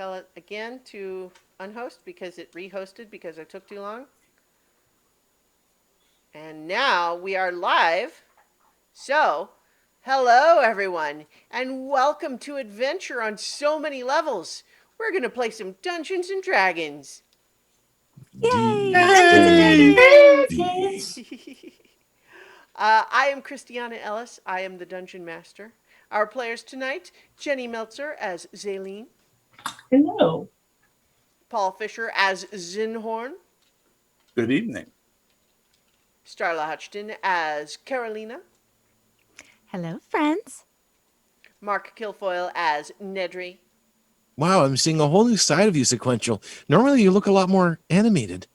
tell it again to unhost because it rehosted because I took too long. And now we are live. So, hello everyone, and welcome to Adventure on So Many Levels. We're going to play some Dungeons and Dragons. Yay! Dungeons and Yay! Dragons! I am Christiana Ellis. I am the Dungeon Master. Our players tonight, Jenny Meltzer as Zaleen, Hello. Paul Fisher as Zinhorn, Good evening. Starla Hutchton as Carolina, Hello, friends. Mark Kilfoyle as Nedry, Wow, I'm seeing a whole new side of you, Sequential. Normally, you look a lot more animated.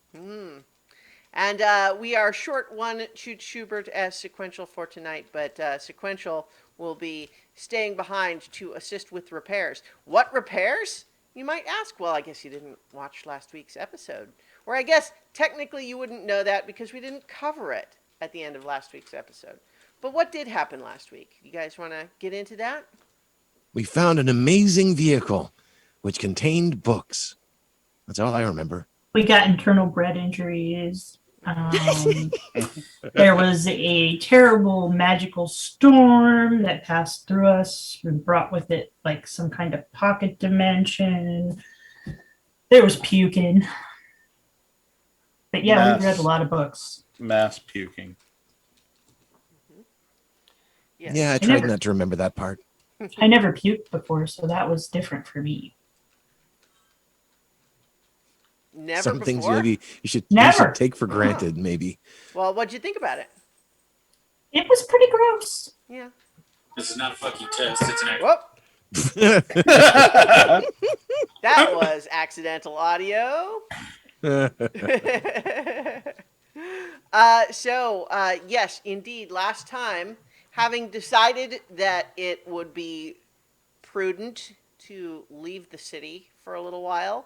and we are short one Schubert as Sequential for tonight, but Sequential will be staying behind to assist with repairs. What repairs? You might ask. Well, I guess you didn't watch last week's episode. Or I guess technically you wouldn't know that because we didn't cover it at the end of last week's episode. But what did happen last week? You guys want to get into that? We found an amazing vehicle, which contained books. That's all I remember. We got internal bread injuries. There was a terrible magical storm that passed through us and brought with it like some kind of pocket dimension. There was puking. But yeah, we read a lot of books. Mass puking. Yes. Yeah, I tried not to remember that part. I never puked before, so that was different for me. Never Some before? things maybe you should take for granted, maybe. Well, what'd you think about it? It was pretty gross. Yeah. This is not a fucking test. It's an Whoop. That was accidental audio. Yes, indeed, last time, having decided that it would be prudent to leave the city for a little while,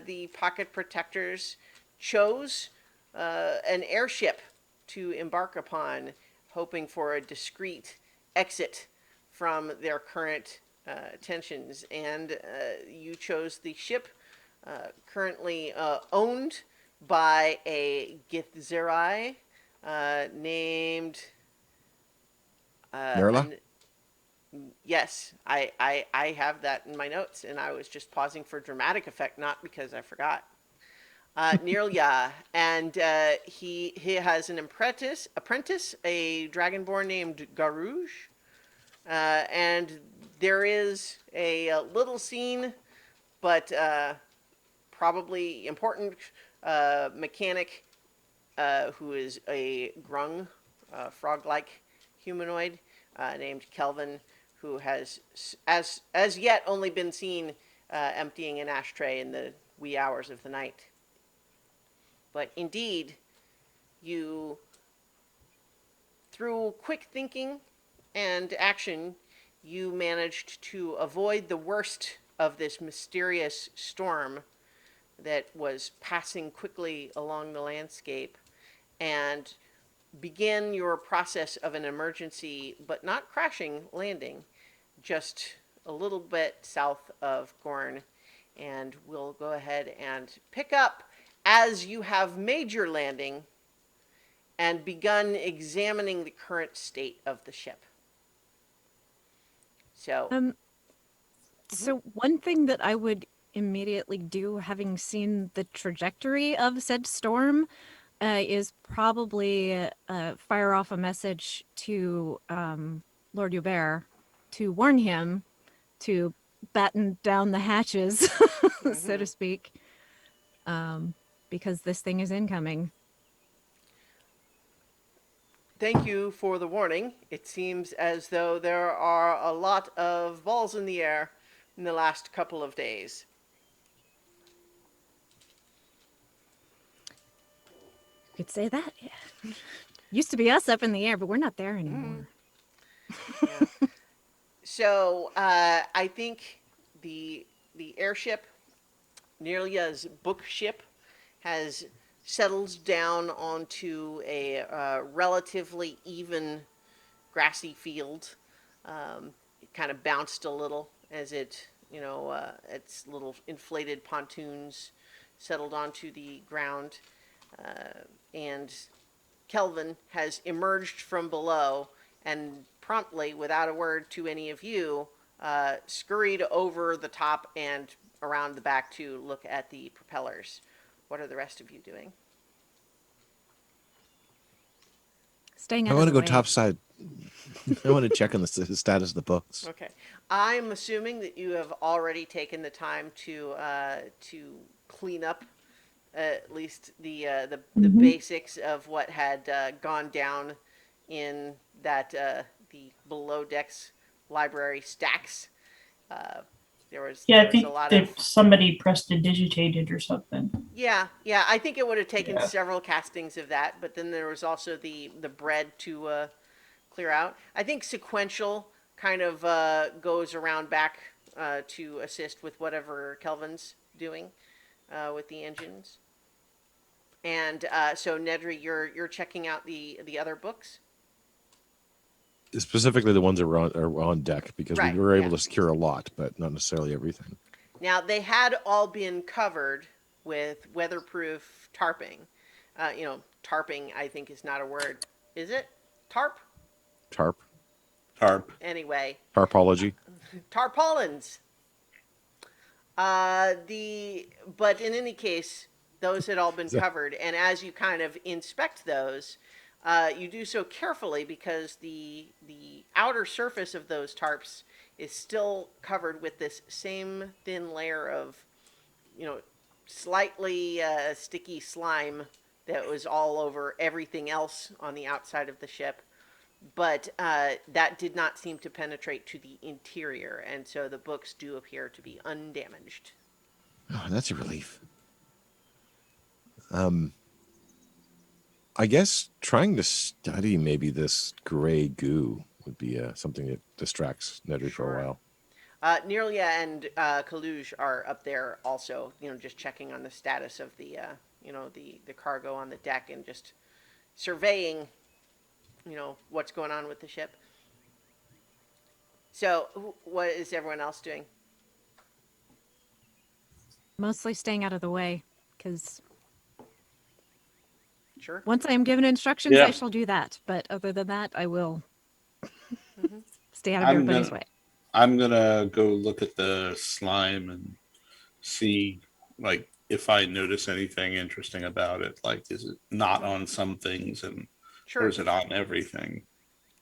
the Pocket Protectors chose an airship to embark upon, hoping for a discreet exit from their current tensions. And you chose the ship currently owned by a Githzerai named... Nerla? Yes, I have that in my notes, and I was just pausing for dramatic effect, not because I forgot. Nirlia, and he has an apprentice, a dragonborn named Garouge, and there is a little scene, but probably important mechanic who is a grung, frog-like humanoid named Kelvin, who has as yet only been seen emptying an ashtray in the wee hours of the night. But indeed, you, through quick thinking and action, you managed to avoid the worst of this mysterious storm that was passing quickly along the landscape and begin your process of an emergency, but not crashing, landing just a little bit south of Gorn. And we'll go ahead and pick up as you have made your landing and begun examining the current state of the ship. So, So one thing that I would immediately do, having seen the trajectory of said storm, is probably fire off a message to Lord Hubert to warn him to batten down the hatches, so to speak, because this thing is incoming. thank you for the warning. It seems as though there are a lot of balls in the air in the last couple of days. You could say that. Yeah. Used to be us up in the air, but we're not there anymore. Yeah. So I think the airship, Nirlia's book ship, has settled down onto a relatively even grassy field. It kind of bounced a little as it its little inflated pontoons settled onto the ground, and Kelvin has emerged from below and promptly, without a word to any of you, scurried over the top and around the back to look at the propellers. What are the rest of you doing? Staying I out want of to the go way. topside. I want to check on the status of the books. Okay, I'm assuming that you have already taken the time to clean up at least the Mhm. basics of what had gone down in that the below decks library stacks. Uh, Yeah, I there was a think lot of if somebody prestidigitated or something. yeah. I think it would have taken Yeah. several castings of that, but then there was also the bread to clear out. I think sequential kind of goes around back to assist with whatever Kelvin's doing with the engines. And so Nedry, you're checking out the other books, Specifically, the ones that are on deck because we right? were able Yeah. to secure a lot, but not necessarily everything. Now they had all been covered with weatherproof tarping. Tarping I think is not a word, is it? Tarp. Tarp. Anyway, Tarpology. tarpaulins. The but in any case, those had all been Is that- covered, and as you kind of inspect those, you do so carefully because the outer surface of those tarps is still covered with this same thin layer of, slightly sticky slime that was all over everything else on the outside of the ship. But that did not seem to penetrate to the interior, and so the books do appear to be undamaged. Oh, that's a relief. I guess trying to study maybe this gray goo would be something that distracts Nedry for Sure. a while. Nirlia and Kaluj are up there also, just checking on the status of the cargo on the deck and just surveying, what's going on with the ship. So, what is everyone else doing? Mostly staying out of the way, because Sure. once I am given instructions, Yeah. I shall do that. But other than that, I will Mm-hmm. stay out of I'm everybody's gonna way. I'm gonna go look at the slime and see like if I notice anything interesting about it. Like, is it not on some things and or Sure. is it on everything?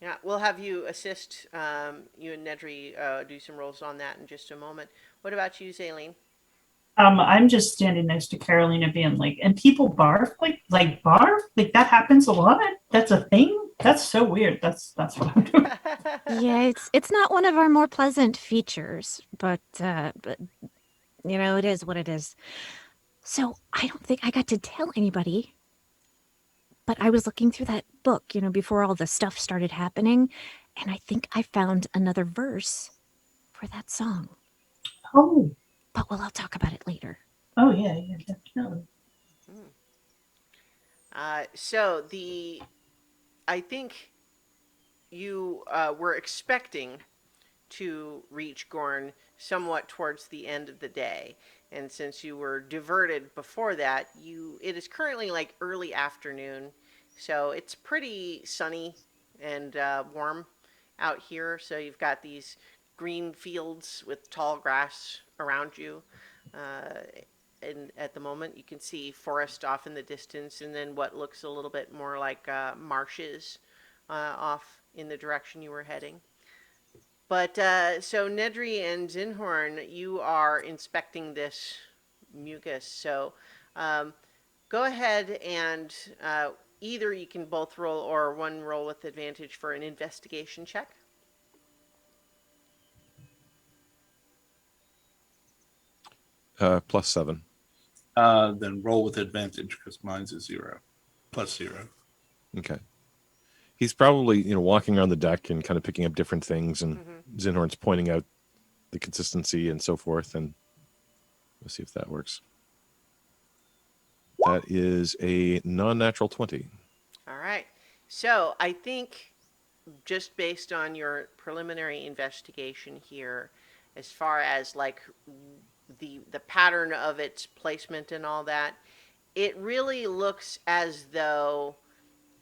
Yeah, we'll have you assist you and Nedry do some rolls on that in just a moment. What about you, Zaleen? I'm just standing next to Carolina being like, and people barf, like barf? Like that happens a lot? That's a thing? That's so weird. That's what I'm doing. Yeah, it's not one of our more pleasant features, but it is what it is. So I don't think I got to tell anybody, but I was looking through that book, before all the stuff started happening, and I think I found another verse for that song. Oh, But I'll talk about it later. oh yeah, definitely. So I think you were expecting to reach Gorn somewhat towards the end of the day, and since you were diverted before that, it is currently like early afternoon, so it's pretty sunny and warm out here. So you've got these green fields with tall grass around you. Uh, and at the moment, you can see forest off in the distance, and then what looks a little bit more like marshes off in the direction you were heading. But so Nedry and Zinhorn, you are inspecting this mucus. So go ahead and either you can both roll or one roll with advantage for an investigation check. +7. Then roll with advantage because mine's a 0, +0. Okay. He's probably, walking around the deck and kind of picking up different things, and Zinhorn's pointing out the consistency and so forth, and let's see if that works. That is a non-natural 20. All right. So I think just based on your preliminary investigation here, as far as like the pattern of its placement and all that. It really looks as though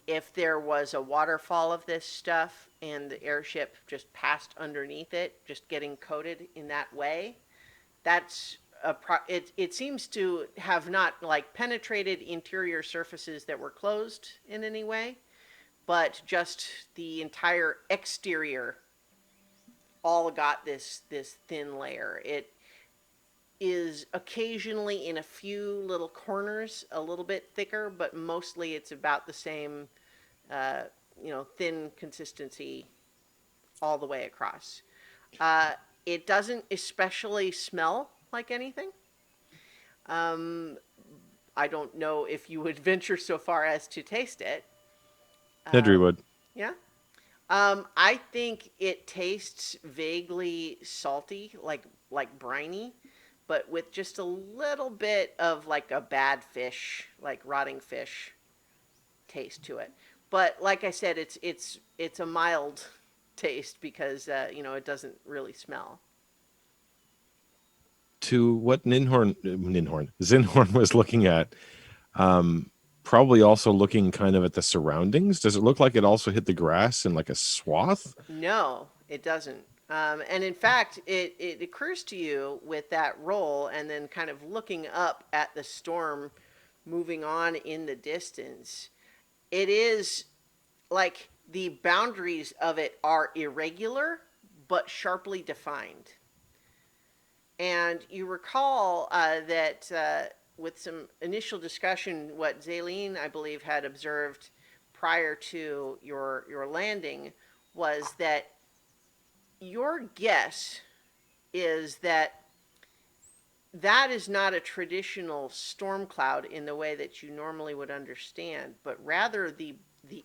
if there was a waterfall of this stuff and the airship just passed underneath it, just getting coated in that way, that's it seems to have not like penetrated interior surfaces that were closed in any way, but just the entire exterior all got this thin layer. It is occasionally in a few little corners a little bit thicker, but mostly it's about the same, uh, thin consistency all the way across. Uh, it doesn't especially smell like anything. Um, I don't know if you would venture so far as to taste it. Nedry would. Yeah. I think it tastes vaguely salty, like briny, but with just a little bit of like a bad fish, like rotting fish taste to it. But like I said, it's a mild taste because it doesn't really smell. To what Zinhorn was looking at, probably also looking kind of at the surroundings. Does it look like it also hit the grass in like a swath? No, it doesn't. And in fact, it occurs to you with that roll and then kind of looking up at the storm moving on in the distance, it is like the boundaries of it are irregular but sharply defined. And you recall that with some initial discussion, what Zaleen, I believe, had observed prior to your landing was that your guess is that that is not a traditional storm cloud in the way that you normally would understand, but rather the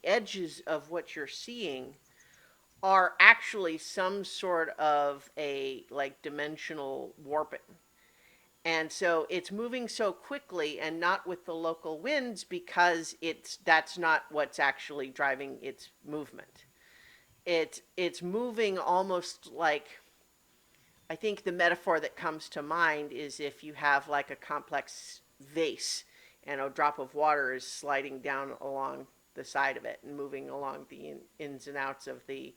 edges of what you're seeing are actually some sort of a like dimensional warping. And so it's moving so quickly and not with the local winds because that's not what's actually driving its movement. It's moving almost like, I think the metaphor that comes to mind is if you have like a complex vase and a drop of water is sliding down along the side of it and moving along the ins and outs of the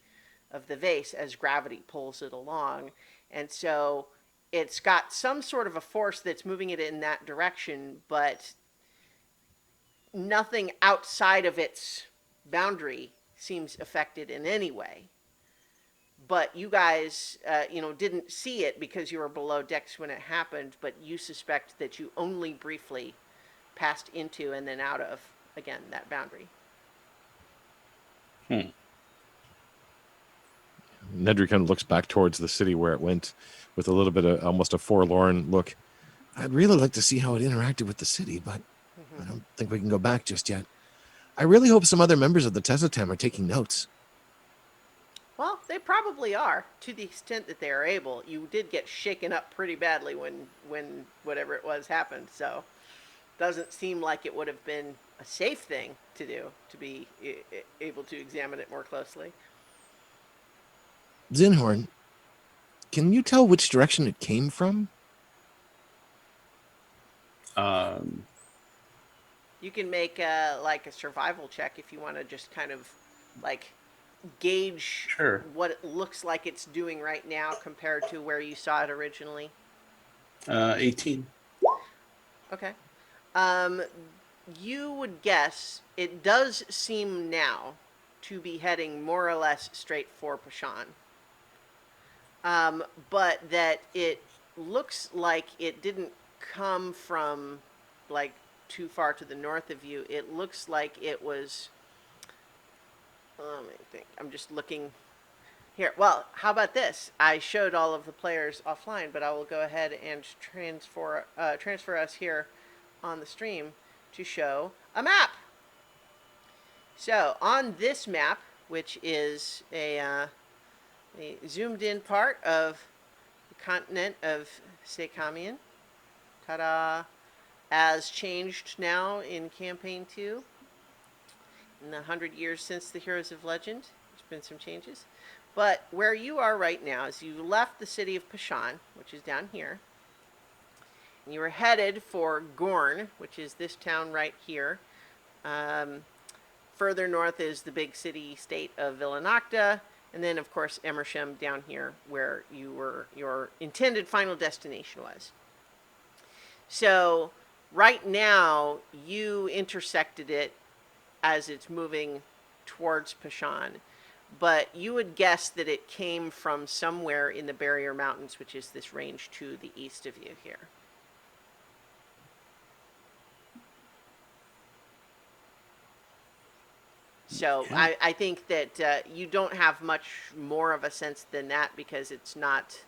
vase as gravity pulls it along. And so it's got some sort of a force that's moving it in that direction, but nothing outside of its boundary seems affected in any way. But you guys, didn't see it because you were below decks when it happened, but you suspect that you only briefly passed into and then out of, again, that boundary. Nedry kind of looks back towards the city where it went with a little bit of almost a forlorn look. I'd really like to see how it interacted with the city, but I don't think we can go back just yet. I really hope some other members of the Tessatam are taking notes. Well, they probably are, to the extent that they are able. You did get shaken up pretty badly when whatever it was happened, so doesn't seem like it would have been a safe thing to do, to be able to examine it more closely. Zinhorn, can you tell which direction it came from? You can make like a survival check if you want to just kind of like gauge Sure. what it looks like it's doing right now compared to where you saw it originally. 18. Okay. You would guess it does seem now to be heading more or less straight for Pashan. But that it looks like it didn't come from like too far to the north of you. It looks like it was. Let me think. I'm just looking here. Well, how about this? I showed all of the players offline, but I will go ahead and transfer us here on the stream to show a map. So on this map, which is a zoomed in part of the continent of Sekamian, ta-da, as changed now in campaign 2. In the 100 years since the Heroes of Legend, there's been some changes. But where you are right now is you left the city of Pashan, which is down here. And you were headed for Gorn, which is this town right here. Um, Further north is the big city state of Villanacta, and then of course Emersham down here, where your intended final destination was. So right now you intersected it as it's moving towards Pashan, but you would guess that it came from somewhere in the Barrier Mountains, which is this range to the east of you here. So Okay. I think that you don't have much more of a sense than that, because it's not,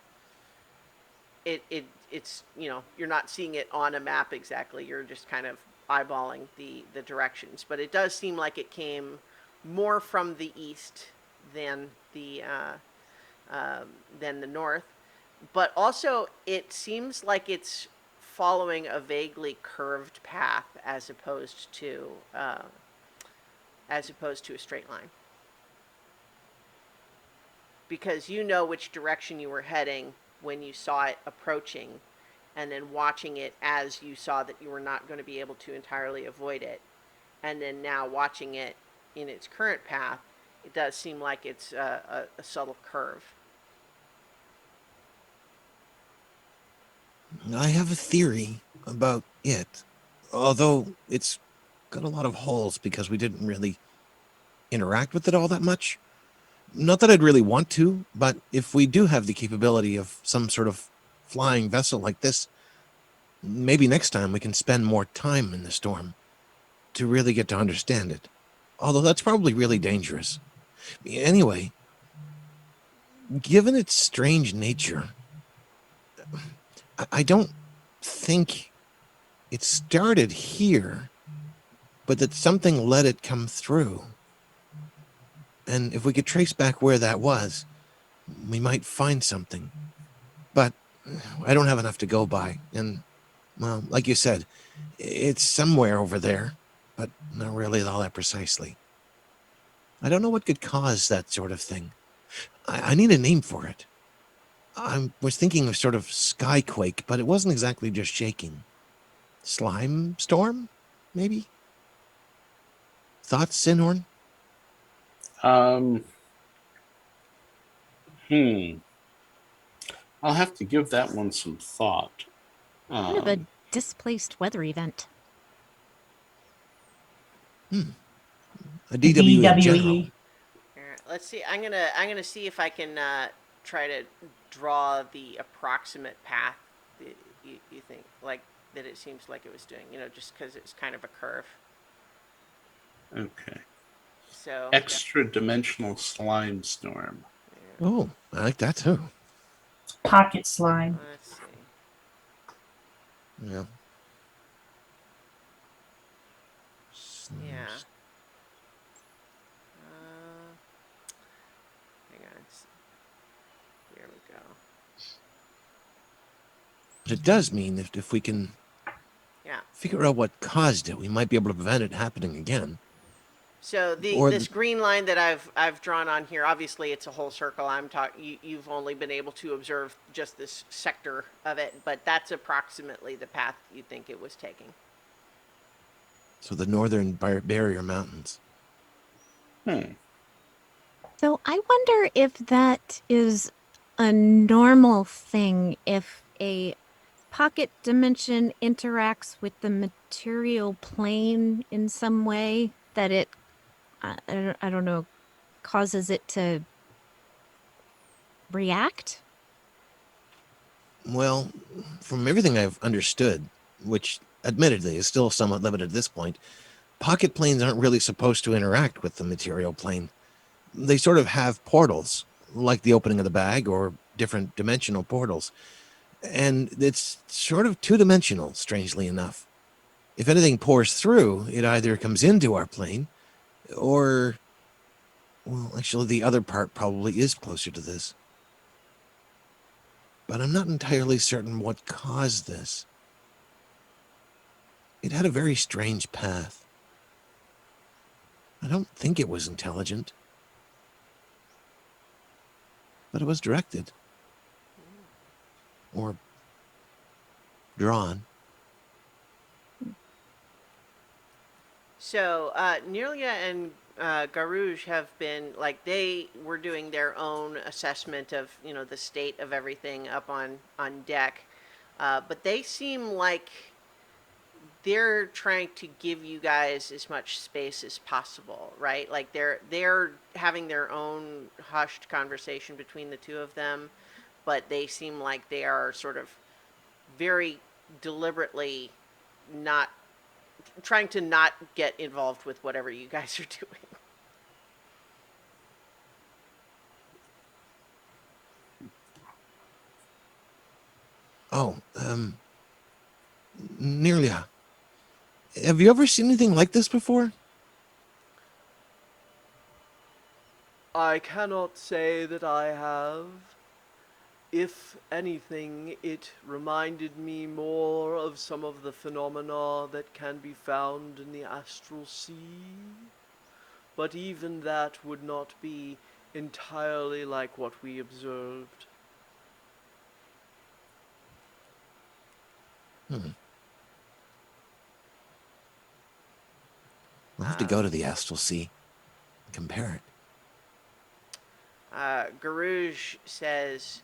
it's, you know, you're not seeing it on a map exactly. You're just kind of eyeballing the directions. But it does seem like it came more from the east than the north. But also it seems like it's following a vaguely curved path as opposed to a straight line. Because you know which direction you were heading when you saw it approaching, and then watching it as you saw that you were not going to be able to entirely avoid it. And then now watching it in its current path, it does seem like it's a subtle curve. I have a theory about it, although it's got a lot of holes because we didn't really interact with it all that much. Not that I'd really want to, but if we do have the capability of some sort of flying vessel like this, maybe next time we can spend more time in the storm to really get to understand it. Although that's probably really dangerous. Anyway, given its strange nature, I don't think it started here, but that something let it come through. And if we could trace back where that was, we might find something. But I don't have enough to go by. And, well, like you said, it's somewhere over there, but not really all that precisely. I don't know what could cause that sort of thing. I need a name for it. I was thinking of sort of skyquake, but it wasn't exactly just shaking. Slime storm, maybe? Thoughts, Sinhorn? Um, hmm. I'll have to give that one some thought. Kind of a displaced weather event. A DWE in general. DWE. All right, let's see. I'm gonna see if I can try to draw the approximate path that you think, like, that it seems like it was doing. You know, just because it's kind of a curve. Okay. So Extra dimensional slime storm. Oh, I like that too. Pocket slime. let's see. Yeah. Yeah. Hang on. Here we go. But it does mean if we can Yeah. figure out what caused it, we might be able to prevent it happening again. So Or this green line that I've drawn on here, obviously it's a whole circle. I'm talking. You've only been able to observe just this sector of it, but that's approximately the path you think it was taking. So the northern barrier mountains. So I wonder if that is a normal thing if a pocket dimension interacts with the material plane in some way, that it, I don't know, causes it to react? Well, from everything I've understood, which admittedly is still somewhat limited at this point, pocket planes aren't really supposed to interact with the material plane. They sort of have portals, like the opening of the bag or different dimensional portals. And it's sort of two-dimensional, strangely enough. If anything pours through, it either comes into our plane or, well, actually the other part probably is closer to this. But I'm not entirely certain what caused this. It had a very strange path. I don't think it was intelligent. but it was directed or drawn. So Nearlia and Garouge have been like they were doing their own assessment of the state of everything up on deck, but they seem like they're trying to give you guys as much space as possible, right? Like they're having their own hushed conversation between the two of them, but they seem like they are sort of very deliberately not trying to not get involved with whatever you guys are doing. Oh, Nearlia, have you ever seen anything like this before? I cannot say that I have. If anything, it reminded me more of some of the phenomena that can be found in the astral sea. But even that would not be entirely like what we observed. We'll have to go to the Astral Sea, compare it. Garouge says,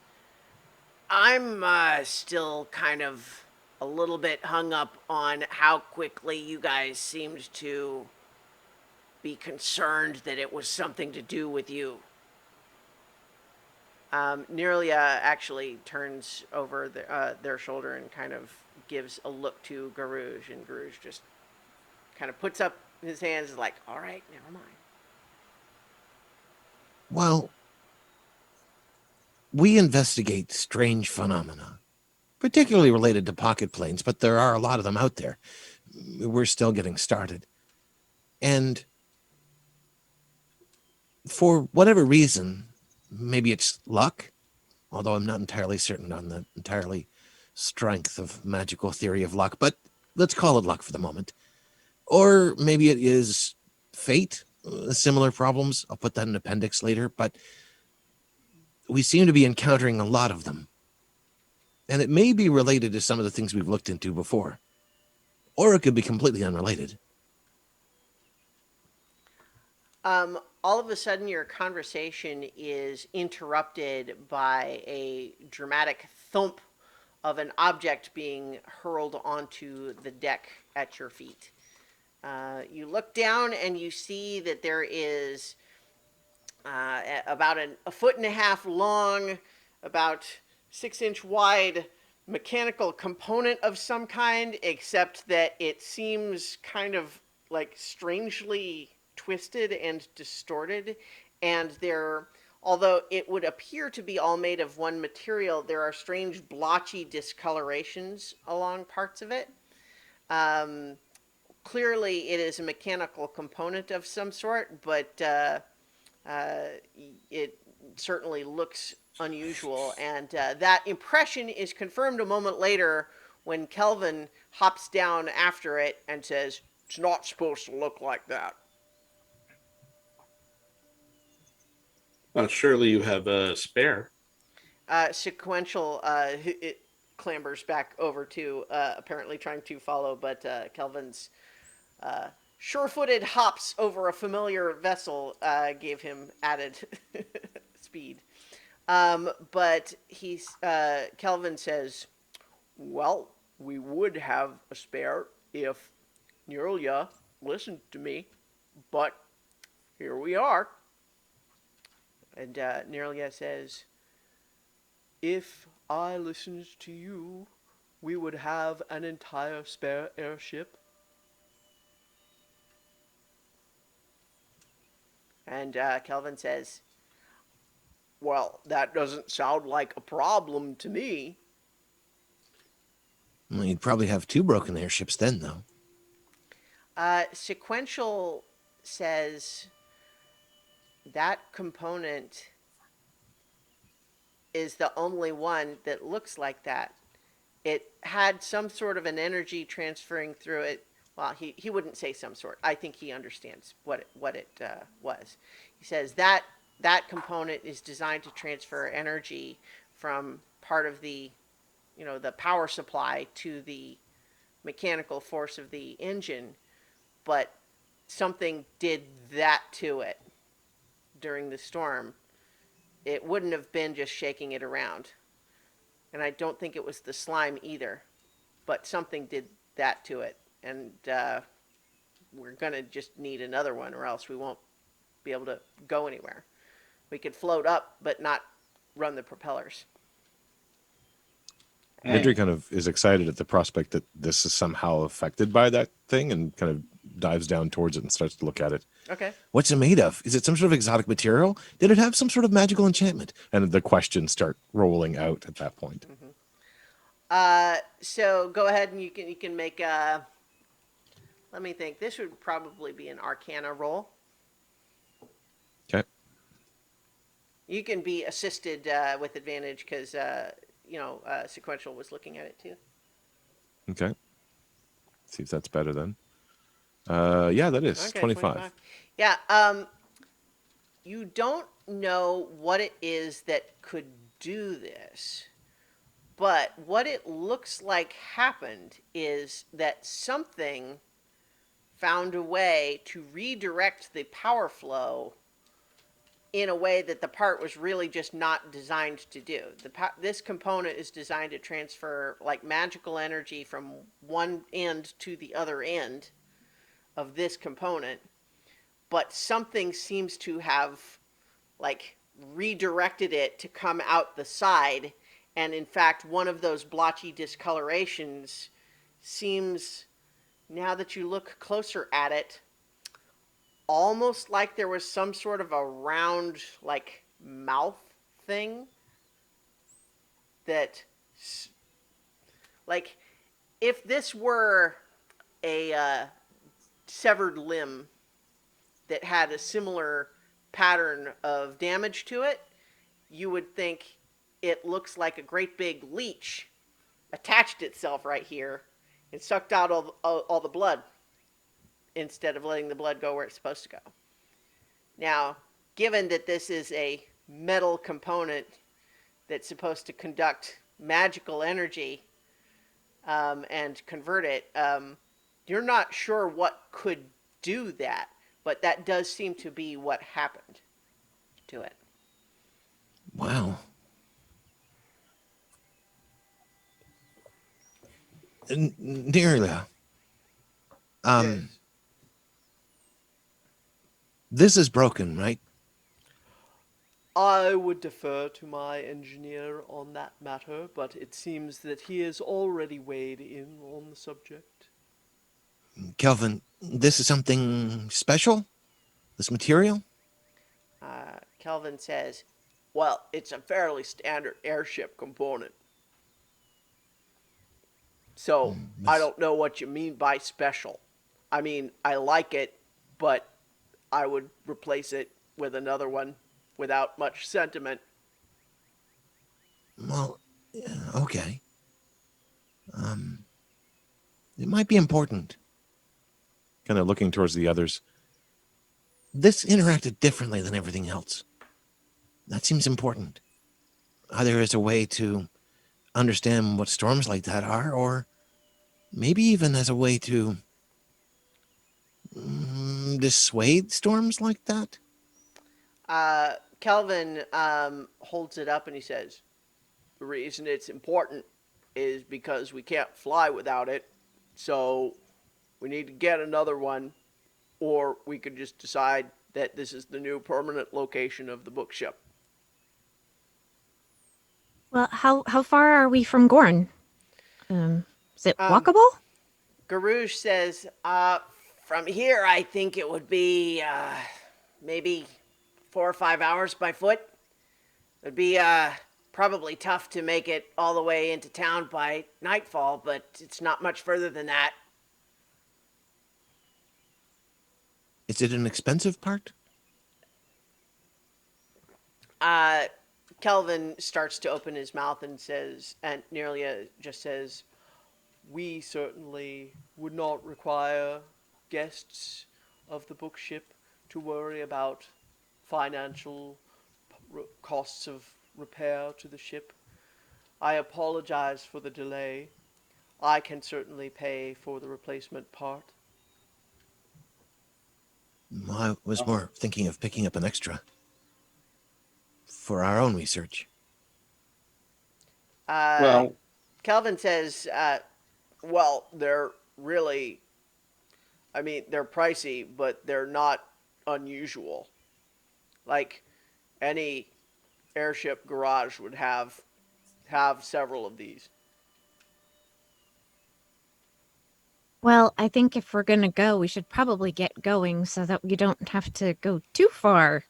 I'm still kind of a little bit hung up on how quickly you guys seemed to be concerned that it was something to do with you. Nearlia actually turns over their shoulder and kind of gives a look to Garouge, and Garouge just kind of puts up his hands and is like, all right, never mind. Well, we investigate strange phenomena, particularly related to pocket planes, but there are a lot of them out there. We're still getting started. And for whatever reason, maybe it's luck, although I'm not entirely certain on the entirely strength of magical theory of luck, but let's call it luck for the moment. Or maybe it is fate, similar problems. I'll put that in appendix later, but we seem to be encountering a lot of them. And it may be related to some of the things we've looked into before. Or it could be completely unrelated. All of a sudden, your conversation is interrupted by a dramatic thump of an object being hurled onto the deck at your feet. You look down and you see that there is about a foot and a half long, about 6-inch wide mechanical component of some kind, except that it seems kind of like strangely twisted and distorted. And although it would appear to be all made of one material, there are strange blotchy discolorations along parts of it. Clearly, it is a mechanical component of some sort, but it certainly looks unusual, and that impression is confirmed a moment later when Kelvin hops down after it and says, "It's not supposed to look like that." Surely you have a spare. Sequential, it clambers back over to apparently trying to follow, but Kelvin's sure-footed hops over a familiar vessel gave him added speed. But Kelvin says, "Well, we would have a spare if Nearlia listened to me, but here we are." And Nearlia says, "If I listened to you, we would have an entire spare airship." And Kelvin says, "Well, that doesn't sound like a problem to me." Well, you'd probably have 2 broken airships then, though. Sequential says that component is the only one that looks like that. It had some sort of an energy transferring through it. Well, he wouldn't say some sort. I think he understands what it was. He says that that component is designed to transfer energy from part of the, the power supply to the mechanical force of the engine, but something did that to it during the storm. It wouldn't have been just shaking it around. And I don't think it was the slime either, but something did that to it. And we're going to just need another one, or else we won't be able to go anywhere. We could float up, but not run the propellers. Idri kind of is excited at the prospect that this is somehow affected by that thing and kind of dives down towards it and starts to look at it. Okay. What's it made of? Is it some sort of exotic material? Did it have some sort of magical enchantment? And the questions start rolling out at that point. So go ahead and you can make a. Let me think. This would probably be an Arcana roll. Okay. You can be assisted with advantage because Sequential was looking at it too. Okay. See if that's better then. Yeah, that is Okay, 25. Yeah. You don't know what it is that could do this, but what it looks like happened is that something found a way to redirect the power flow in a way that the part was really just not designed to do. This component is designed to transfer like magical energy from one end to the other end of this component, but something seems to have like redirected it to come out the side, and in fact one of those blotchy discolorations seems, now that you look closer at it, almost like there was some sort of a round like mouth thing that, like, if this were a severed limb that had a similar pattern of damage to it, you would think it looks like a great big leech attached itself right here and sucked out all the blood instead of letting the blood go where it's supposed to go. Now, given that this is a metal component that's supposed to conduct magical energy and convert it, you're not sure what could do that, but that does seem to be what happened to it. Wow. Nearly. Yes. This is broken, right? I would defer to my engineer on that matter, but it seems that he has already weighed in on the subject. Kelvin, this is something special? This material? Kelvin says, well, it's a fairly standard airship component. So, I don't know what you mean by special. I mean, I like it, but I would replace it with another one without much sentiment. Well, okay. It might be important. Kind of looking towards the others. This interacted differently than everything else. That seems important. Either as a way to understand what storms like that are, or maybe even as a way to dissuade storms like that. Kelvin holds it up and he says, the reason it's important is because we can't fly without it. So we need to get another one, or we could just decide that this is the new permanent location of the bookship. Well, how far are we from Gorn? Is it walkable? Garouge says, from here, I think it would be maybe 4 or 5 hours by foot. It would be probably tough to make it all the way into town by nightfall, but it's not much further than that. Is it an expensive part? Kelvin starts to open his mouth and says, and Nearlia just says, We certainly would not require guests of the bookship to worry about financial costs of repair to the ship. I apologize for the delay. I can certainly pay for the replacement part. I was more thinking of picking up an extra for our own research. Well, Kelvin says, well, they're really, I mean, they're pricey, but they're not unusual. Like any airship garage would have several of these. Well, I think if we're gonna go, we should probably get going so that we don't have to go too far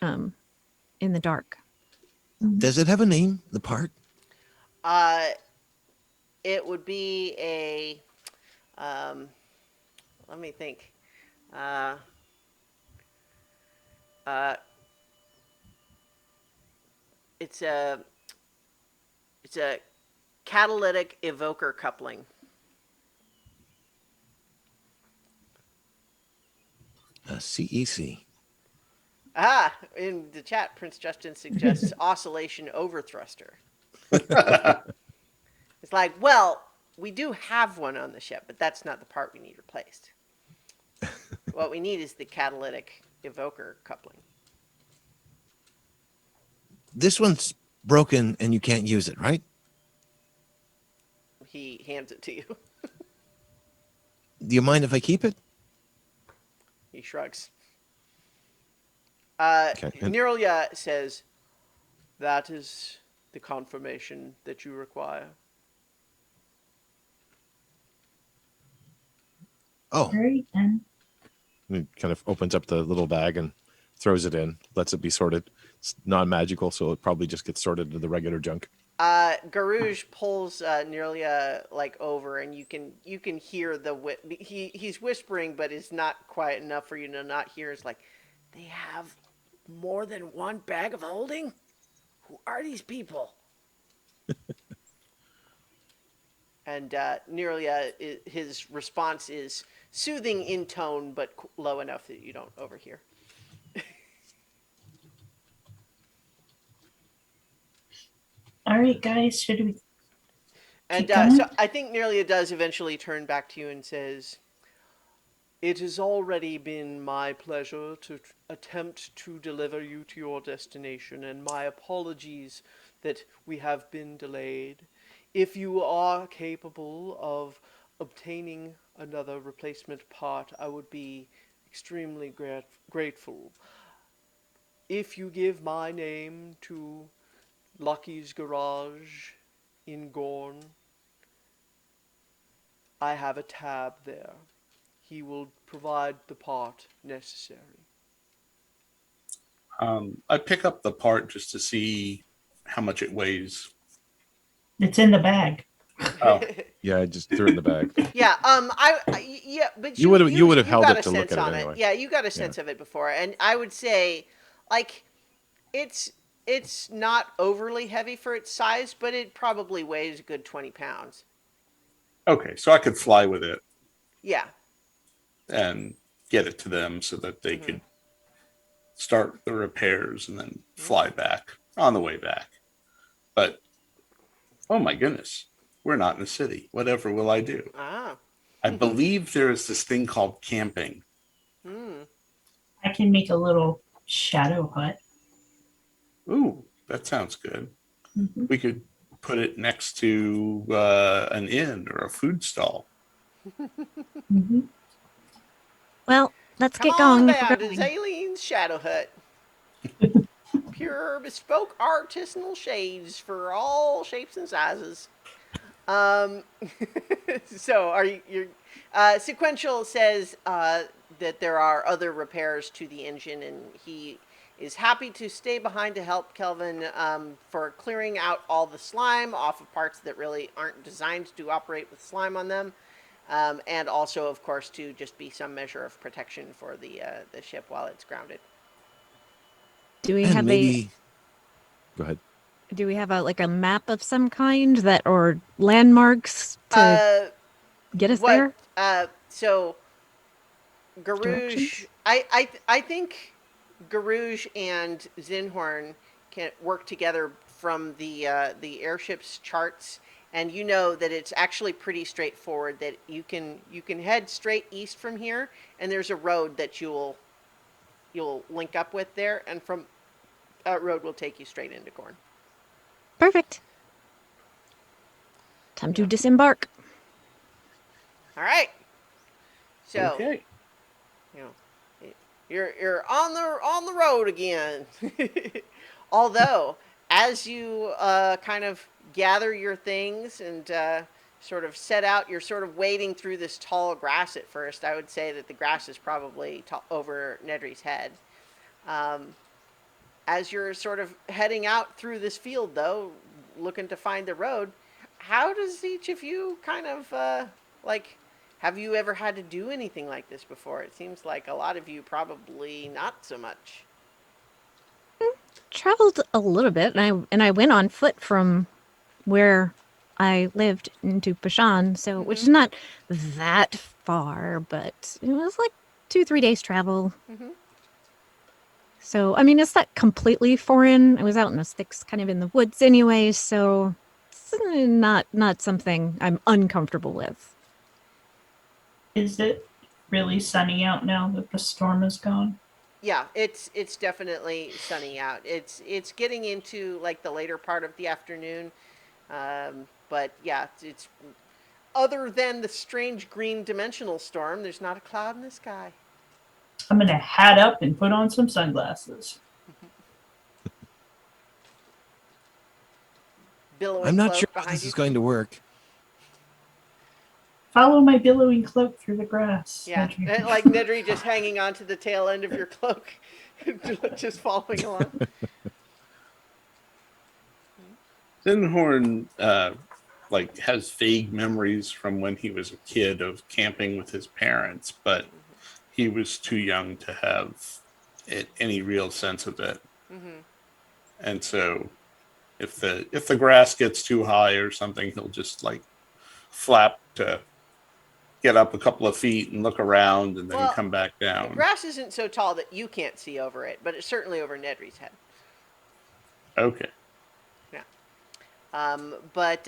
in the dark. Does it have a name, the part? It would be a, let me think. It's a catalytic evoker coupling. CEC. In the chat, Prince Justin suggests oscillation overthruster. It's like, well, we do have one on the ship, but that's not the part we need replaced. What we need is the catalytic evoker coupling. This one's broken and you can't use it, right? He hands it to you. Do you mind if I keep it? He shrugs. Okay. Nirlia says, that is the confirmation that you require. Oh, All right, then. he kind of opens up the little bag and throws it in, lets it be sorted. It's non-magical, so it probably just gets sorted into the regular junk. Garouge pulls Nirlia like over, and you can hear he's whispering, but it's not quiet enough for you to not hear. It's like, they have more than one bag of holding? Who are these people? And Nirlia, his response is soothing in tone, but low enough that you don't overhear. All right, guys, should we? And Keep going? so I think Nirlia does eventually turn back to you and says, it has already been my pleasure to attempt to deliver you to your destination, and my apologies that we have been delayed. If you are capable of obtaining another replacement part, I would be extremely grateful. If you give my name to Lucky's Garage in Gorn, I have a tab there. He will provide the part necessary. I pick up the part just to see how much it weighs. It's in the bag. Oh, Yeah, I just threw it in the bag. Yeah, yeah, but You would've held got it a to look sense at it on anyway. Yeah, you got a sense of it before, and I would say, like, it's not overly heavy for its size, but it probably weighs a good 20 pounds. okay. So I could fly with it Yeah. and get it to them so that they could start the repairs and then fly back on the way back. But, oh my goodness, we're not in a city. Whatever will I do? Ah. I believe there is this thing called camping. I can make a little shadow hut. Ooh, that sounds good. Mhm. We could put it next to an inn or a food stall. Mhm. Well, let's Come get on going. If down we're to going. Zalen's Shadow Hut. Pure bespoke artisanal shades for all shapes and sizes. So are you? Sequential says that there are other repairs to the engine, and he is happy to stay behind to help Kelvin for clearing out all the slime off of parts that really aren't designed to operate with slime on them, and also, of course, to just be some measure of protection for the ship while it's grounded. Do we And have maybe. Go ahead. do we have a map of some kind that or landmarks to get us What? there? So, Directions? Garouge, I think Garouge and Zinhorn can work together from the airship's charts, and you know that it's actually pretty straightforward. That you can head straight east from here, and there's a road that you'll link up with there, and from that road will take you straight into Gorn. Perfect. Time to disembark. All right. So Okay. you know, you're on the road again. Although, as you kind of gather your things and sort of set out, you're sort of wading through this tall grass at first. I would say that the grass is probably over Nedry's head. As you're sort of heading out through this field, though, looking to find the road, how does each of you kind of like? Have you ever had to do anything like this before? It seems like a lot of you probably not so much. Traveled a little bit, and I went on foot from where I lived into Bashan, so which is not that far, but it was like 2-3 days travel. Mhm. So I mean, it's not completely foreign. I was out in the sticks, kind of in the woods, anyway, so it's not something I'm uncomfortable with. Is it really sunny out now that the storm is gone? Yeah, it's definitely sunny out. It's getting into like the later part of the afternoon, but yeah, it's other than the strange green dimensional storm, there's not a cloud in the sky. I'm gonna hat up and put on some sunglasses. Billowing I'm not cloak sure how behind this you. is going to work. Follow my billowing cloak through the grass. Yeah, Nedry. like Nedry just hanging on to the tail end of your cloak, just following along. Zinhorn like has vague memories from when he was a kid of camping with his parents, but he was too young to have any real sense of it. Mm-hmm. And so if the grass gets too high or something, he'll just like flap to get up a couple of feet and look around and then Well, come back The down. grass isn't so tall that you can't see over it, but it's certainly over Nedry's head. Okay. But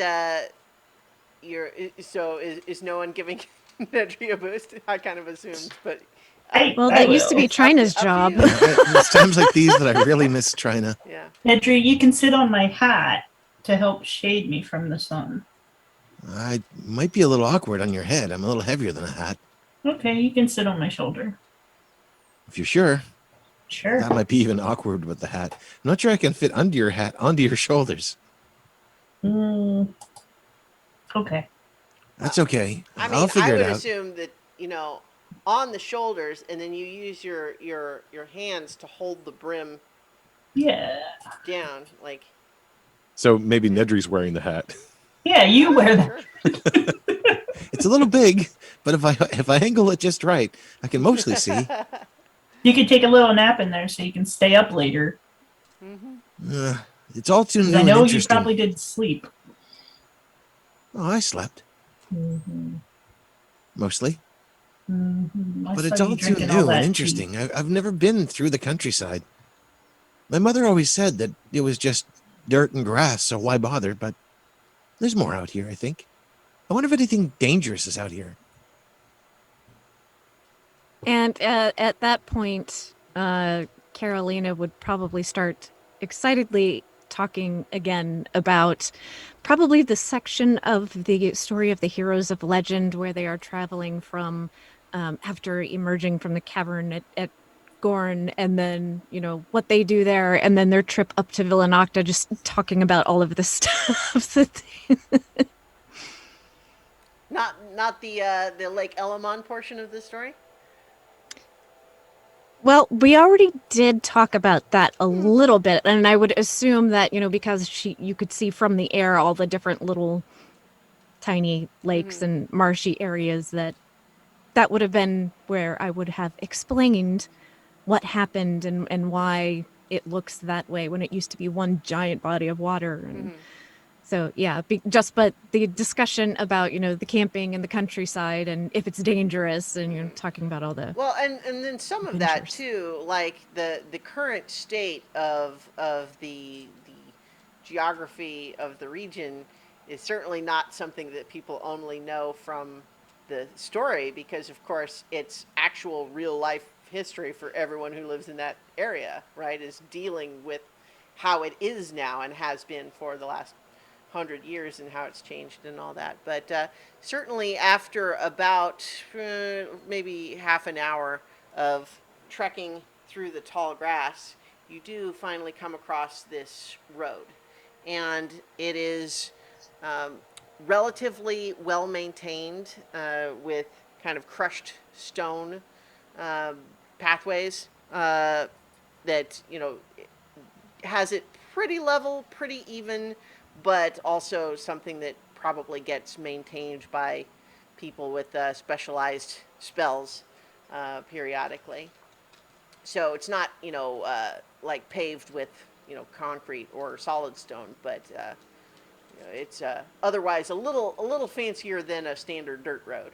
is no one giving Nedry a boost? I kind of assumed, but Well, I that used to will. be Trina's Up to job. you. It's times like these that I really miss Trina. Yeah. Nedry, you can sit on my hat to help shade me from the sun. I might be a little awkward on your head. I'm a little heavier than a hat. Okay, you can sit on my shoulder. If you're sure, Sure. that might be even awkward with the hat. I'm not sure I can fit under your hat onto your shoulders. Okay. That's okay. I mean, I'll I figure would it out. assume that on the shoulders, and then you use your hands to hold the brim Yeah. down, like. So maybe Nedry's wearing the hat. Yeah, you wear that. Sure. It's a little big, but if I angle it just right, I can mostly see. You can take a little nap in there so you can stay up later. It's all too 'Cause new I and know you interesting. probably did sleep. Oh, I slept mostly, I but saw it's you all too drinking all new that and tea. interesting. I've never been through the countryside. My mother always said that it was just dirt and grass, so why bother? But there's more out here, I think. I wonder if anything dangerous is out here. And at that point, Carolina would probably start excitedly talking again about probably the section of the story of the heroes of legend where they are traveling from after emerging from the cavern at Gorn, and then what they do there, and then their trip up to Villanocta, just talking about all of this stuff. Not the Lake Elamon portion of the story. Well, we already did talk about that a little bit, and I would assume that, because you could see from the air all the different little tiny lakes and marshy areas, that would have been where I would have explained what happened and why it looks that way when it used to be one giant body of water. And So yeah, but the discussion about the camping and the countryside and if it's dangerous and talking about all the Well, and then some of that adventures. too, like the current state of the geography of the region is certainly not something that people only know from the story, because of course it's actual real life history for everyone who lives in that area, right? Is dealing with how it is now and has been for the last 100 years and how it's changed and all that. But certainly after about maybe half an hour of trekking through the tall grass, you do finally come across this road. And it is um, relatively well maintained, with kind of crushed stone um, pathways, that, has it pretty level, pretty even, but also something that probably gets maintained by people with specialized spells periodically. So it's not, like paved with, concrete or solid stone, but it's otherwise a little fancier than a standard dirt road.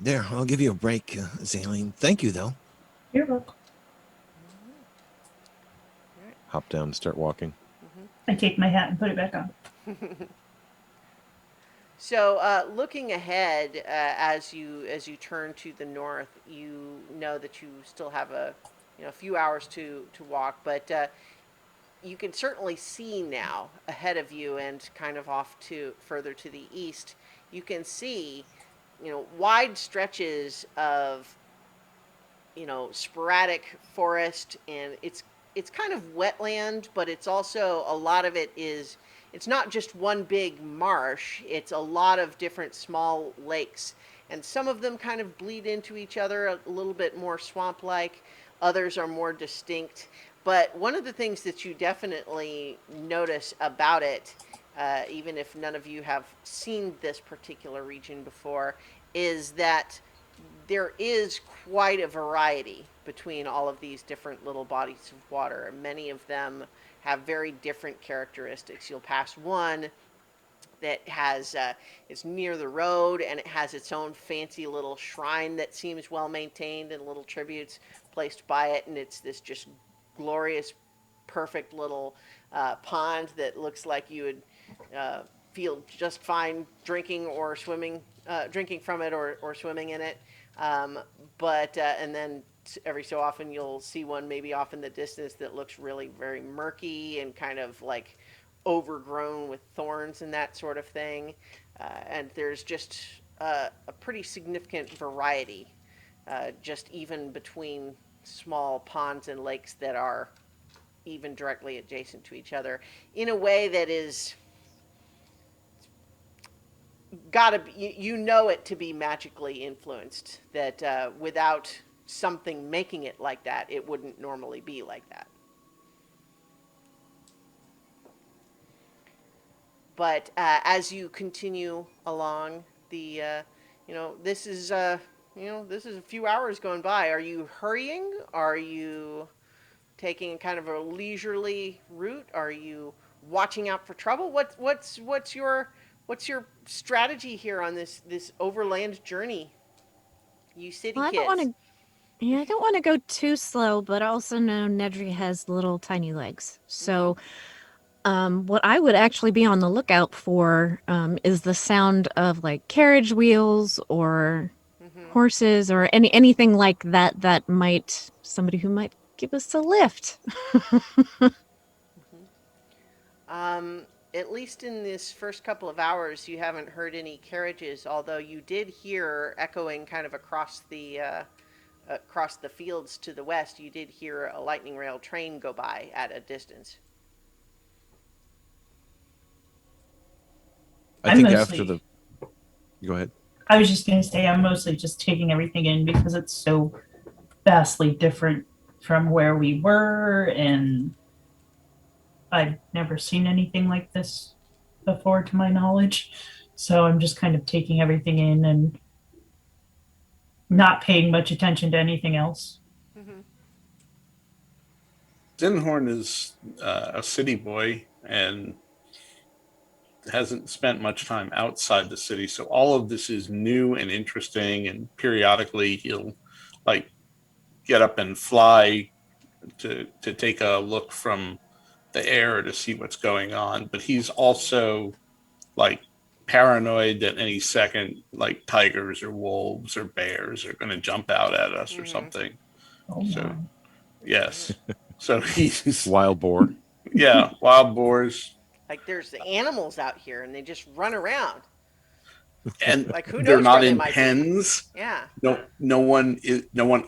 There, I'll give you a break, Zaleen. Thank you, though. You're welcome. Hop down and start walking. I take my hat and put it back on. So, looking ahead, as you turn to the north, you know that you still have a few hours to walk, but you can certainly see now ahead of you and kind of off to further to the east. You can see, wide stretches of sporadic forest, and it's kind of wetland, but it's also a lot of it is. It's not just one big marsh, it's a lot of different small lakes. And some of them kind of bleed into each other a little bit more swamp like, others are more distinct. But one of the things that you definitely notice about it, even if none of you have seen this particular region before, is that there is quite a variety between all of these different little bodies of water. Many of them have very different characteristics. You'll pass one that has it's near the road, and it has its own fancy little shrine that seems well maintained and little tributes placed by it, and it's this just glorious, perfect little pond that looks like you would feel just fine drinking or swimming, drinking from it or swimming in it. But and then every so often you'll see one maybe off in the distance that looks really very murky and kind of like overgrown with thorns and that sort of thing. And there's just a pretty significant variety, just even between small ponds and lakes that are even directly adjacent to each other, in a way that is gotta be, it to be magically influenced, that without something making it like that, it wouldn't normally be like that. But as you continue along the, this is this is a few hours going by. Are you hurrying? Are you taking kind of a leisurely route? Are you watching out for trouble? What's your strategy here on this overland journey? You city Well, kids. I don't want to go too slow, but I also know Nedry has little tiny legs. So, what I would actually be on the lookout for is the sound of like carriage wheels or horses or anything like that that might somebody who might give us a lift. At least in this first couple of hours, you haven't heard any carriages, although you did hear echoing kind of across the fields to the west. You did hear a lightning rail train go by at a distance. I I'm think mostly- after the. Go ahead. I was just going to say I'm mostly just taking everything in because it's so vastly different from where we were, and I've never seen anything like this before to my knowledge. So I'm just kind of taking everything in and not paying much attention to anything else. Zinhorn is a city boy and hasn't spent much time outside the city, so all of this is new and interesting. And periodically, he'll like get up and fly to take a look from the air to see what's going on. But he's also like paranoid that any second, like tigers or wolves or bears are going to jump out at us or Mhm. something. Oh So my. yes, so he's Wild boar. yeah, wild boars. Like there's the animals out here and they just run around. And Like who they're knows not where they in might be? pens. Yeah. No one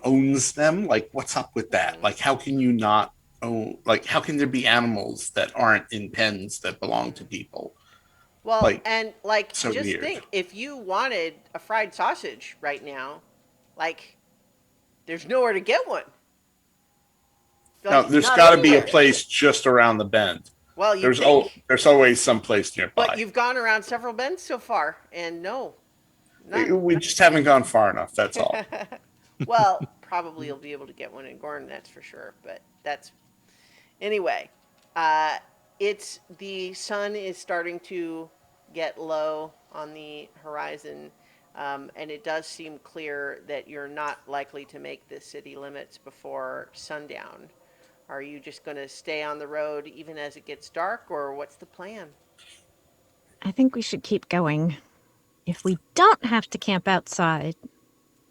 owns them. Like what's up with that? Like how can you not own, like how can there be animals that aren't in pens that belong to people? Well, Like, and like so just weird. think if you wanted a fried sausage right now, like there's nowhere to get one. Now, Like, there's not got to be a anywhere. place just around the bend. Well, you There's think, there's always some place nearby. but you've gone around several bends so far, and no, none. We just haven't gone far enough. That's all. Well, probably you'll be able to get one in Gorn, that's for sure. But that's anyway. Uh, it's the sun is starting to get low on the horizon, and it does seem clear that you're not likely to make the city limits before sundown. Are you just going to stay on the road even as it gets dark, or what's the plan? I think we should keep going. If we don't have to camp outside,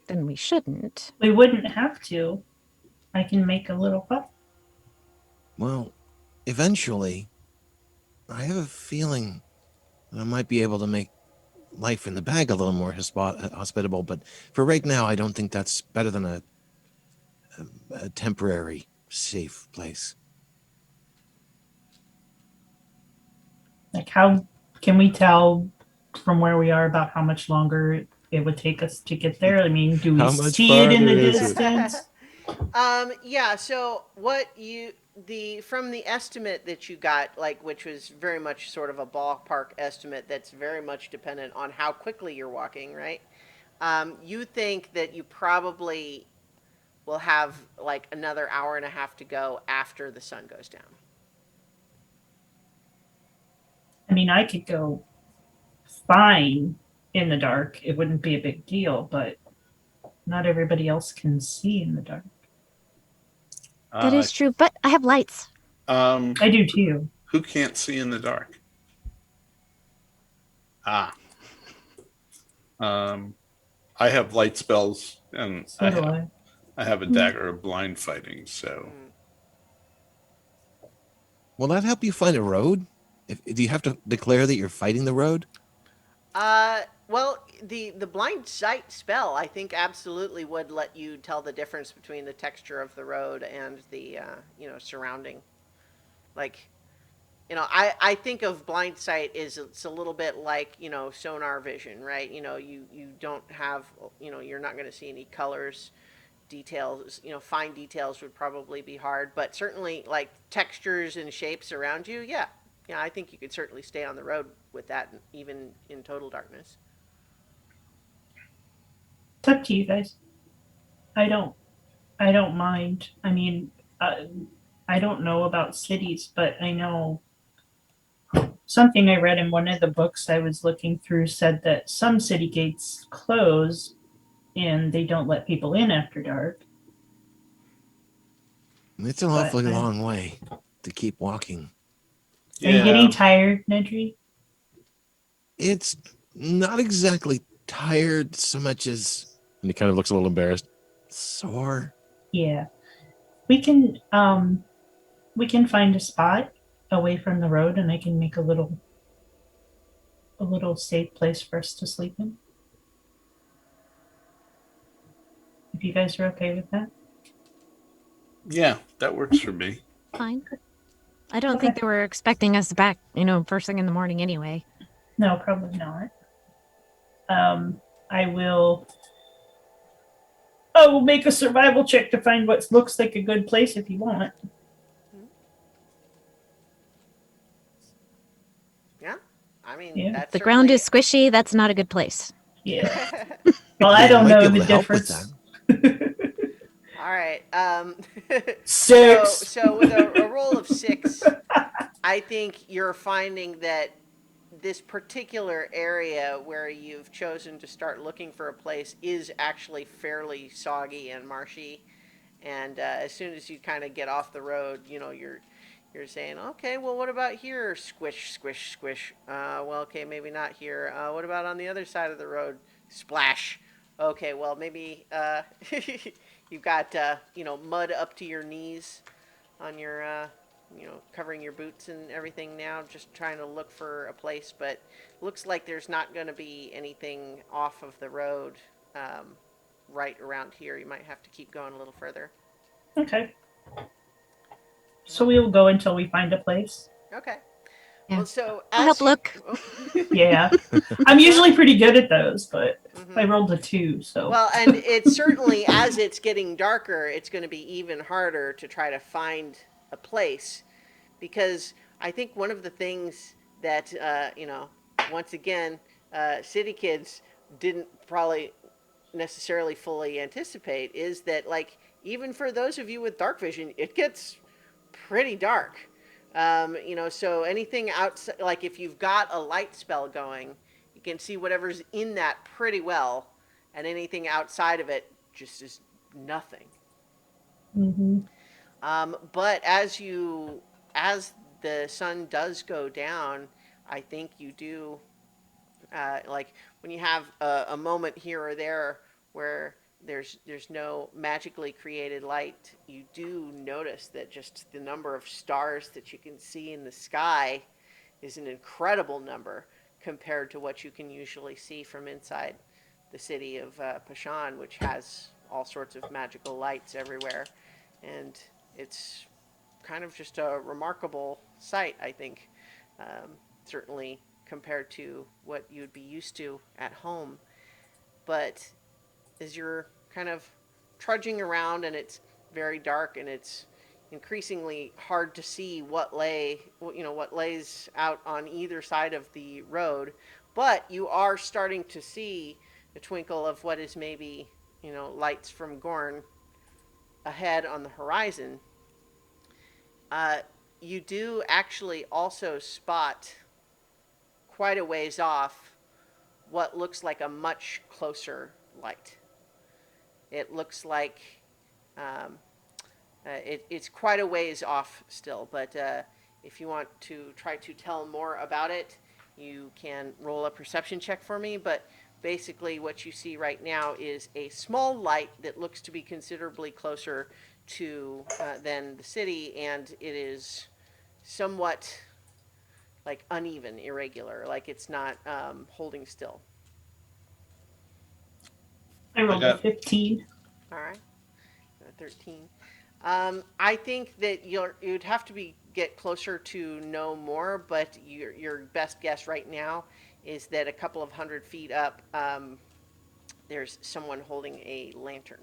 then we shouldn't. We wouldn't have to. I can make a little puff. Well, eventually, I have a feeling that I might be able to make life in the bag a little more hospitable. But for right now, I don't think that's better than a temporary safe place. Like, how can we tell from where we are about how much longer it would take us to get there? I mean, do we How much see it in the farther is it? distance? Yeah, so what you from the estimate that you got, like, which was very much sort of a ballpark estimate that's very much dependent on how quickly you're walking, right? You think that you probably will have like another hour and a half to go after the sun goes down. I mean, I could go fine in the dark. It wouldn't be a big deal, but not everybody else can see in the dark. That is true, but I have lights. I do too. Who can't see in the dark? I have light spells and So do I. I have a dagger of blind fighting. So Will that help you find a road? Do you have to declare that you're fighting the road? Well, the blind sight spell, I think, absolutely would let you tell the difference between the texture of the road and the surrounding. Like, I think of blind sight is it's a little bit like sonar vision, right? You don't have you're not going to see any colors, details. Fine details would probably be hard, but certainly like textures and shapes around you, yeah. Yeah, I think you could certainly stay on the road with that, even in total darkness. It's up to you guys. I don't mind. I mean, I don't know about cities, but I know something I read in one of the books I was looking through said that some city gates close and they don't let people in after dark. It's an But awfully I- long way to keep walking. Are you getting tired, Nedry? It's not exactly tired so much as, and he kind of looks a little embarrassed, sore. Yeah. We can find a spot away from the road and I can make a little safe place for us to sleep in. If you guys are okay with that. yeah, that works for me. Fine. I don't think they were expecting us back, first thing in the morning anyway. No, probably not. I will make a survival check to find what looks like a good place if you want. Yeah, I mean, Yeah. that's The ground certainly- is squishy. That's not a good place. Yeah. Well, I don't Might be know able the to help with difference. All right. So, 6. so with a roll of 6, I think you're finding that this particular area where you've chosen to start looking for a place is actually fairly soggy and marshy. And as soon as you kind of get off the road, you're saying, okay, well, what about here? Squish, squish, squish. Well, okay, maybe not here. What about on the other side of the road? Splash. Okay, well, maybe you've got mud up to your knees on your covering your boots and everything now, just trying to look for a place, but looks like there's not going to be anything off of the road right around here. You might have to keep going a little further. Okay. So we'll go until we find a place. Okay. Yeah. Well, so I'll help look. Yeah. I'm usually pretty good at those, but I Mhm. rolled a 2, so. Well, and it's certainly as it's getting darker, it's going to be even harder to try to find a place, because I think one of the things that once again, city kids didn't probably necessarily fully anticipate is that, like, even for those of you with dark vision, it gets pretty dark. So anything outside, like if you've got a light spell going, you can see whatever's in that pretty well, and anything outside of it just is nothing. Hmm. But as the sun does go down, I think you do, like when you have a moment here or there where there's no magically created light, you do notice that just the number of stars that you can see in the sky is an incredible number compared to what you can usually see from inside the city of Pashan, which has all sorts of magical lights everywhere. And it's kind of just a remarkable sight, I think. Certainly compared to what you'd be used to at home. But as you're kind of trudging around and it's very dark and it's increasingly hard to see what lays out on either side of the road, but you are starting to see the twinkle of what is maybe lights from Gorn ahead on the horizon. uh, you do actually also spot quite a ways off what looks like a much closer light. It looks like um, it's quite a ways off still, but if you want to try to tell more about it, you can roll a perception check for me. But basically, what you see right now is a small light that looks to be considerably closer to than the city, and it is somewhat like uneven, irregular, like it's not holding still. I rolled got- a 15. All right, 13. I think that you'd have to get closer to know more, but your best guess right now is that a couple of 100 feet up, there's someone holding a lantern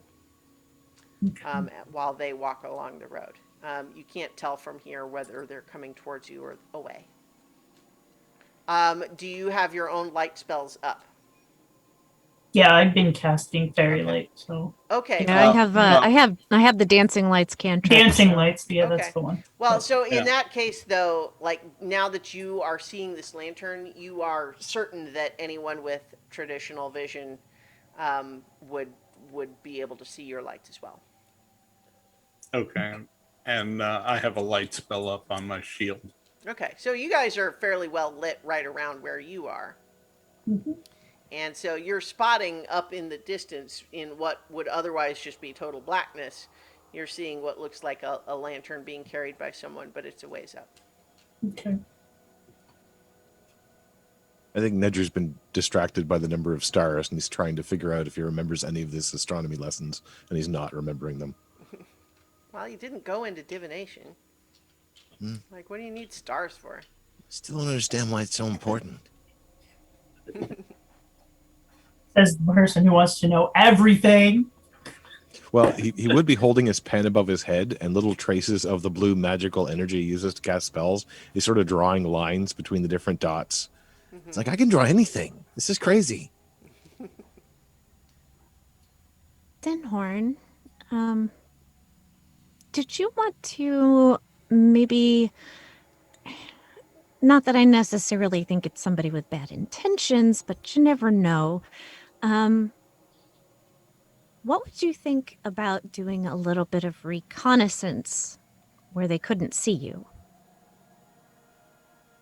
while they walk along the road. You can't tell from here whether they're coming towards you or away. Do you have your own light spells up? Yeah, I've been casting fairy Okay. light, so. Okay. Yeah, Well, I have the dancing lights cantrip. Dancing so- lights, yeah, Okay. that's the one. Well, so in Yeah. that case, though, like now that you are seeing this lantern, you are certain that anyone with traditional vision would be able to see your lights as well. Okay. And I have a light spell up on my shield. Okay, so you guys are fairly well lit right around where you are. Mhm. And so you're spotting up in the distance in what would otherwise just be total blackness. You're seeing what looks like a lantern being carried by someone, but it's a ways up. Okay. I think Nedger's been distracted by the number of stars, and he's trying to figure out if he remembers any of his astronomy lessons, and he's not remembering them. Well, you didn't go into divination. Like, what do you need stars for? Still don't understand why it's so important. Says the person who wants to know everything. Well, he would be holding his pen above his head, and little traces of the blue magical energy he uses to cast spells is sort of drawing lines between the different dots. It's like, I can draw anything. This is crazy. Denhorn, did you want to maybe, not that I necessarily think it's somebody with bad intentions, but you never know. Um, what would you think about doing a little bit of reconnaissance where they couldn't see you?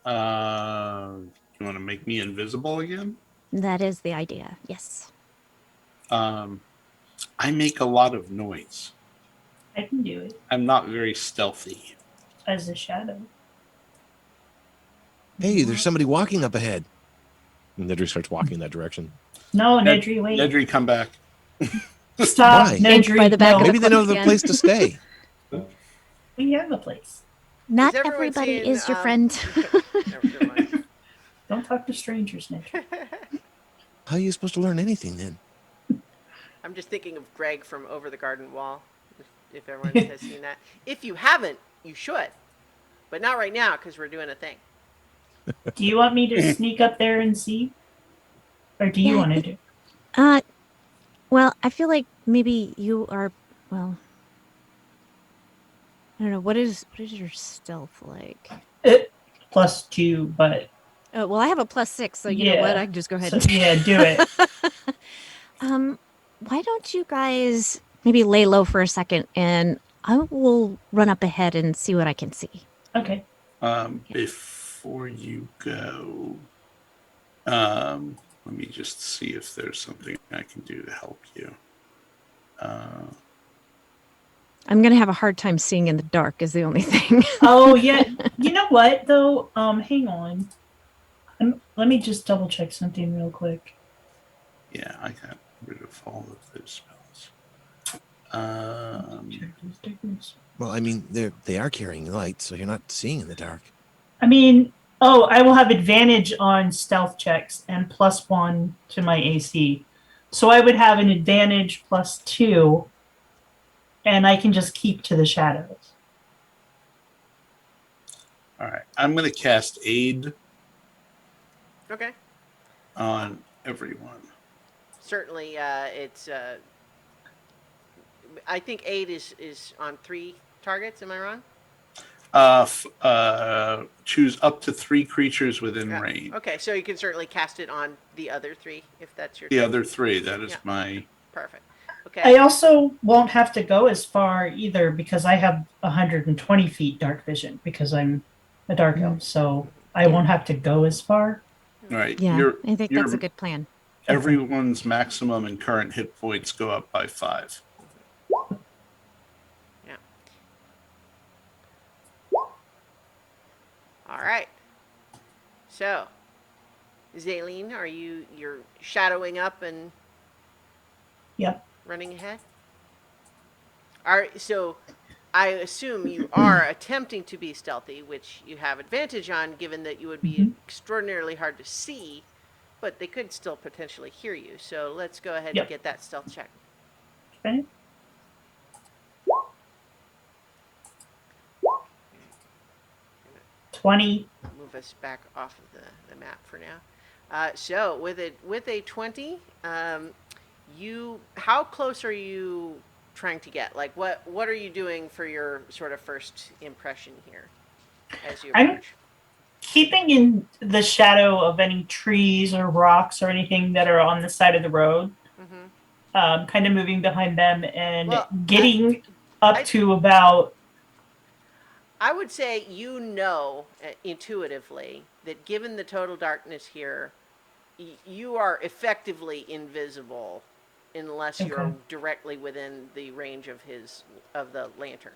You want to make me invisible again? That is the idea, yes. I make a lot of noise. I can do it I'm not very stealthy. as a shadow. Hey, there's somebody walking up ahead. And Nedry starts walking that direction. No, Ned- Nedry, wait. Nedry, come back. Stop, Why? Nedry. By the back no. of the Maybe they know cloak the again. place to stay. We have a place. Not everyone everybody seeing, is your friend. Never mind. Don't talk to strangers, Nedry. How are you supposed to learn anything then? I'm just thinking of Greg from Over the Garden Wall, if everyone has seen that. If you haven't, you should. But not right now, because we're doing a thing. Do you want me to sneak up there and see? Or do you Yeah, want to do? Well, I feel like maybe you are, well, I don't know, what is your stealth like? +2, but Oh, well, I have a +6, so you know what? I can just go ahead So, and yeah, do it. why don't you guys maybe lay low for a second and I will run up ahead and see what I can see. Okay. Before you go, let me just see if there's something I can do to help you. I'm going to have a hard time seeing in the dark is the only thing. Oh yeah. You know what though? Hang on. Let me just double check something real quick. Yeah, I got rid of all of those spells. Well, I mean, they are carrying lights, so you're not seeing in the dark. I mean, oh, I will have advantage on stealth checks and +1 to my AC. So I would have an advantage +2, and I can just keep to the shadows. All right, I'm going to cast Aid Okay. on everyone. Certainly, it's. I think 8 is on 3 targets. Am I wrong? Choose up to 3 creatures within Yeah. range. Okay, so you can certainly cast it on the other 3 if that's your. The other 3, that is Yeah. my. Perfect. Okay. I also won't have to go as far either because I have 120 feet dark vision because I'm a dark elf, so I won't have to go as far. All right, Yeah, I think that's a good plan. Everyone's maximum and current hit points go up by 5. Yeah. All right. So, Zaleen, you're shadowing up and Yep. running ahead? So I assume you are attempting to be stealthy, which you have advantage on given that you would be extraordinarily hard to see, but they could still potentially hear you. So let's go ahead Yep. and get that stealth check. Okay. $20. Move us back off of the map for now. So with a 20, how close are you trying to get? Like what are you doing for your sort of first impression here as you I'm- approach? Keeping in the shadow of any trees or rocks or anything that are on the side of the road, kind of moving behind them and Well, getting up I- to about. I would say intuitively that given the total darkness here, you are effectively invisible unless you're Okay. directly within the range of the lantern,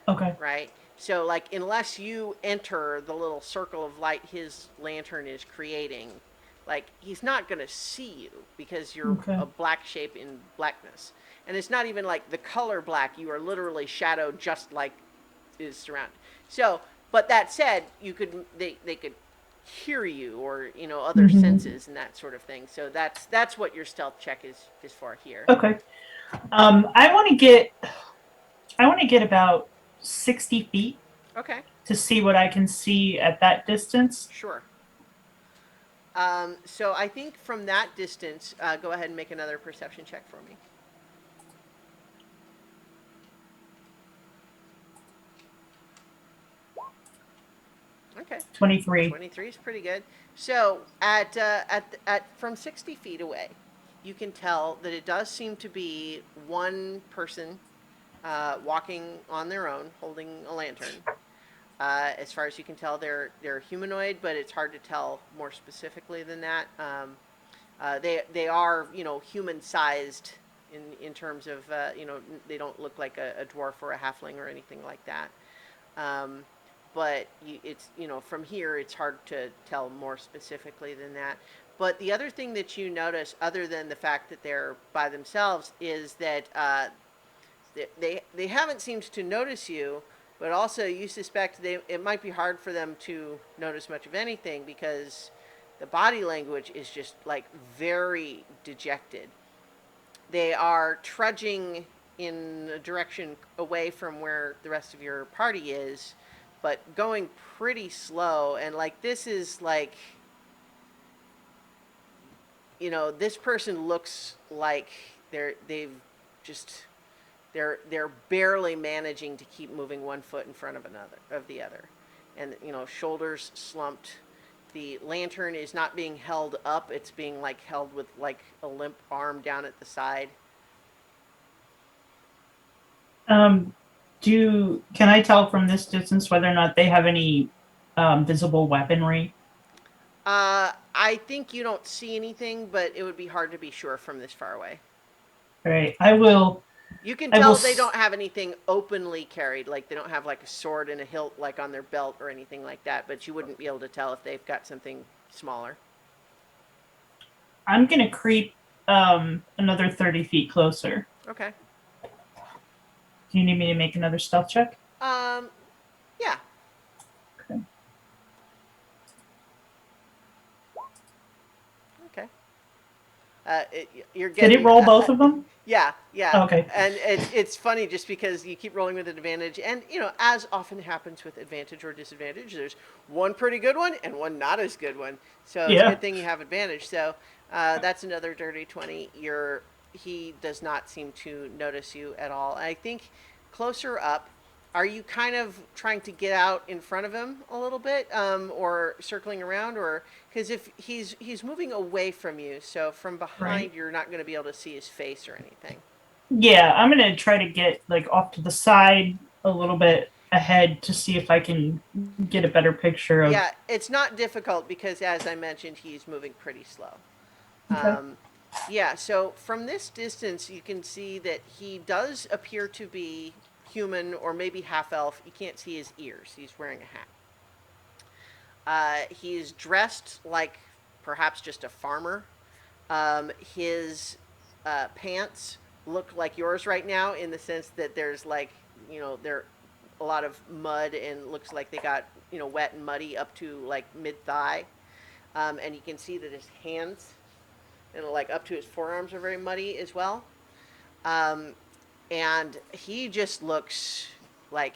Okay. right? So like unless you enter the little circle of light his lantern is creating, like he's not going to see you because you're Okay. a black shape in blackness. And it's not even like the color black, you are literally shadowed just like is surrounded. So, but that said, they could hear you or other senses and that sort of thing. So that's what your stealth check is for here. Okay. I want to get about 60 feet Okay, to see what I can see at that distance. sure. So I think from that distance, go ahead and make another perception check for me. 23. 23 is pretty good. So at from 60 feet away, you can tell that it does seem to be one person walking on their own, holding a lantern. As far as you can tell, they're humanoid, but it's hard to tell more specifically than that. They are human sized in terms of they don't look like a dwarf or a halfling or anything like that. But it's from here it's hard to tell more specifically than that. But the other thing that you notice, other than the fact that they're by themselves, is that they haven't seemed to notice you, but also you suspect it might be hard for them to notice much of anything because the body language is just like very dejected. They are trudging in a direction away from where the rest of your party is, but going pretty slow. And like this is like, this person looks like they've just they're barely managing to keep moving one foot in front of the other, and shoulders slumped. The lantern is not being held up; it's being like held with like a limp arm down at the side. Can I tell from this distance whether or not they have any visible weaponry? I think you don't see anything, but it would be hard to be sure from this far away. All right, I will. You can I tell will they s- don't have anything openly carried, like they don't have like a sword and a hilt like on their belt or anything like that, but you wouldn't be able to tell if they've got something smaller. I'm gonna creep another 30 feet closer. Okay. Do you need me to make another stealth check? Yeah. Okay. Okay. You're Did getting. it roll both of them? Yeah, yeah. Okay. And it's funny just because you keep rolling with advantage, and as often happens with advantage or disadvantage, there's one pretty good one and one not as good one. So it's a Yeah. good thing you have advantage. So that's another dirty 20. He does not seem to notice you at all. I think closer up, are you kind of trying to get out in front of him a little bit, or circling around, or because if he's moving away from you, so from behind Right. you're not going to be able to see his face or anything. Yeah, I'm gonna try to get like off to the side a little bit ahead to see if I can get a better picture of. Yeah, it's not difficult because, as I mentioned, he's moving pretty slow. Okay. Yeah, so from this distance, you can see that he does appear to be human or maybe half elf. You can't see his ears. He's wearing a hat. He's dressed like perhaps just a farmer. His pants look like yours right now in the sense that there's like, there a lot of mud and looks like they got, wet and muddy up to like mid thigh. And you can see that his hands and like up to his forearms are very muddy as well. And he just looks like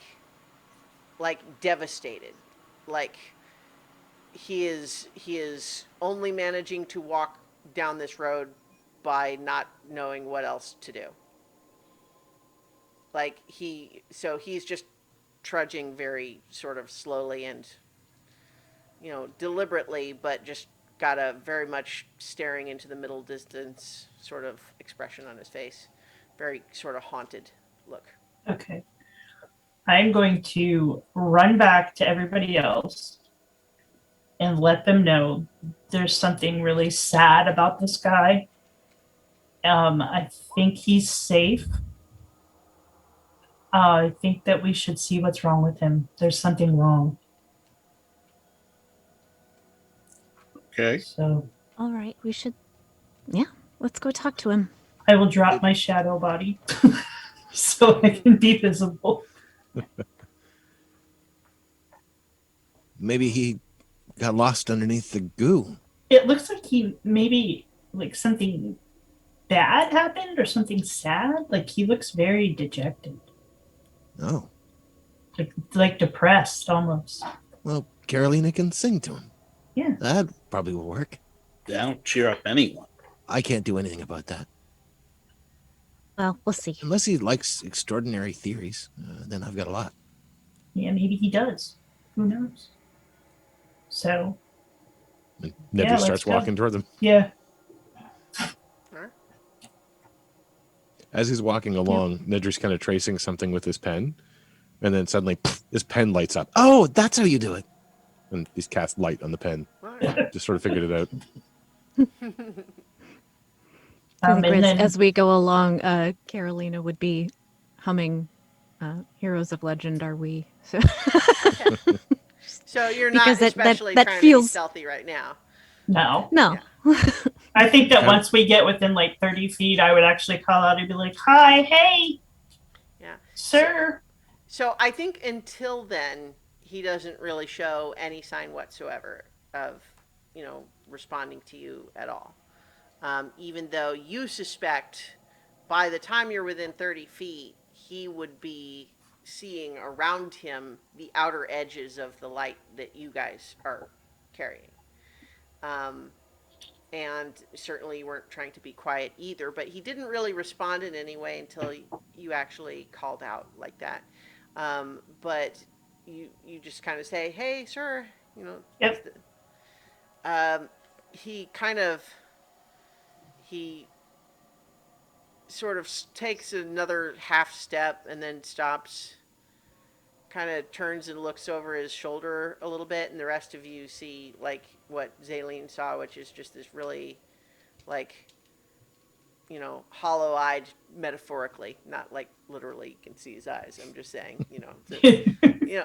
devastated. Like he is only managing to walk down this road by not knowing what else to do. Like he's just trudging very sort of slowly and deliberately, but just got a very much staring into the middle distance sort of expression on his face. Very sort of haunted look. Okay. I'm going to run back to everybody else and let them know there's something really sad about this guy. I think he's safe. I think that we should see what's wrong with him. There's something wrong. Okay. So All right, let's go talk to him. I will drop my shadow body so I can be visible. Maybe he got lost underneath the goo. It looks like he maybe like something bad happened or something sad. Like he looks very dejected, Oh, like depressed almost. well, Carolina can sing to him. Yeah. That probably will work. Don't cheer up anyone. I can't do anything about that. Well, we'll see. Unless he likes extraordinary theories, then I've got a lot. Yeah, maybe he does. Who knows? So And Yeah, Nedry let's starts go. walking toward them. yeah. Alright. As he's walking along, Nedry's kind of tracing something with his pen, and then suddenly his pen lights up. Oh, that's how you do it. And he's cast light on the pen. Alright. Just sort of figured it out. I think And then as we go along, Carolina would be humming Heroes of Legend, Are We? So So you're not Because that especially trying to be feels- stealthy right now. no, no. I think that Okay. once we get within like 30 feet, I would actually call out and be like, "Hi, hey, Yeah. sir." So I think until then, he doesn't really show any sign whatsoever of, responding to you at all. Even though you suspect by the time you're within 30 feet, he would be seeing around him the outer edges of the light that you guys are carrying. And certainly you weren't trying to be quiet either, but he didn't really respond in any way until you actually called out like that. But you just kind of say, "Hey, sir," Yep. he sort of takes another half step and then stops, kind of turns and looks over his shoulder a little bit, and the rest of you see like what Zaleen saw, which is just this really like hollow-eyed, metaphorically, not like literally you can see his eyes. I'm just saying,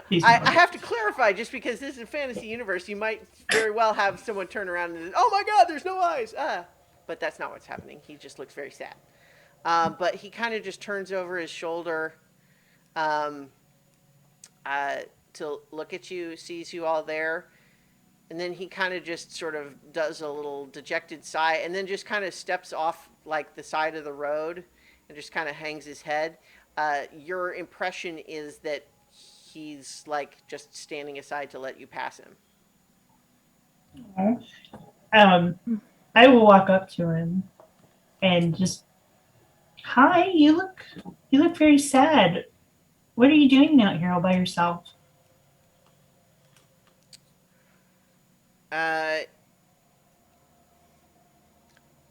He's I not. have to clarify, just because this is a fantasy universe, you might very well have someone turn around and, "Oh my God, there's no eyes!" But that's not what's happening. He just looks very sad. But he kind of just turns over his shoulder to look at you, sees you all there, and then he kind of just sort of does a little dejected sigh, and then just kind of steps off like the side of the road and just kind of hangs his head. Your impression is that he's like just standing aside to let you pass him. I will walk up to him and just, "Hi, you look very sad. What are you doing out here all by yourself?"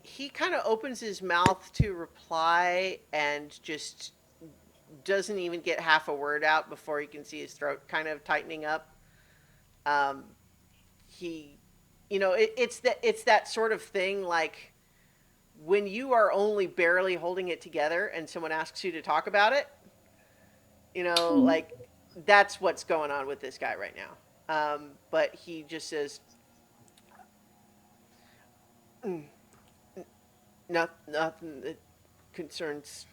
He kind of opens his mouth to reply and just doesn't even get half a word out before you can see his throat kind of tightening up. He, it's that sort of thing, like when you are only barely holding it together and someone asks you to talk about it, like that's what's going on with this guy right now. But he just says, nothing that concerns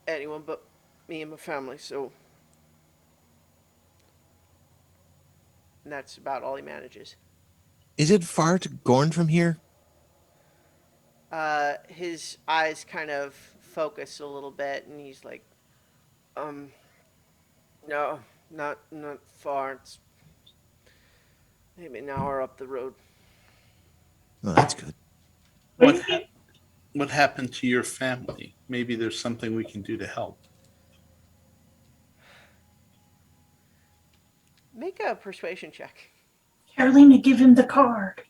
anyone but me and my family, so. And that's about all he manages. Is it far to Gorn from here? His eyes kind of focus a little bit, and he's like, no, not far. It's maybe an hour up the road. Oh, that's good. What happened to your family? Maybe there's something we can do to help. Make a persuasion check. Carolina, give him the card.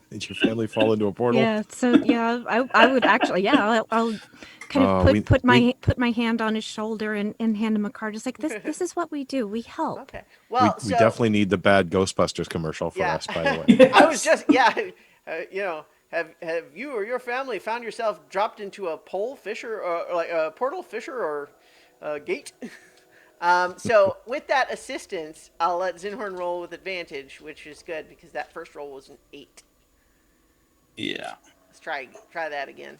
Did your family fall into a portal? Yeah. So yeah, I would actually, yeah, I'll kind of put my hand on his shoulder and hand him a card. It's like this is what we do. We help. Okay. Well, we definitely need the bad Ghostbusters commercial for us, by the way. Yes. I was just have you or your family found yourself dropped into a pole fisher or like a portal fisher or gate? So with that assistance, I'll let Zinhorn roll with advantage, which is good because that first roll was an 8. Yeah. Let's try that again.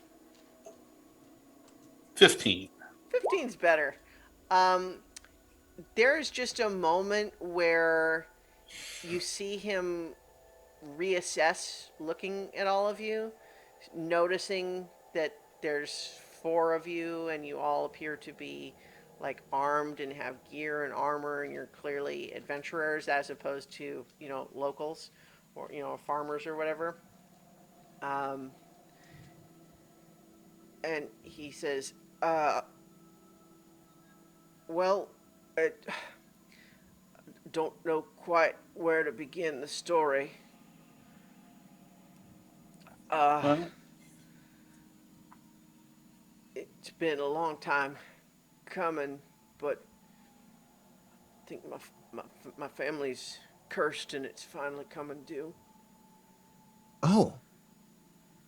15. 15's better. There's just a moment where you see him reassess, looking at all of you, noticing that there's 4 of you and you all appear to be like armed and have gear and armor, and you're clearly adventurers as opposed to locals or farmers or whatever. And he says, well, don't know quite where to begin the story. Well, It's been a long time coming, but I think my family's cursed and it's finally coming due. Oh.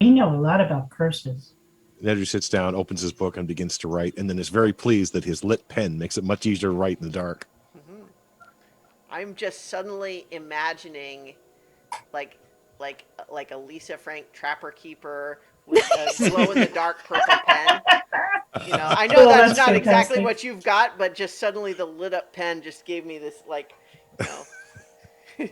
We know a lot about curses. Nedry sits down, opens his book, and begins to write, and then is very pleased that his lit pen makes it much easier to write in the dark. I'm just suddenly imagining, like, like a Lisa Frank Trapper Keeper with a glow in the dark purple pen. You know, I know Oh, that's that's not exactly fantastic. what you've got, but just suddenly the lit up pen just gave me this, like, you know.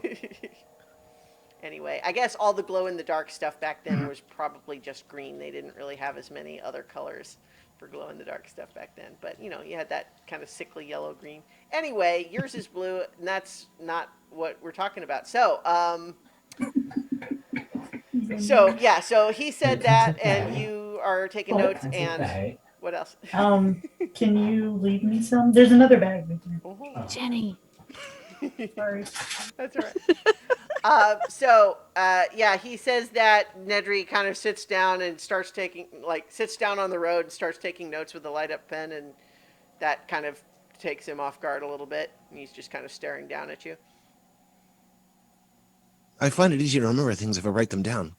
Anyway, I guess all the glow in the dark stuff back then was probably just green. They didn't really have as many other colors for glow in the dark stuff back then. But you know, you had that kind of sickly yellow green. Anyway, yours is blue, and that's not what we're talking about. So, so he said that, and you are taking notes. And what else? Can you leave me some? There's another bag right there. Jenny. Sorry. That's all right. Yeah, he says that Nedry kind of sits down and sits down on the road and starts taking notes with a light up pen, and that kind of takes him off guard a little bit. And he's just kind of staring down at you. I find it easier to remember things if I write them down.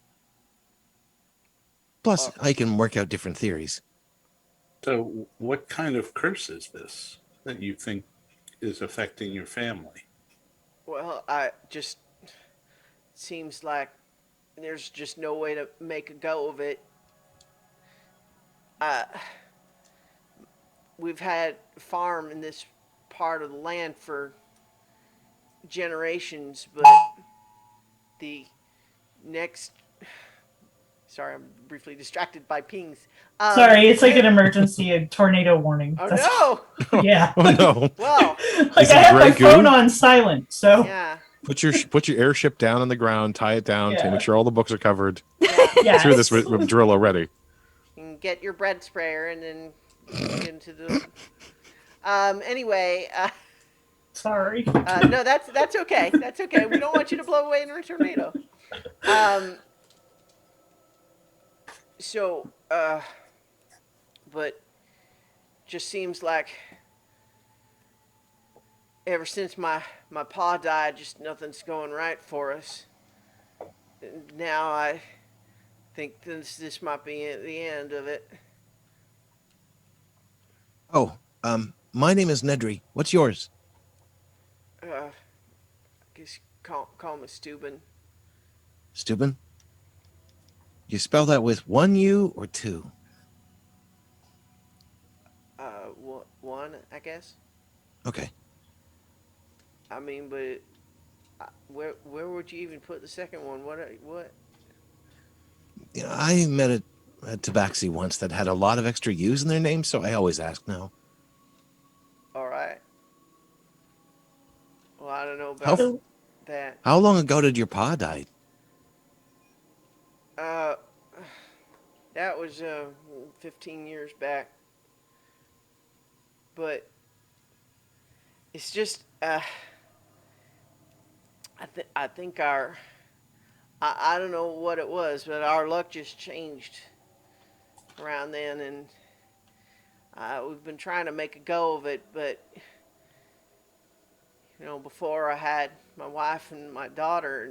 Plus, I can work out different theories. so what kind of curse is this that you think is affecting your family? Well, seems like there's just no way to make a go of it. We've had a farm in this part of the land for generations, but the next. Sorry, I'm briefly distracted by pings. Sorry, it's like an emergency, a tornado warning. Oh no! Yeah. Oh no! Well, Like Is it I have my Grey phone Goo? on silent, so yeah, Put your airship down on the ground, tie it down, to Yeah. make sure all the books are covered. yeah. Through this with drill already. you can get your bread sprayer and then get into the. Anyway, Sorry. no, that's okay. That's okay. We don't want you to blow away in a tornado. So, but just seems like ever since my pa died, just nothing's going right for us. And now I think this might be the end of it. Oh, my name is Nedry. What's yours? I guess call me Steuben. Steuben? You spell that with one U or two? One, I guess. Okay. I mean, but where would you even put the second one? What? You know, I met a tabaxi once that had a lot of extra U's in their name, so I always ask now. All right. Well, I don't know about How, that. how long ago did your pa die? That was 15 years back. But it's just I think I don't know what it was, but our luck just changed around then, and we've been trying to make a go of it, but you know, before I had my wife and my daughter,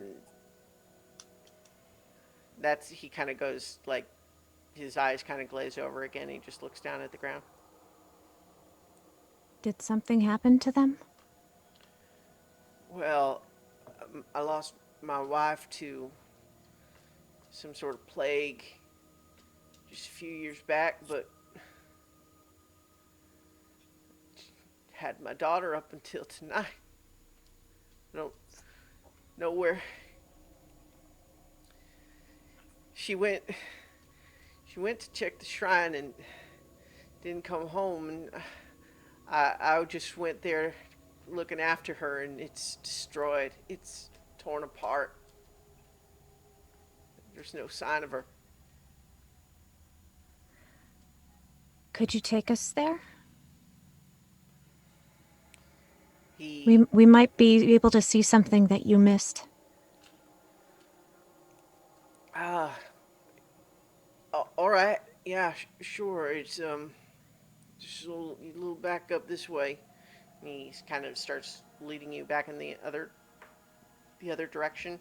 and he kind of goes like, his eyes kind of glaze over again. He just looks down at the ground. Did something happen to them? Well, I lost my wife to some sort of plague just a few years back, but had my daughter up until tonight. I don't know where she went. She went to check the shrine and didn't come home, and I just went there looking after her, and it's destroyed. It's torn apart. There's no sign of her. Could you take us there? We might be able to see something that you missed. Ah, all right. Yeah, sure. It's just a little back up this way. And he kind of starts leading you back in the other direction.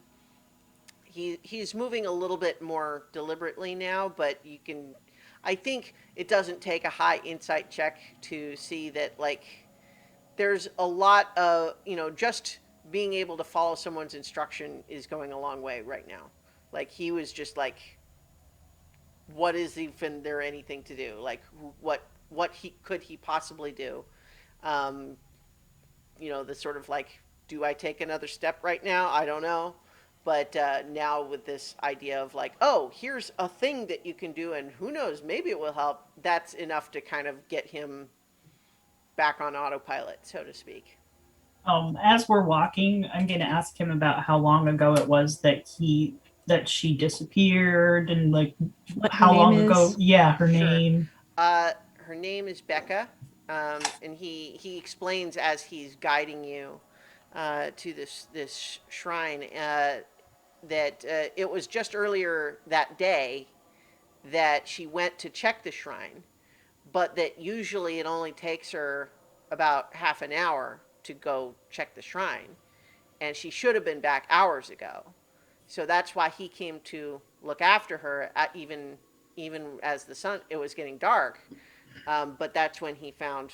He's moving a little bit more deliberately now, but you can. I think it doesn't take a high insight check to see that like there's a lot of just being able to follow someone's instruction is going a long way right now. Like he was just like, what is even there anything to do? Like what he possibly do? Um, the sort of like, do I take another step right now? I don't know. But now with this idea of like, oh, here's a thing that you can do, and who knows, maybe it will help. That's enough to kind of get him back on autopilot, so to speak. As we're walking, I'm gonna ask him about how long ago it was that she disappeared and like What her how long name ago. is? Yeah, her Sure. name. Her name is Becca, and he explains as he's guiding you to this shrine that it was just earlier that day that she went to check the shrine, but that usually it only takes her about half an hour to go check the shrine, and she should have been back hours ago. So that's why he came to look after her, even as the sun it was getting dark. But that's when he found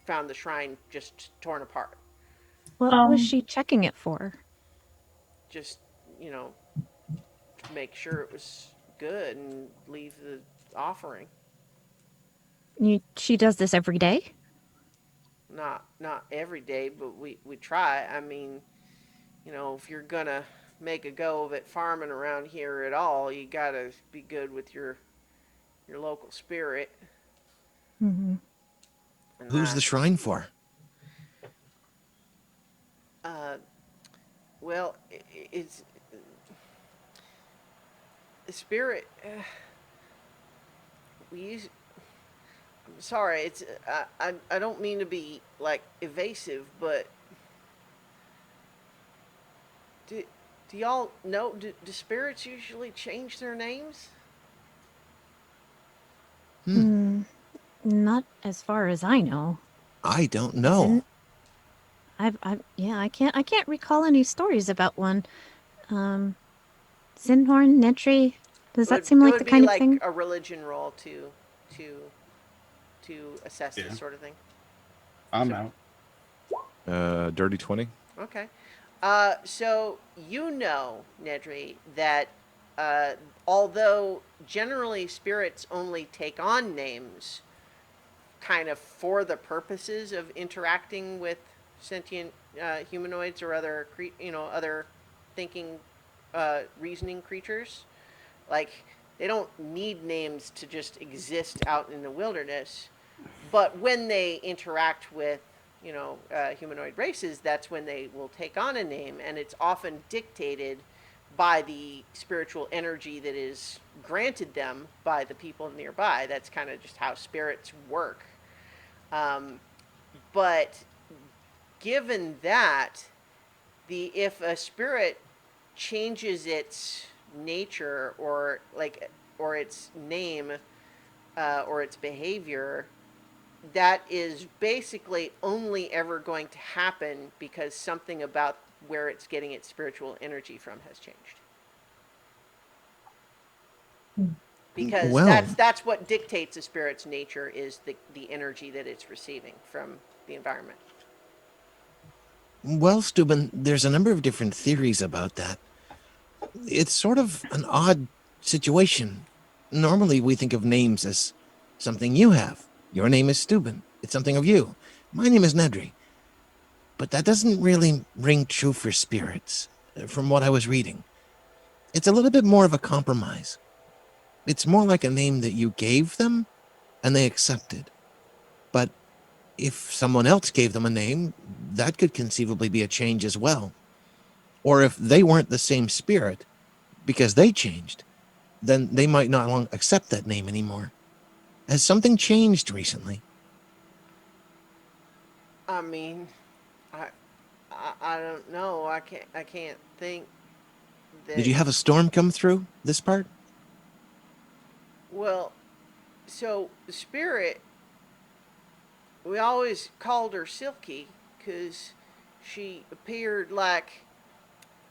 the shrine just torn apart. What was Um, she checking it for? Just you know, to make sure it was good and leave the offering. She does this every day? Not every day, but we try. I mean, if you're gonna make a go of it farming around here at all, you gotta be good with your local spirit. Hmm. And Who's the shrine for? uh, well, it's the spirit. We use. I'm sorry, it's I don't mean to be like evasive, but do do y'all know? Do spirits usually change their names? Not as far as I know. I don't know. Didn't yeah, I can't recall any stories about one. Um, Zinhorn, Netri, does that seem It like would the be kind of like thing? a religion roll to assess Yeah. this sort of thing. I'm So- out. Dirty 20. Okay. So Nedry, that although generally spirits only take on names kind of for the purposes of interacting with sentient humanoids or other thinking, reasoning creatures, like they don't need names to just exist out in the wilderness. But when they interact with humanoid races, that's when they will take on a name, and it's often dictated by the spiritual energy that is granted them by the people nearby. That's kind of just how spirits work. But given that, the if a spirit changes its nature or its name or its behavior, that is basically only ever going to happen because something about where it's getting its spiritual energy from has changed. Because Well- that's what dictates a spirit's nature is the energy that it's receiving from the environment. Well, Steuben, there's a number of different theories about that. It's sort of an odd situation. Normally, we think of names as something you have. Your name is Steuben. It's something of you. My name is Nedry. But that doesn't really ring true for spirits, from what I was reading. It's a little bit more of a compromise. It's more like a name that you gave them and they accepted. But if someone else gave them a name, that could conceivably be a change as well. Or if they weren't the same spirit because they changed, then they might not long accept that name anymore. Has something changed recently? I mean, I don't know. I can't think that. Did you have a storm come through this part? Well, so the spirit, we always called her Silky because she appeared like,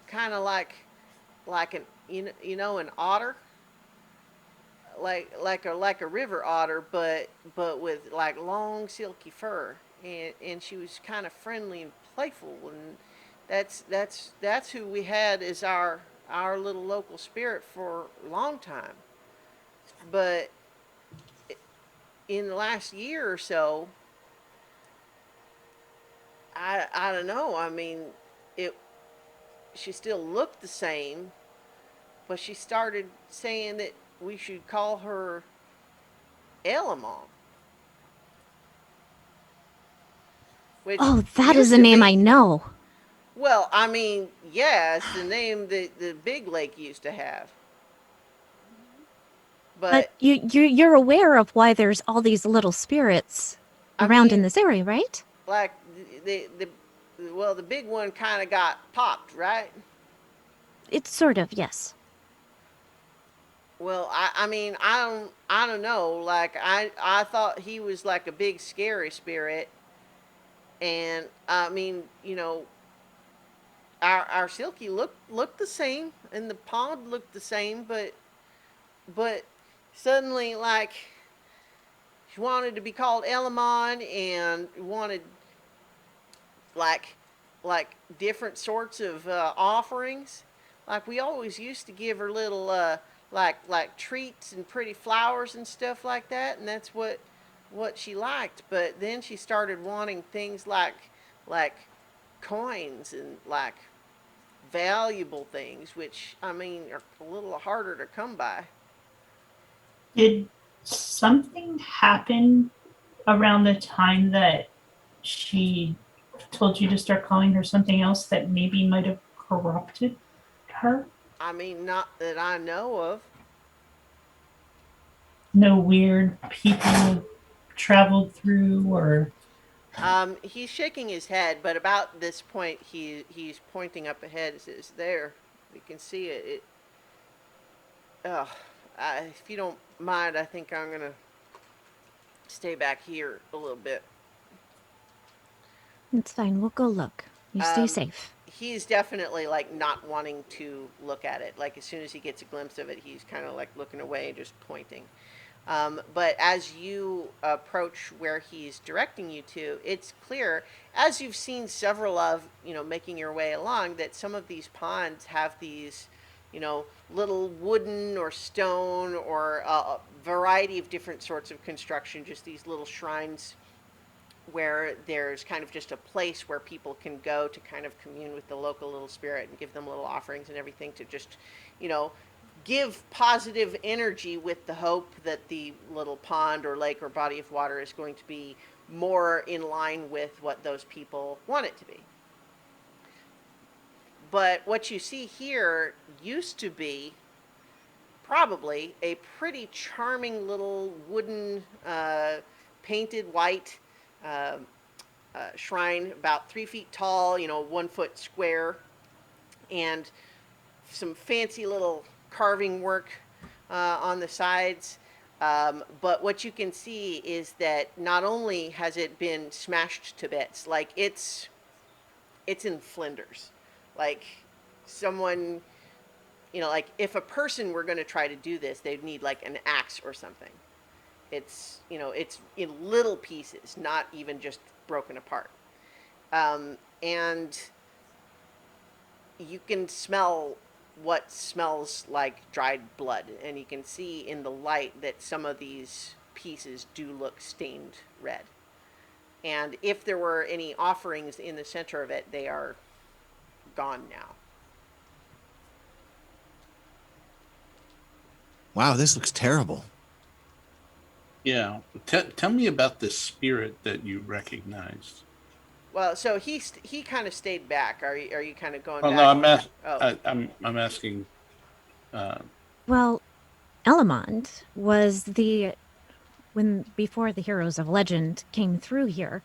kind of like an an otter, like a river otter, but with like long silky fur, and she was kind of friendly and playful, and that's who we had as our little local spirit for a long time. But in the last year or so, I don't know. I mean, it she still looked the same, but she started saying that we should call her Elamon, which Oh, that is used a to name I be. know. Well, I mean, yeah, it's the name that the Big Lake used to have. But But you're aware of why there's all these little spirits I around in mean, this area, right? like the big one kind of got popped, right? It's sort of, yes. Well, I mean, I don't know. Like I thought he was like a big scary spirit, and I mean, our Silky looked the same, and the pond looked the same, but suddenly, like, she wanted to be called Elamon and wanted like different sorts of offerings. Like, we always used to give her little like treats and pretty flowers and stuff like that, and that's what she liked. But then she started wanting things like coins and like valuable things, which I mean are a little harder to come by. Did something happen around the time that she told you to start calling her something else that maybe might have corrupted her? I mean, not that I know of. No weird people traveled through, or He's shaking his head, but about this point, he's pointing up ahead. Says, "There, we can see it. If you don't mind, I think I'm gonna stay back here a little bit." It's fine. We'll go look. You stay Um, safe. he's definitely like not wanting to look at it. Like, as soon as he gets a glimpse of it, he's kind of like looking away and just pointing. But as you approach where he's directing you to, it's clear, as you've seen several of, making your way along, that some of these ponds have these, little wooden or stone or a variety of different sorts of construction, just these little shrines where there's kind of just a place where people can go to kind of commune with the local little spirit and give them little offerings and everything to just, you know, give positive energy with the hope that the little pond or lake or body of water is going to be more in line with what those people want it to be. But what you see here used to be probably a pretty charming little wooden, painted white uh, shrine, about 3 feet tall, 1 foot square, and some fancy little carving work on the sides. But what you can see is that not only has it been smashed to bits, like it's in flinders, like someone, like if a person were going to try to do this, they'd need like an axe or something. It's in little pieces, not even just broken apart. And you can smell what smells like dried blood, and you can see in the light that some of these pieces do look stained red. And if there were any offerings in the center of it, they are gone now. Wow, this looks terrible. Yeah. Tell me about this spirit that you recognized. Well, so he kind of stayed back. Are you kind of going Oh back? no, Oh, I'm asking. Uh, Well, Elamond was before the heroes of legend came through here,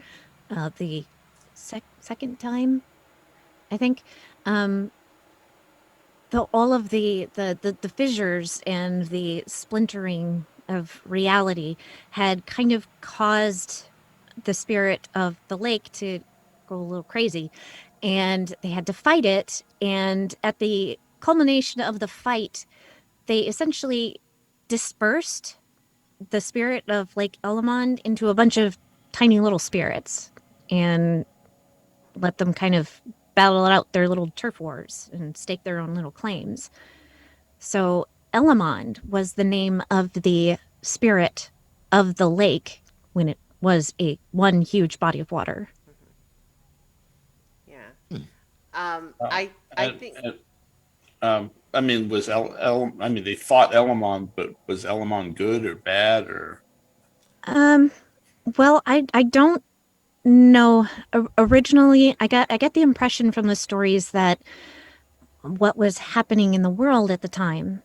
the second time I think all of the fissures and the splintering of reality had kind of caused the spirit of the lake to go a little crazy, and they had to fight it. And at the culmination of the fight, they essentially dispersed the spirit of Lake Elamond into a bunch of tiny little spirits and let them kind of battle out their little turf wars and stake their own little claims. So Elamond was the name of the spirit of the lake when it was one huge body of water. Yeah. Hmm. I And- think. I mean, was I mean, they fought Elamon, but was Elamon good or bad or? Well, I don't know. Originally, I get the impression from the stories that what was happening in the world at the time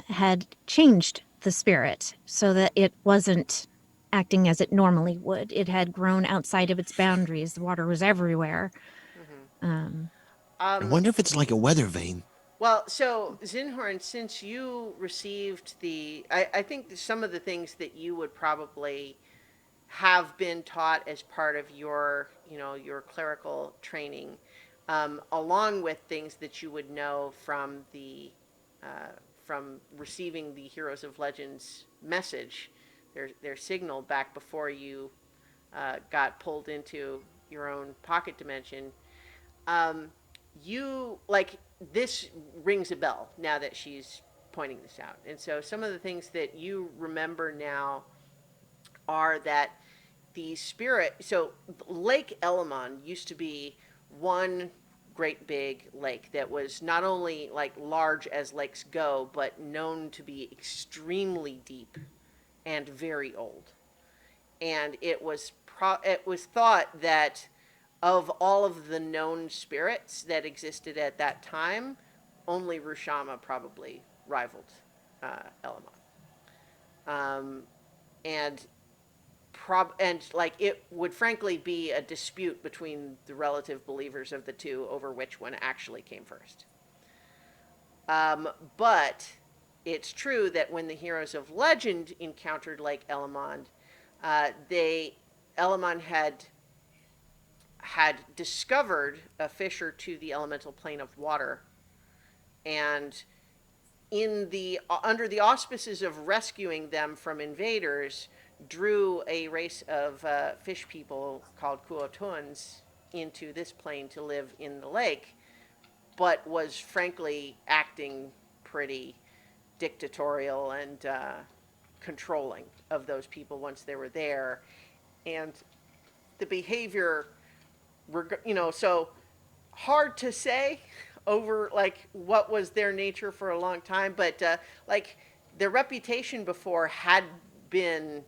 had changed the spirit so that it wasn't acting as it normally would. It had grown outside of its boundaries. The water was everywhere. I wonder if it's like a weather vane. Well, so Zinhorn, since you received I think some of the things that you would probably have been taught as part of your, your clerical training, along with things that you would know from receiving the Heroes of Legends message, their signal back before you got pulled into your own pocket dimension. You like this rings a bell now that she's pointing this out, and so some of the things that you remember now are that the spirit. So Lake Elamon used to be one great big lake that was not only like large as lakes go, but known to be extremely deep and very old. And it was thought that of all of the known spirits that existed at that time, only Rushama probably rivaled Elamon. And like it would frankly be a dispute between the relative believers of the two over which one actually came first. But it's true that when the Heroes of Legend encountered Lake Elamond, Elamond had discovered a fissure to the elemental plane of water, and under the auspices of rescuing them from invaders, drew a race of fish people called Kuotuans into this plane to live in the lake, but was frankly acting pretty dictatorial and controlling of those people once they were there. And the behavior, so hard to say over like what was their nature for a long time, but like their reputation before had been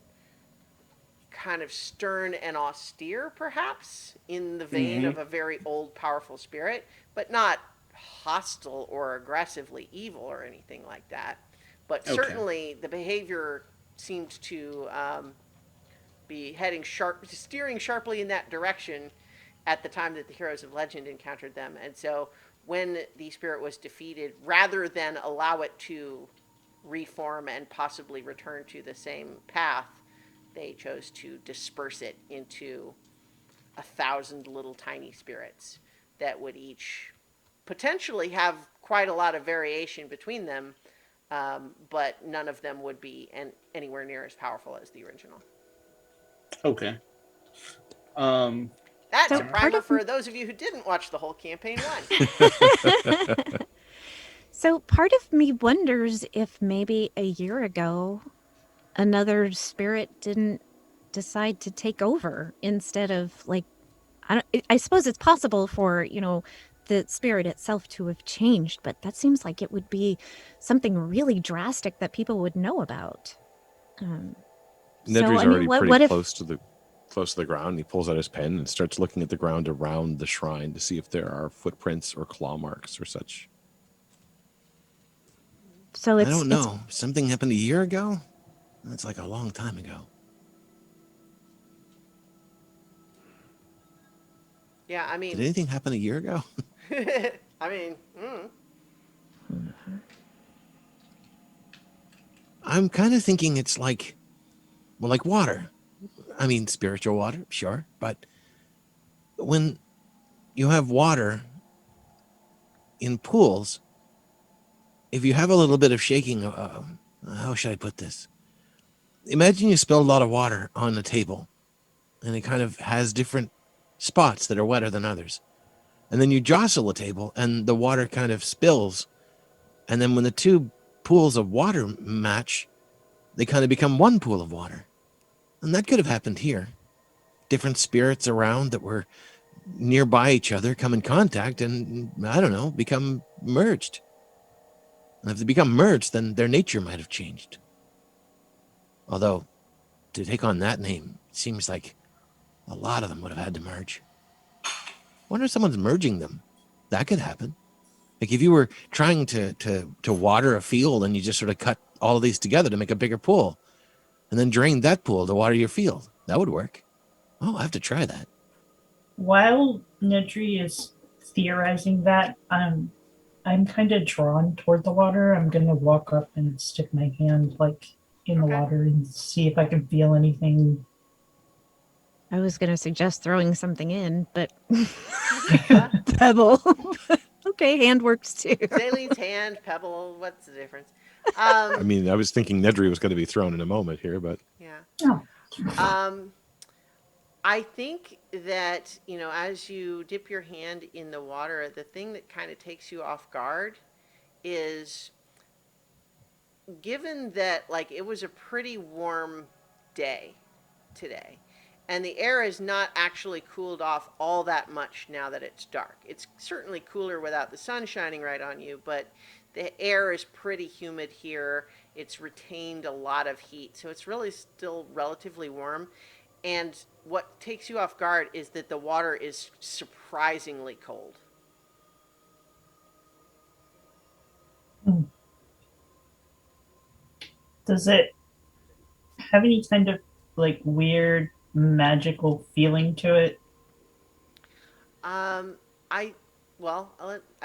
kind of stern and austere, perhaps in the vein of a very old, powerful spirit, but not hostile or aggressively evil or anything like that. But Okay. certainly the behavior seemed to be steering sharply in that direction at the time that the Heroes of Legend encountered them. And so when the spirit was defeated, rather than allow it to reform and possibly return to the same path, they chose to disperse it into 1,000 little tiny spirits that would each potentially have quite a lot of variation between them, but none of them would be anywhere near as powerful as the original. Okay. That's So a part primer of- for those of you who didn't watch the whole campaign one. So part of me wonders if maybe a year ago another spirit didn't decide to take over instead of like I suppose it's possible for, the spirit itself to have changed, but that seems like it would be something really drastic that people would know about. Nedry's I mean, already what pretty if close to the ground. He pulls out his pen and starts looking at the ground around the shrine to see if there are footprints or claw marks or such. so I it's don't know. Something happened a year ago? That's like a long time ago. Yeah, I Did mean, anything happen a year ago? I mean, I'm kind of thinking it's like, well, like water. I mean, spiritual water, sure, but when you have water in pools, if you have a little bit of shaking, how should I put this? Imagine you spill a lot of water on a table, and it kind of has different spots that are wetter than others. And then you jostle the table, and the water kind of spills. And then when the two pools of water match, they kind of become one pool of water. And that could have happened here. Different spirits around that were nearby each other come in contact and, I don't know, become merged. And if they become merged, then their nature might have changed. Although, to take on that name, it seems like a lot of them would have had to merge. Wonder if someone's merging them. That could happen. Like if you were trying to water a field and you just sort of cut all of these together to make a bigger pool, and then drain that pool to water your field. That would work. Oh, I have to try that. While Nedry is theorizing that, I'm kind of drawn toward the water. I'm gonna walk up and stick my hand like in the Okay. water and see if I can feel anything. I was going to suggest throwing something in, but Huh? pebble. Okay, hand works too. Zaylene's hand, pebble. What's the difference? I mean, I was thinking Nedry was going to be thrown in a moment here, but Yeah. Oh. I think that, as you dip your hand in the water, the thing that kind of takes you off guard is given that, like, it was a pretty warm day today, and the air is not actually cooled off all that much now that it's dark. It's certainly cooler without the sun shining right on you, but the air is pretty humid here. It's retained a lot of heat, so it's really still relatively warm. And what takes you off guard is that the water is surprisingly cold. Does it have any kind of like weird magical feeling to it? I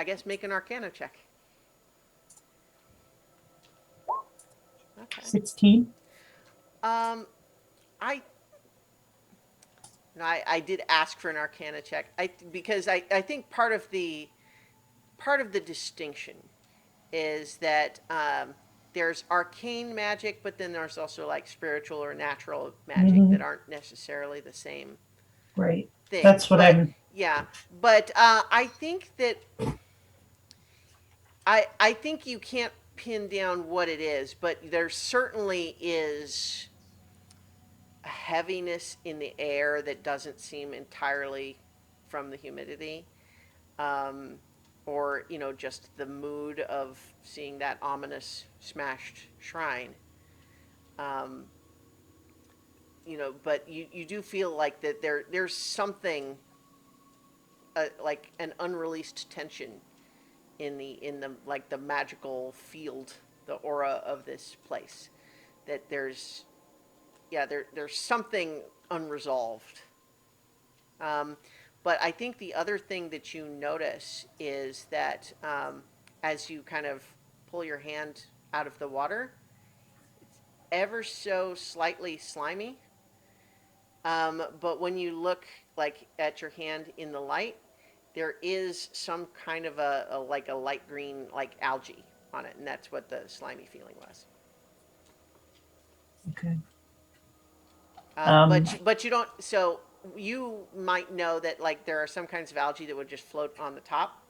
guess make an Arcana check. Okay. 16? I No, I did ask for an Arcana check. Because I think part of the distinction is that there's arcane magic, but then there's also like spiritual or natural magic Mhm. that aren't necessarily the same Right. thing. That's what But, I'm. Yeah, but I think that I think you can't pin down what it is, but there certainly is a heaviness in the air that doesn't seem entirely from the humidity, or just the mood of seeing that ominous smashed shrine. Um, but you do feel like that there's something like an unreleased tension in the like the magical field, the aura of this place, that there's something unresolved. But I think the other thing that you notice is that as you kind of pull your hand out of the water, it's ever so slightly slimy. But when you look like at your hand in the light, there is some kind of a light green like algae on it, and that's what the slimy feeling was. Okay. But you don't. So you might know that like there are some kinds of algae that would just float on the top.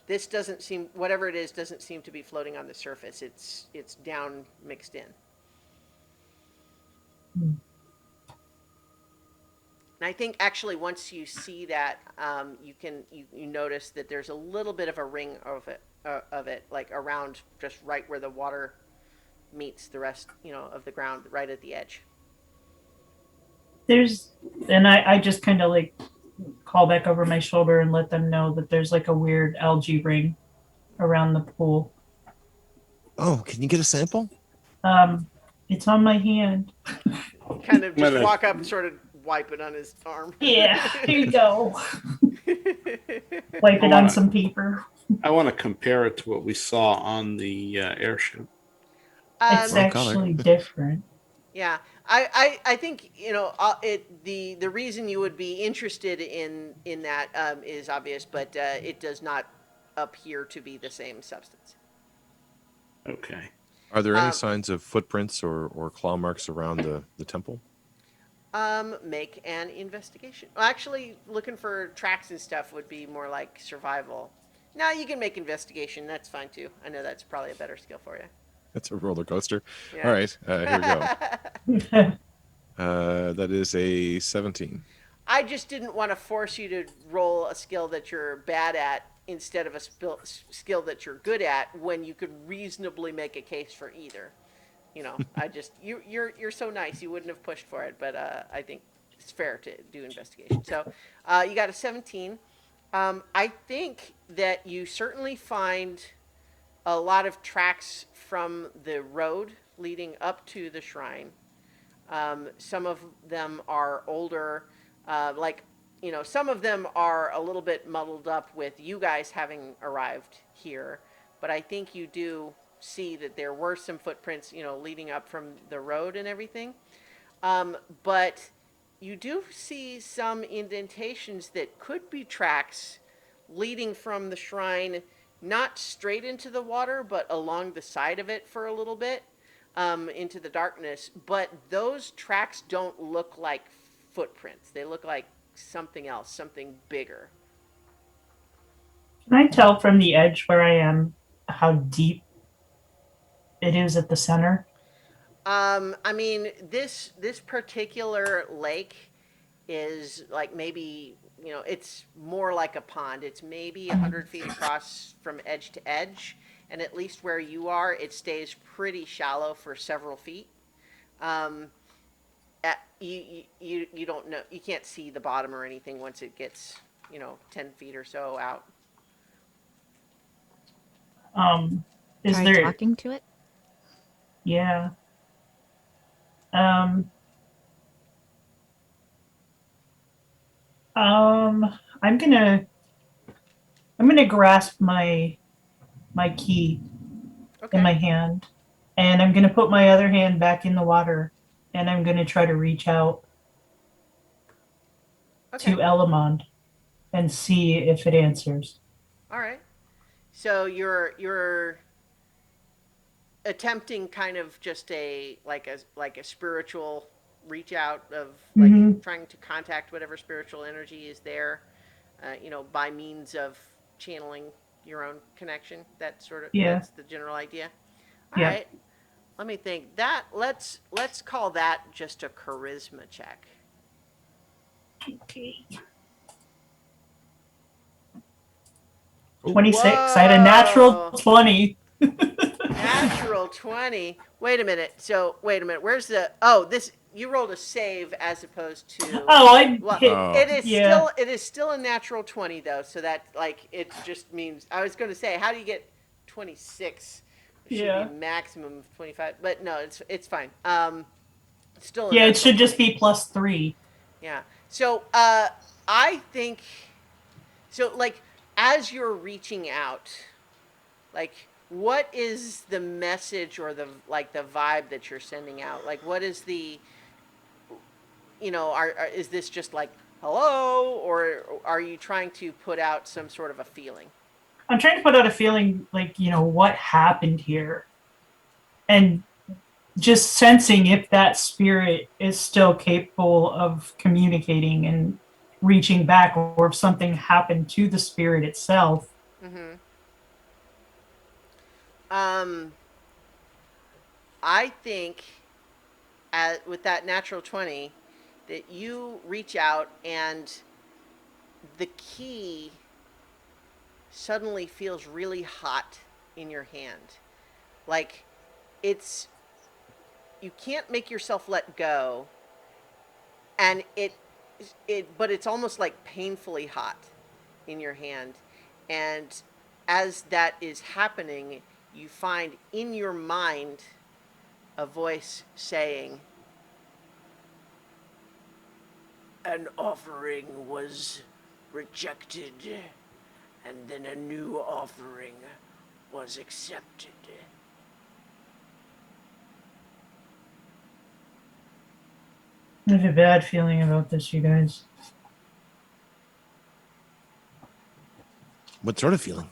This doesn't seem, whatever it is, doesn't seem to be floating on the surface. It's down mixed in. Hmm. And I think actually once you see that, you notice that there's a little bit of a ring of it like around just right where the water meets the rest of the ground, right at the edge. And I just kind of like call back over my shoulder and let them know that there's like a weird algae ring around the pool. oh, can you get a sample? It's on my hand. Kind of just Minute. walk up and sort of wipe it on his arm. Yeah, here you go. Wipe I it on wanna- some paper. I want to compare it to what we saw on the airship. It's Um, Wrong color. actually different. yeah, I think the reason you would be interested in that is obvious, but it does not appear to be the same substance. Okay. Are there any Um, signs of footprints or claw marks around the temple? Make an investigation. Well, actually, looking for tracks and stuff would be more like survival. No, you can make investigation. That's fine too. I know that's probably a better skill for you. It's a roller coaster. Yeah. All right, here we go. That is a 17. I just didn't want to force you to roll a skill that you're bad at instead of a skill that you're good at when you could reasonably make a case for either. You know, I just you're so nice. You wouldn't have pushed for it, but I think it's fair to do investigation. So you got a 17. I think that you certainly find a lot of tracks from the road leading up to the shrine. Some of them are older, like, you know, some of them are a little bit muddled up with you guys having arrived here, but I think you do see that there were some footprints, you know, leading up from the road and everything. But you do see some indentations that could be tracks leading from the shrine, not straight into the water, but along the side of it for a little bit, into the darkness. But those tracks don't look like footprints. They look like something else, something bigger. Can I tell from the edge where I am how deep it is at the center? I mean, this particular lake is like maybe, you know, it's more like a pond. It's maybe 100 feet across from edge to edge, and at least where you are, it stays pretty shallow for several feet. Um, you don't know, you can't see the bottom or anything once it gets, you know, 10 feet or so out. Is Try there? talking to it. Yeah. Um. I'm gonna grasp my key Okay. in my hand, and I'm gonna put my other hand back in the water, and I'm gonna try to reach out Okay. to Elamond and see if it answers. All right. So you're attempting kind of just a spiritual reach out of like Mhm. trying to contact whatever spiritual energy is there, you know, by means of channeling your own connection. That sort of Yeah. that's the general idea. All Yeah. right. Let me think. That let's call that just a charisma check. Okay. Oh, 26. I had a natural Whoa. 20. Natural 20. Wait a minute. So, wait a minute. Where's the Oh, this you rolled a save as opposed to Oh, I Well, hit. Oh. Yeah. it is still a natural 20 though. So that like it just means I was going to say how do you get 26? It should Yeah. be maximum of 25, but no, it's fine. It's still a Yeah, it natural should just 20. be +3. Yeah. So, I think so like as you're reaching out, like what is the message or the vibe that you're sending out? Like what is the, you know, is this just like hello, or are you trying to put out some sort of a feeling? I'm trying to put out a feeling like, what happened here? And just sensing if that spirit is still capable of communicating and reaching back, or if something happened to the spirit itself. Mm-hmm. um I think with that natural 20 that you reach out and the key suddenly feels really hot in your hand. Like it's you can't make yourself let go, and but it's almost like painfully hot in your hand. And as that is happening, you find in your mind a voice saying, "An offering was rejected, and then a new offering was accepted. I have a bad feeling about this, you guys. What sort of feeling?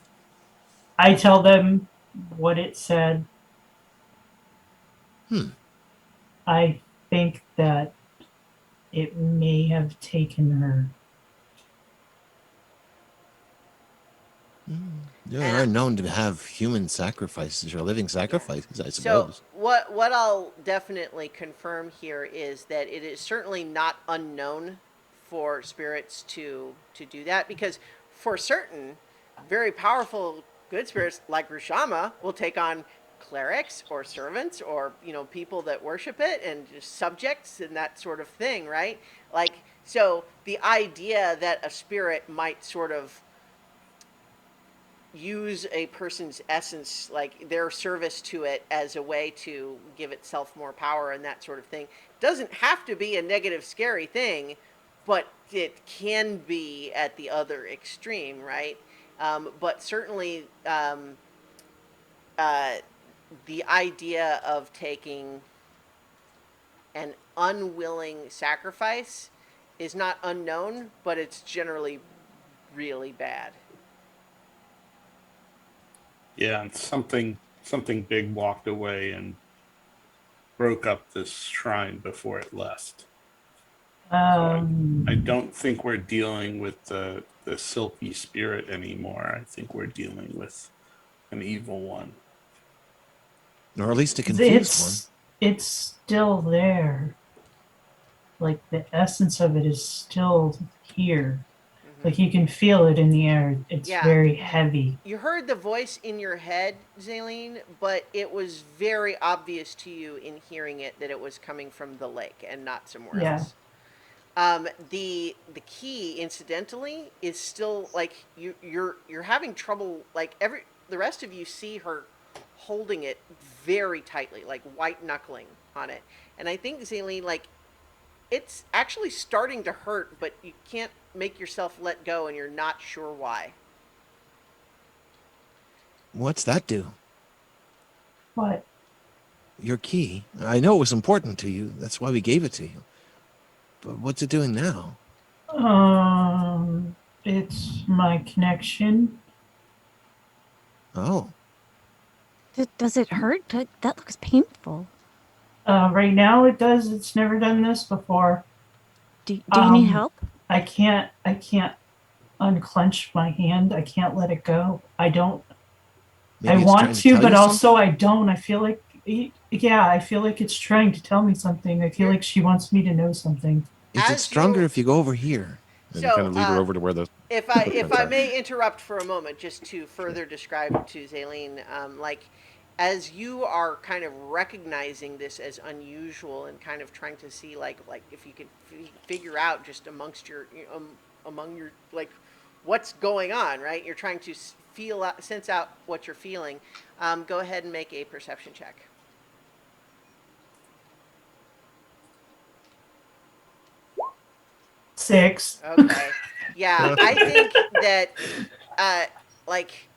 I tell them what it said. I think that it may have taken her. They are known to have human sacrifices or living sacrifices, I So suppose. what I'll definitely confirm here is that it is certainly not unknown for spirits to do that, because for certain very powerful good spirits like Rushama will take on clerics or servants or people that worship it and just subjects and that sort of thing, right? Like, so the idea that a spirit might sort of use a person's essence, like their service to it, as a way to give itself more power and that sort of thing, doesn't have to be a negative, scary thing, but it can be at the other extreme, right? But certainly, the idea of taking an unwilling sacrifice is not unknown, but it's generally really bad. Yeah, and something big walked away and broke up this shrine before it left. I don't think we're dealing with the silky spirit anymore. I think we're dealing with an evil one. Or at least a confused one. It's still there. Like the essence of it is still here. Like you can feel it in the air. It's Yeah. very heavy. You heard the voice in your head, Zaleen, but it was very obvious to you in hearing it that it was coming from the lake and not somewhere Yeah. else. The key, incidentally, is still like you're having trouble. Like the rest of you see her holding it very tightly, like white knuckling on it, and I think, Zaleen, like it's actually starting to hurt, but you can't make yourself let go, and you're not sure why. What's that do? What? Your key. I know it was important to you. That's why we gave it to you. But what's it doing now? It's my connection. Oh. Does it hurt? That looks painful. Right now it does. It's never done this before. Do you need Um, help? I can't unclench my hand. I can't let it go. I don't. Maybe I it's want trying to, tell but you also I don't. I feel like, yeah, I feel like it's trying to tell me something. I feel like she wants me to know something. Is it As stronger you- if you go over here? And So, kind of lead her over to where the If I footprints are. may interrupt for a moment, just to further describe to Zaleen, like as you are kind of recognizing this as unusual and kind of trying to see like if you can figure out just amongst your among your like what's going on, right? You're trying to feel out, sense out what you're feeling. Go ahead and make a perception check. Six. Okay. Yeah, I think that, like,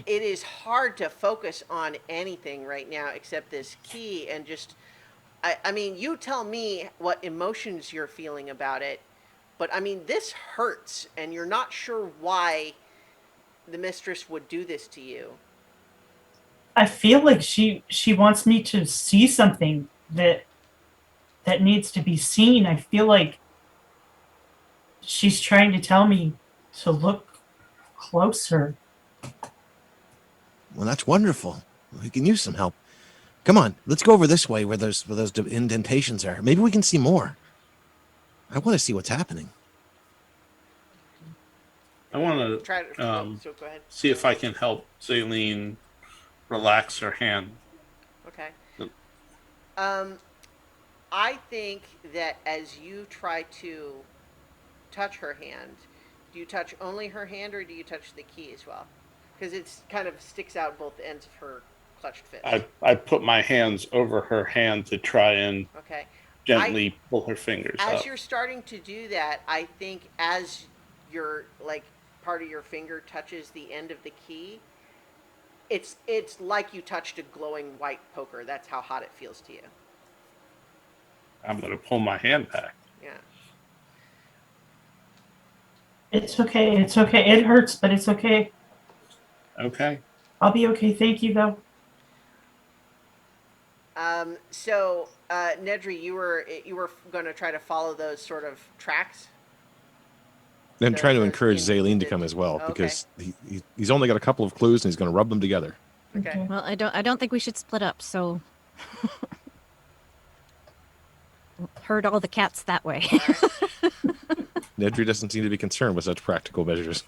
it is hard to focus on anything right now except this key and just, I mean, you tell me what emotions you're feeling about it, but I mean, this hurts and you're not sure why the mistress would do this to you. I feel like she wants me to see something that needs to be seen. I feel like she's trying to tell me to look closer. Well, that's wonderful. We can use some help. Come on, let's go over this way where those indentations are. Maybe we can see more. I want to see what's happening. I want Try to, so go ahead. see if I can help Zaleen relax her hand. Okay. Yep. I think that as you try to touch her hand, do you touch only her hand or do you touch the key as well? Because it's kind of sticks out both ends of her clutched fist. I put my hands over her hand to try and Okay. gently pull her fingers As up. you're starting to do that, I think as your like part of your finger touches the end of the key, it's like you touched a glowing white poker. That's how hot it feels to you. I'm gonna pull my hand back. Yeah. It's okay. It's okay. It hurts, but it's okay. Okay. I'll be okay. Thank you, though. So, Nedry, you were going to try to follow those sort of tracks. And trying to the- encourage in- Zaleen to the- come as well, okay. because he's only got a couple of clues and he's going to rub them together. Okay. Well, I don't think we should split up. So herd all the cats that way. Nedry doesn't seem to be concerned with such practical measures.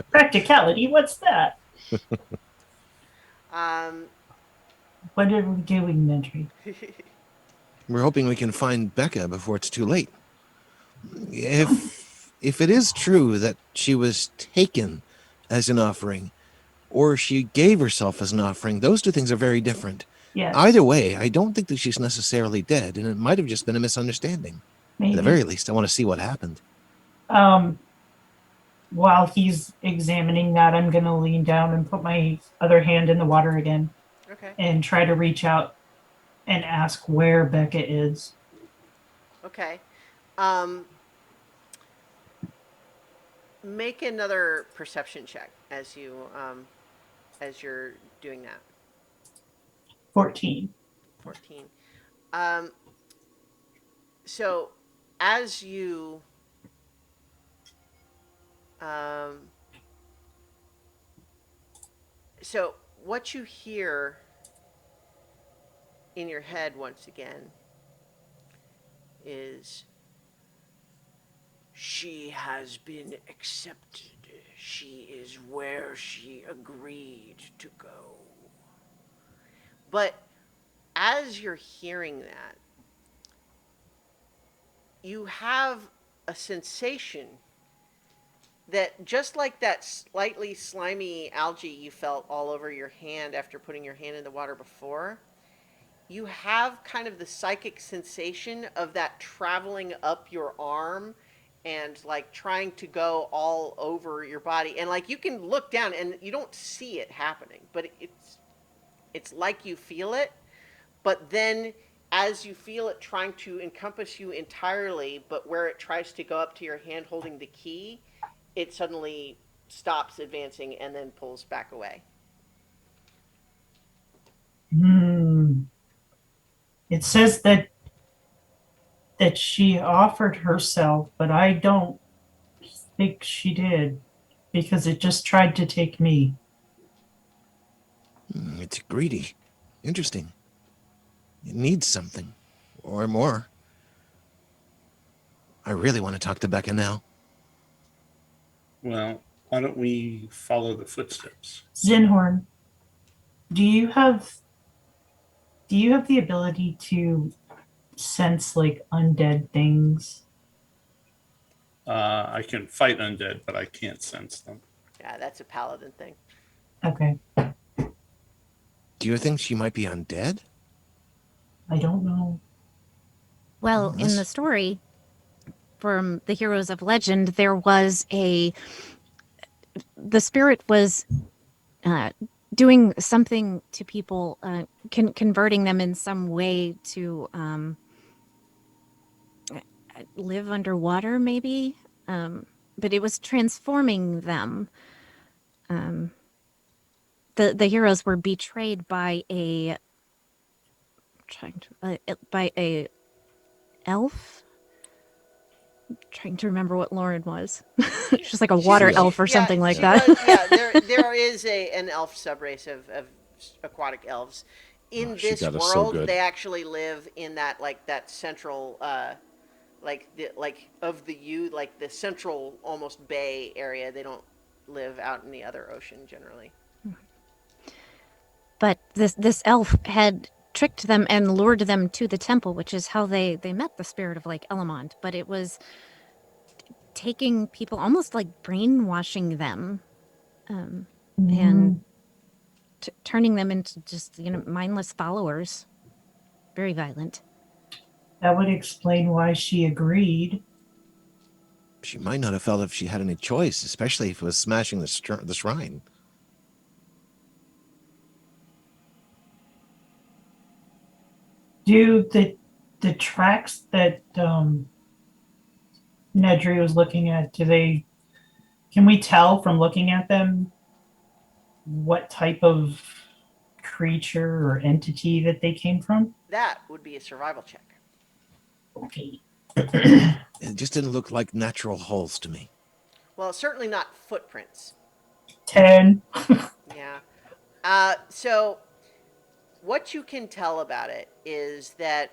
Practicality. What's that? Um, What are we doing, Nedry? We're hoping we can find Becca before it's too late. If it is true that she was taken as an offering, or she gave herself as an offering, those two things are very different. Yes. Either way, I don't think that she's necessarily dead, and it might have just been a misunderstanding. Maybe. At the very least, I want to see what happened. While he's examining that, I'm going to lean down and put my other hand in the water again okay. and try to reach out and ask where Becca is. Okay. Make another perception check as you're doing that. 14. 14. So as you so what you hear in your head once again is, she has been accepted. She is where she agreed to go. But as you're hearing that, you have a sensation that, just like that slightly slimy algae you felt all over your hand after putting your hand in the water before, you have kind of the psychic sensation of that traveling up your arm and like trying to go all over your body. And like you can look down and you don't see it happening, but it's like you feel it. But then as you feel it trying to encompass you entirely, but where it tries to go up to your hand holding the key, it suddenly stops advancing and then pulls back away. It says that she offered herself, but I don't think she did, because it just tried to take me. It's greedy. Interesting. It needs something. Or more. I really want to talk to Becca now. Well, why don't we follow the footsteps? Zinhorn, do you have the ability to sense like undead things? I can fight undead, but I can't sense them. Yeah, that's a paladin thing. Okay. Do you think she might be undead? I don't know. Well, in Yes. the story from the Heroes of Legend, there was the spirit was doing something to people, converting them in some way to live underwater, maybe. But it was transforming them. The heroes were betrayed by a elf. I'm trying to remember what Lauren was. She's like a water elf or something like that. There is an elf subrace of aquatic elves. In She this got us so world, good. they actually live in that central like the central almost bay area. They don't live out in the other ocean generally. But this elf had tricked them and lured them to the temple, which is how they met the spirit of Lake Elamond. But it was taking people, almost like brainwashing them, and turning them into just mindless followers. Very violent. That would explain why she agreed. she might not have felt if she had any choice, especially if it was smashing the shrine. Do the tracks that Nedry was looking at, can we tell from looking at them what type of creature or entity that they came from? That would be a survival check. Okay. It just didn't look like natural holes to me. Well, certainly not footprints. 10. Yeah. So what you can tell about it is that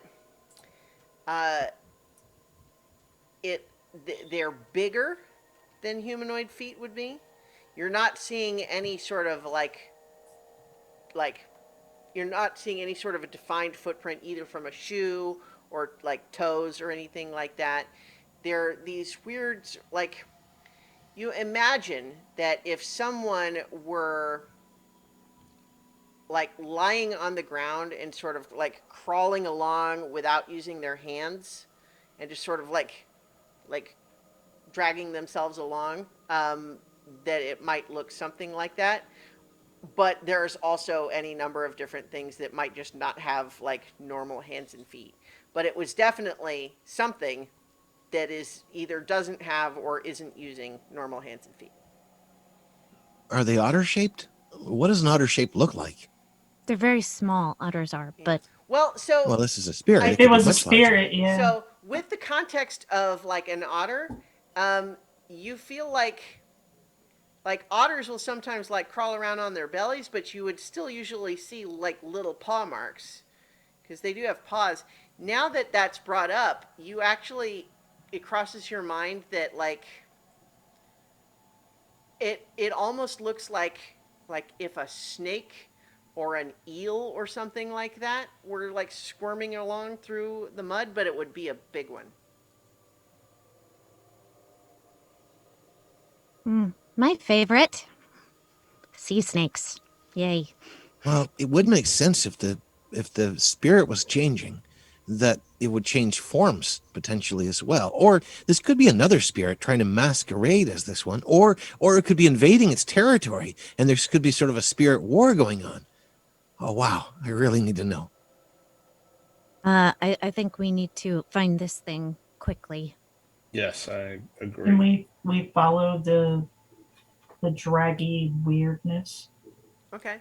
they're bigger than humanoid feet would be. You're not seeing any sort of like you're not seeing any sort of a defined footprint either from a shoe or like toes or anything like that. They're these weird, like, you imagine that if someone were like lying on the ground and sort of like crawling along without using their hands and just sort of like dragging themselves along, that it might look something like that. But there's also any number of different things that might just not have like normal hands and feet. But it was definitely something that is either doesn't have or isn't using normal hands and feet. Are they otter shaped? What does an otter shape look like? They're very small, otters are, but Well, so Well, this is a spirit. I- It It could be was a much larger. spirit, yeah. So, with the context of like an otter, you feel like otters will sometimes like crawl around on their bellies, but you would still usually see like little paw marks because they do have paws. Now that that's brought up, you actually it crosses your mind that like it almost looks like if a snake or an eel or something like that were like squirming along through the mud, but it would be a big one. my favorite, sea snakes. Yay. Well, it would make sense if the spirit was changing, that it would change forms potentially as well. Or this could be another spirit trying to masquerade as this one, or it could be invading its territory, and there could be sort of a spirit war going on. Oh wow, I really need to know. I think we need to find this thing quickly. Yes, I agree. And we follow the draggy weirdness. Okay.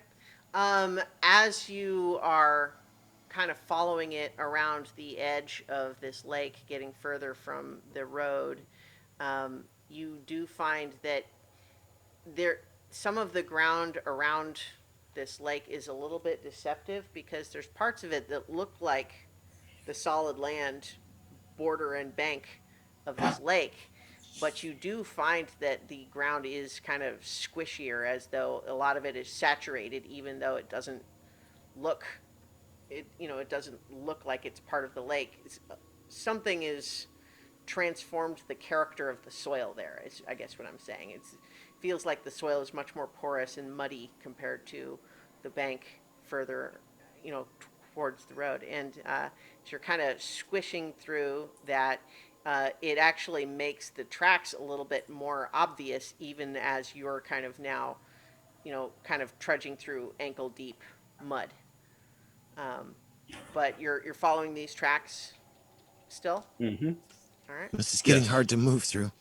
As you are kind of following it around the edge of this lake, getting further from the road, you do find that some of the ground around this lake is a little bit deceptive because there's parts of it that look like the solid land border and bank of this lake, but you do find that the ground is kind of squishier, as though a lot of it is saturated, even though it doesn't look it doesn't look like it's part of the lake. Something is transformed the character of the soil there, is I guess what I'm saying. It feels like the soil is much more porous and muddy compared to the bank further towards the road. And as you're kind of squishing through that, it actually makes the tracks a little bit more obvious, even as you're kind of now, kind of trudging through ankle deep mud. But you're following these tracks still? Mm-hmm. All right. This is getting Yes. hard to move through.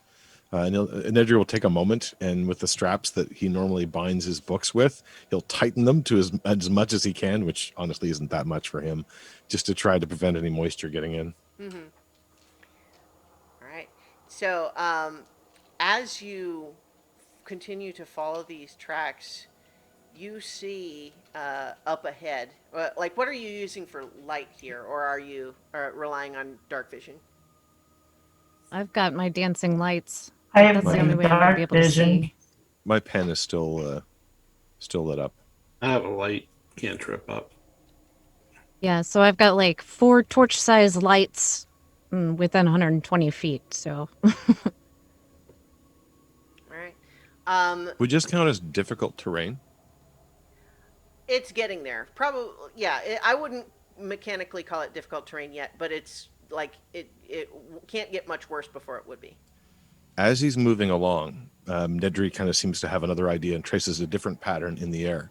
Nedry will take a moment, and with the straps that he normally binds his books with, he'll tighten them to as much as he can, which honestly isn't that much for him, just to try to prevent any moisture getting in. Mm-hmm. All right. So as you continue to follow these tracks, you see up ahead. Like, what are you using for light here, or are you relying on dark vision? I've got my dancing lights. I have That's the only way I'm gonna dark be able to vision. see. My pen is still lit up. I have a light. Can't trip up. Yeah, so I've got like 4 torch-sized lights within 120 feet. So All right. Would just count as difficult terrain. It's getting there. Probably, yeah. I wouldn't mechanically call it difficult terrain yet, but it's like it can't get much worse before it would be. as he's moving along, Nedry kind of seems to have another idea and traces a different pattern in the air.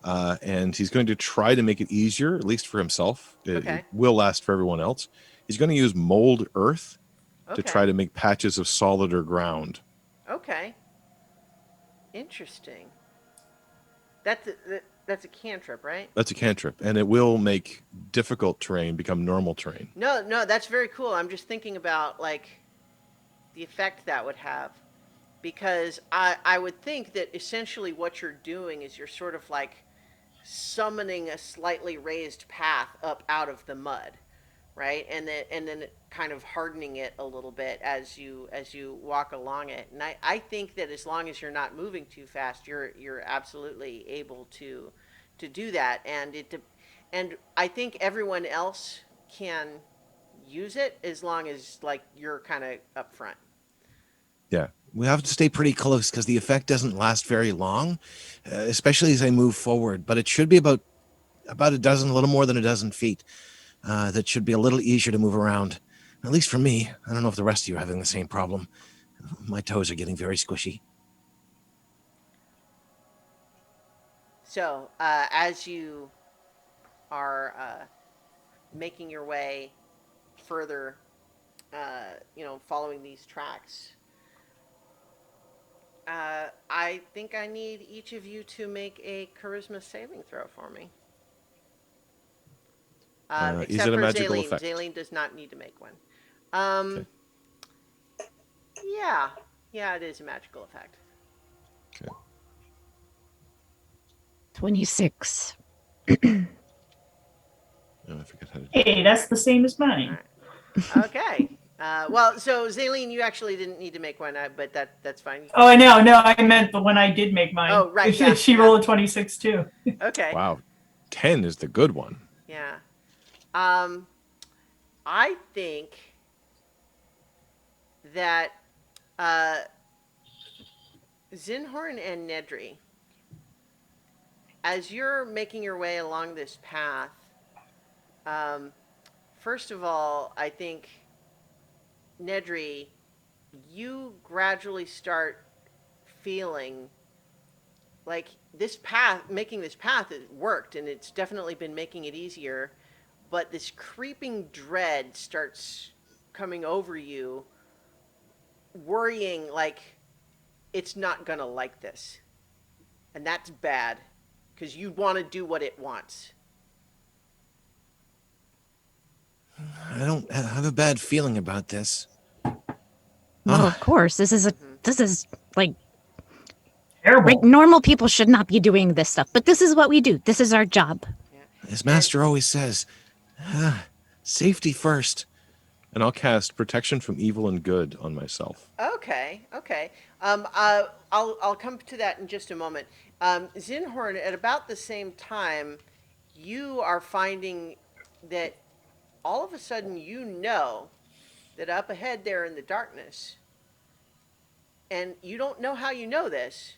And he's going to try to make it easier, at least for himself. It Okay. will last for everyone else. He's going to use mold earth Okay. to try to make patches of solider ground. Okay. Interesting. That's a cantrip, right? That's a cantrip, and it will make difficult terrain become normal terrain. No, that's very cool. I'm just thinking about like the effect that would have, because I would think that essentially what you're doing is you're sort of like summoning a slightly raised path up out of the mud, right? And then kind of hardening it a little bit as you walk along it. And I think that as long as you're not moving too fast, you're absolutely able to do that. And I think everyone else can use it as long as like you're kind of up front. Yeah, we have to stay pretty close because the effect doesn't last very long, especially as I move forward. But it should be about a dozen, a little more than a dozen feet. That should be a little easier to move around, at least for me. I don't know if the rest of you are having the same problem. My toes are getting very squishy. So as you are making your way further, following these tracks, I think I need each of you to make a charisma saving throw for me. Is Except it a for magical Zaleen. effect? Zaleen does not need to make one. Okay. Yeah, it is a magical effect. Okay. 26. Oh, I forget how to do it. Hey, that's the same as mine. Okay. Well, so Zaleen, you actually didn't need to make one, but that's fine. Oh, I know. No, I meant the one I did make mine. Oh, right, yeah, she yeah. rolled a 26 too. Okay. Wow, 10 is the good one. Yeah. I think that Zinhorn and Nedry, as you're making your way along this path, first of all, I think, Nedry, you gradually start feeling like making this path has worked, and it's definitely been making it easier, but this creeping dread starts coming over you, worrying like it's not gonna like this. And that's bad, because you want to do what it wants. I don't have a bad feeling about this. Well, of course, this is like Terrible. normal people should not be doing this stuff, but this is what we do. This is our job. As Master always says, safety first. And I'll cast protection from evil and good on myself. Okay. I'll come to that in just a moment. Zinhorn, at about the same time, you are finding that all of a sudden you know that up ahead there in the darkness, and you don't know how you know this,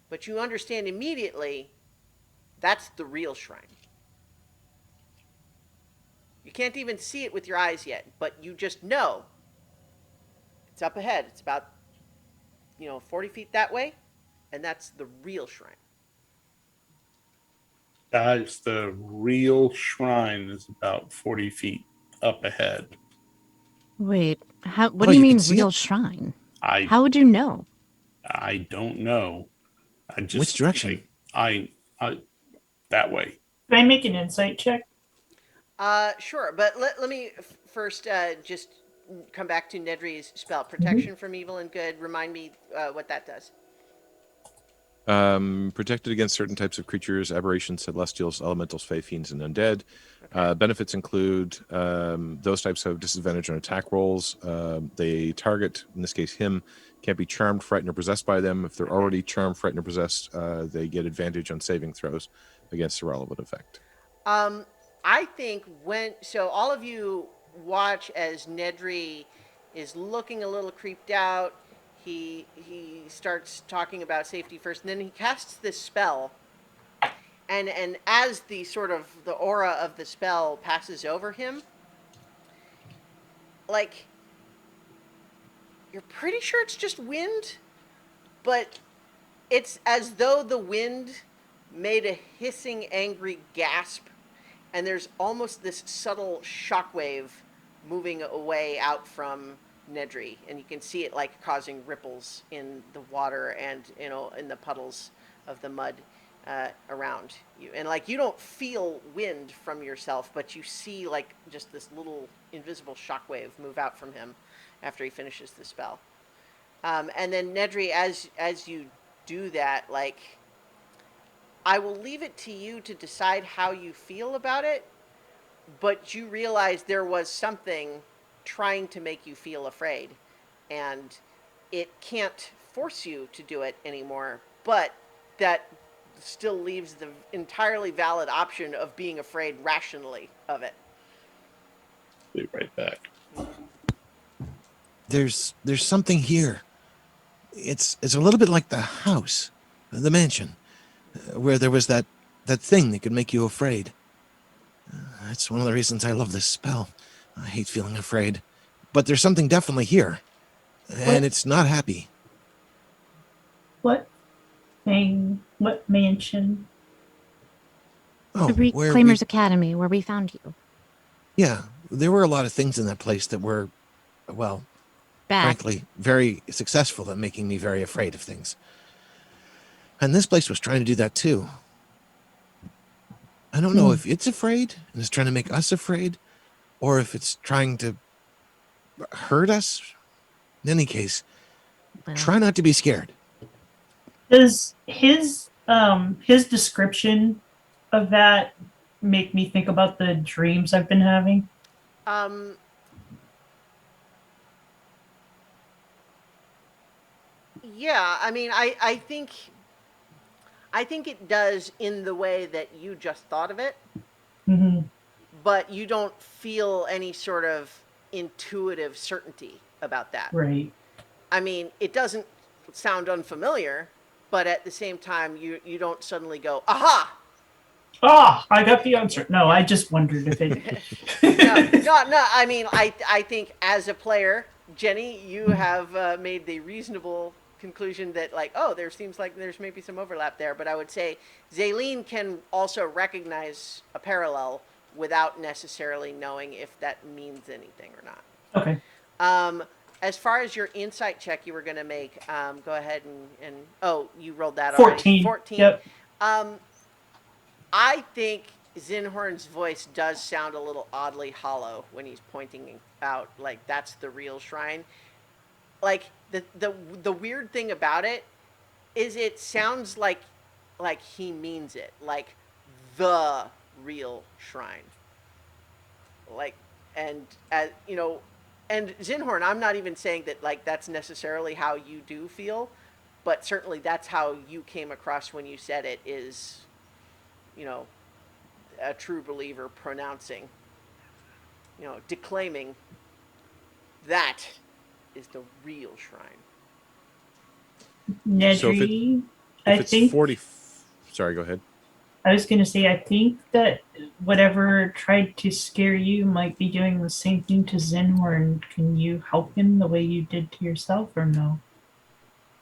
but you understand immediately that's the real shrine. You can't even see it with your eyes yet, but you just know it's up ahead. It's about 40 feet that way, and that's the real shrine. Guys, the real shrine is about 40 feet up ahead. Wait, what Oh, do you you mean can see real it? shrine? I How would you know? I don't know. I just Which direction? I that way. Can I make an insight check? Sure, but let me first just come back to Nedry's spell, protection from evil and good. Remind me what that does. Protected against certain types of creatures, aberrations, celestials, elementals, fae, fiends, and undead. Benefits include those types have disadvantage on attack rolls. They target, in this case him, can't be charmed, frightened, or possessed by them. If they're already charmed, frightened, or possessed, they get advantage on saving throws against the relevant effect. I think so all of you watch as Nedry is looking a little creeped out. He starts talking about safety first, and then he casts this spell. And as the sort of the aura of the spell passes over him, like you're pretty sure it's just wind, but it's as though the wind made a hissing, angry gasp, and there's almost this subtle shockwave moving away out from Nedry, and you can see it like causing ripples in the water and in the puddles of the mud around you. And like you don't feel wind from yourself, but you see like just this little invisible shockwave move out from him after he finishes the spell. And then Nedry, as you do that, like I will leave it to you to decide how you feel about it, but you realize there was something trying to make you feel afraid, and it can't force you to do it anymore, but that still leaves the entirely valid option of being afraid rationally of it. Be right back. There's something here. It's a little bit like the house, the mansion, where there was that thing that could make you afraid. That's one of the reasons I love this spell. I hate feeling afraid. But there's something definitely here. And it's not happy. What thing? What mansion? Oh, The where Reclaimers Academy, where we found you. yeah, there were a lot of things in that place that were, well, Bad. frankly, very successful at making me very afraid of things. And this place was trying to do that too. I don't know if it's afraid and is trying to make us afraid, or if it's trying to hurt us. In any case, Well, try not to be scared. Does his description of that make me think about the dreams I've been having? Yeah, I mean, I think it does in the way that you just thought of it, Mm-hmm. but you don't feel any sort of intuitive certainty about that. Right. I mean, it doesn't sound unfamiliar, but at the same time, you don't suddenly go, aha! Ah, I got the answer. No, I just wondered if it. No. I mean, I think as a player, Jenny, you have made the reasonable conclusion that like, oh, there seems like there's maybe some overlap there. But I would say Zaylene can also recognize a parallel without necessarily knowing if that means anything or not. Okay. As far as your insight check you were going to make, go ahead and oh, you rolled that 14. already. 14. Yep. I think Zinhorn's voice does sound a little oddly hollow when he's pointing out like that's the real shrine. Like the weird thing about it is it sounds like he means it, like the real shrine. Like and and Zinhorn, I'm not even saying that like that's necessarily how you do feel, but certainly that's how you came across when you said it is, a true believer pronouncing, declaiming that is the real shrine. So if Nedry, If I it's think 40... Sorry, go ahead. I was going to say, I think that whatever tried to scare you might be doing the same thing to Zinhorn. Can you help him the way you did to yourself, or no?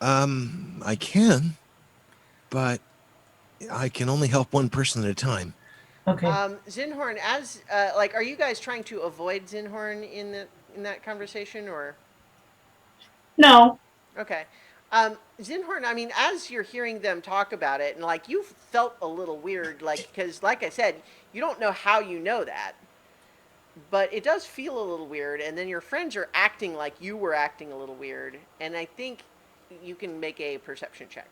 I can, but I can only help one person at a time. Okay. Zinhorn, as are you guys trying to avoid Zinhorn in that conversation, or? No. Okay. Zinhorn, I mean, as you're hearing them talk about it, and like you felt a little weird, like, because like I said, you don't know how you know that, but it does feel a little weird, and then your friends are acting like you were acting a little weird, and I think you can make a perception check.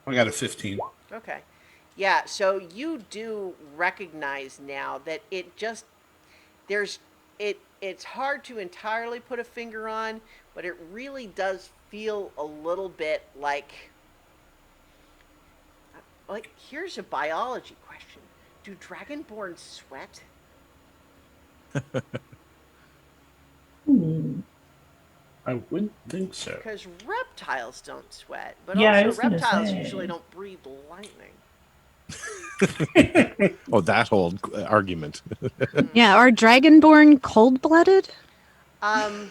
I got a 15. Okay. Yeah, so you do recognize now that it just it's hard to entirely put a finger on, but it really does feel a little bit like here's a biology question. Do dragonborn sweat? I wouldn't think so. Because reptiles don't sweat, but Yeah, I also was gonna reptiles say. usually don't breathe lightning. Oh, that whole argument. Yeah, are Dragonborn cold-blooded? Um,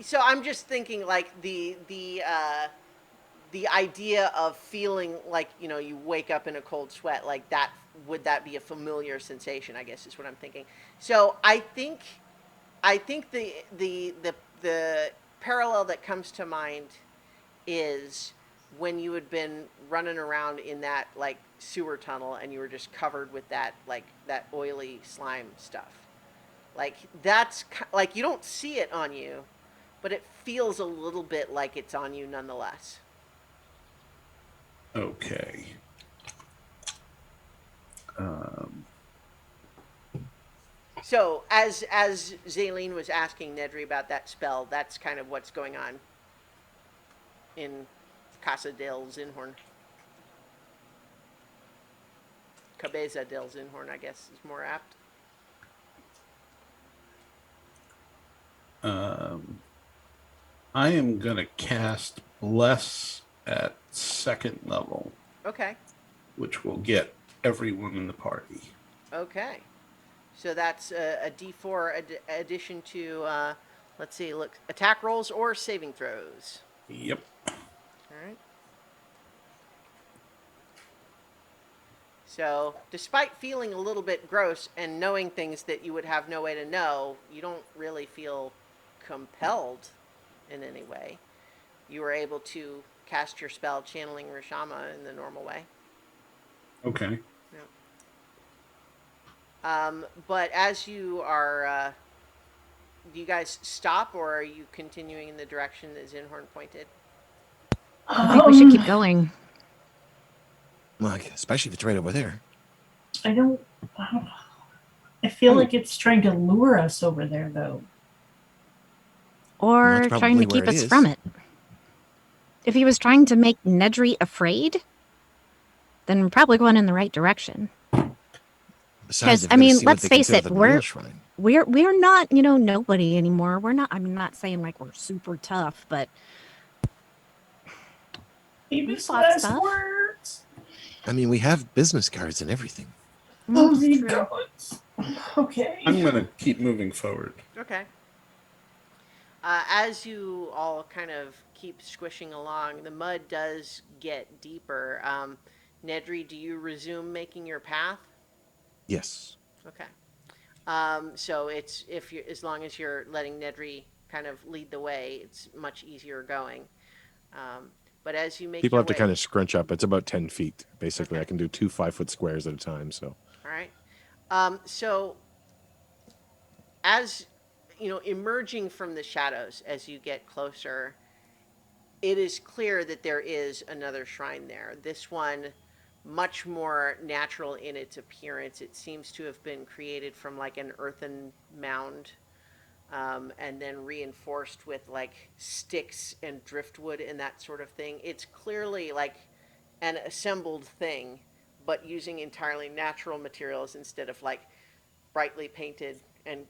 so I'm just thinking like the idea of feeling like you wake up in a cold sweat like that, would that be a familiar sensation, I guess is what I'm thinking. So I think the parallel that comes to mind is when you had been running around in that like sewer tunnel and you were just covered with that like that oily slime stuff. Like that's like you don't see it on you, but it feels a little bit like it's on you nonetheless. Okay. So as Zaleen was asking Nedry about that spell, that's kind of what's going on in Casa del Zinhorn. Cabeza del Zinhorn, I guess, is more apt. I am gonna cast Bless at second level, Okay. which will get everyone in the party. Okay. So that's a D4 addition to, let's see, look, attack rolls or saving throws. Yep. All right. So, despite feeling a little bit gross and knowing things that you would have no way to know, you don't really feel compelled in any way. You were able to cast your spell channeling Rishama in the normal way. Okay. But as you are, do you guys stop or are you continuing in the direction that Zinhorn pointed? I think we should keep going. Like, especially if it's right over there. I don't. I feel Oh. like it's trying to lure us over there, though. Or That's trying probably to where keep it us is. from it. If he was trying to make Nedry afraid, then we're probably going in the right direction. Besides, they've I gotta mean, see what let's they face consider it, the real shrine. we're not, nobody anymore. We're not. I'm not saying like we're super tough, but Famous fought last stuff. words. I mean, we have business cards and everything. Oh It's my true. God. Okay. I'm gonna keep moving forward. Okay. As you all kind of keep squishing along, the mud does get deeper. Nedry, do you resume making your path? Yes. Okay. So it's if you as long as you're letting Nedry kind of lead the way, it's much easier going. But as you make People your have to way, kind of scrunch up. It's about 10 feet, basically. Okay. I can do 2 5-foot squares at a time. So, all right. So as emerging from the shadows as you get closer, it is clear that there is another shrine there. This one, much more natural in its appearance. It seems to have been created from like an earthen mound, and then reinforced with like sticks and driftwood and that sort of thing. It's clearly like an assembled thing, but using entirely natural materials instead of like brightly painted and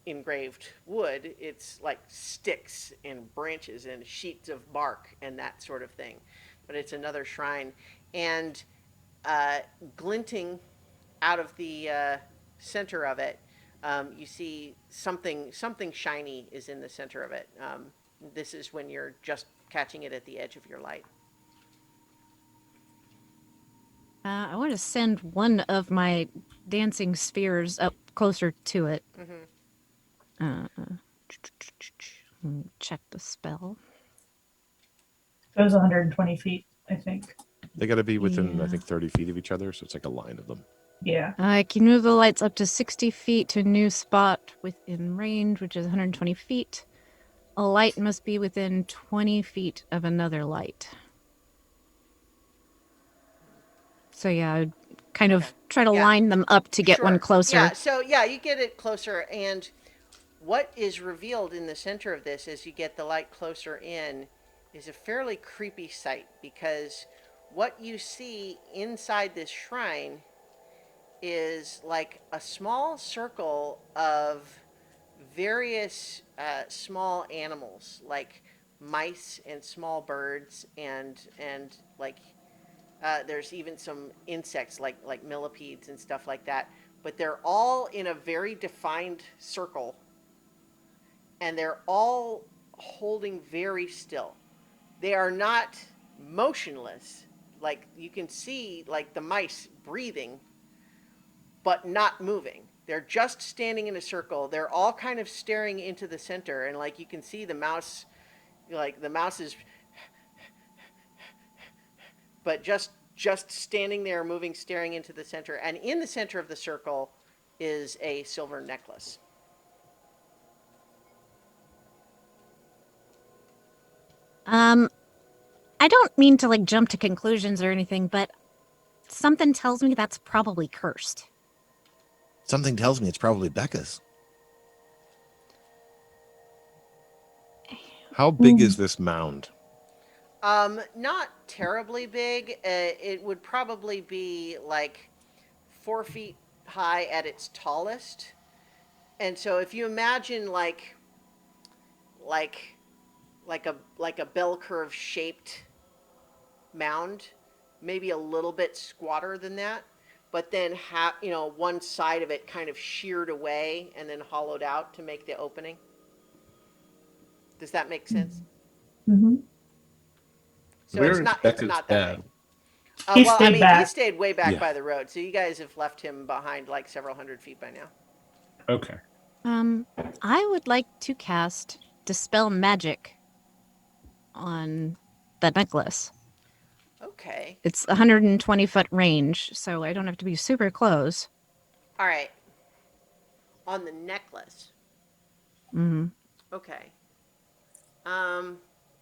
engraved wood. It's like sticks and branches and sheets of bark and that sort of thing. But it's another shrine, and glinting out of the center of it, you see something shiny is in the center of it. This is when you're just catching it at the edge of your light. I want to send one of my dancing spheres up closer to it. Check the spell. Goes 120 feet, I think. they got to be within, I Yeah. think, 30 feet of each other. So it's like a line of them. Yeah. I can move the lights up to 60 feet to a new spot within range, which is 120 feet. A light must be within 20 feet of another light. So yeah, I would kind of try to Yeah. line them up to get one Sure. closer. Yeah, so yeah, you get it closer, and what is revealed in the center of this as you get the light closer in is a fairly creepy sight, because what you see inside this shrine is like a small circle of various small animals, like mice and small birds and like There's even some insects like millipedes and stuff like that, but they're all in a very defined circle, and they're all holding very still. They are not motionless. Like you can see, like the mice breathing, but not moving. They're just standing in a circle. They're all kind of staring into the center, and like you can see the mouse, like the mouse is, but just standing there, moving, staring into the center. And in the center of the circle is a silver necklace. I don't mean to like jump to conclusions or anything, but something tells me that's probably cursed. Something tells me it's probably Becca's. How big is this mound? Not terribly big. It would probably be like 4 feet high at its tallest. And so if you imagine like like a bell curve shaped mound, maybe a little bit squatter than that, but then one side of it kind of sheared away and then hollowed out to make the opening. Does that make sense? Mm-hmm. So Where it's is not Becca's that dad? big. He Well, I stayed mean, he back. stayed way back Yeah. by the road, so you guys have left him behind like several hundred feet by now. Okay. I would like to cast Dispel Magic on the necklace. Okay. It's 120-foot range, so I don't have to be super close. All right. On the necklace. Hmm. Okay.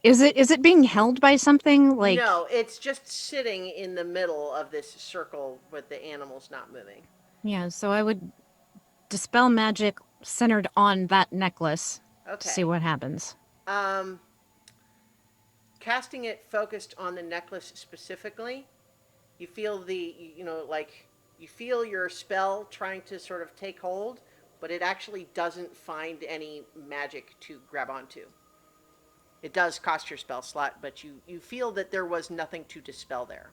Is it being held by something like? No, it's just sitting in the middle of this circle with the animals not moving. Yeah, so I would Dispel Magic centered on that necklace to see Okay. what happens. Casting it focused on the necklace specifically, you feel you feel your spell trying to sort of take hold, but it actually doesn't find any magic to grab onto. It does cost your spell slot, but you feel that there was nothing to dispel there.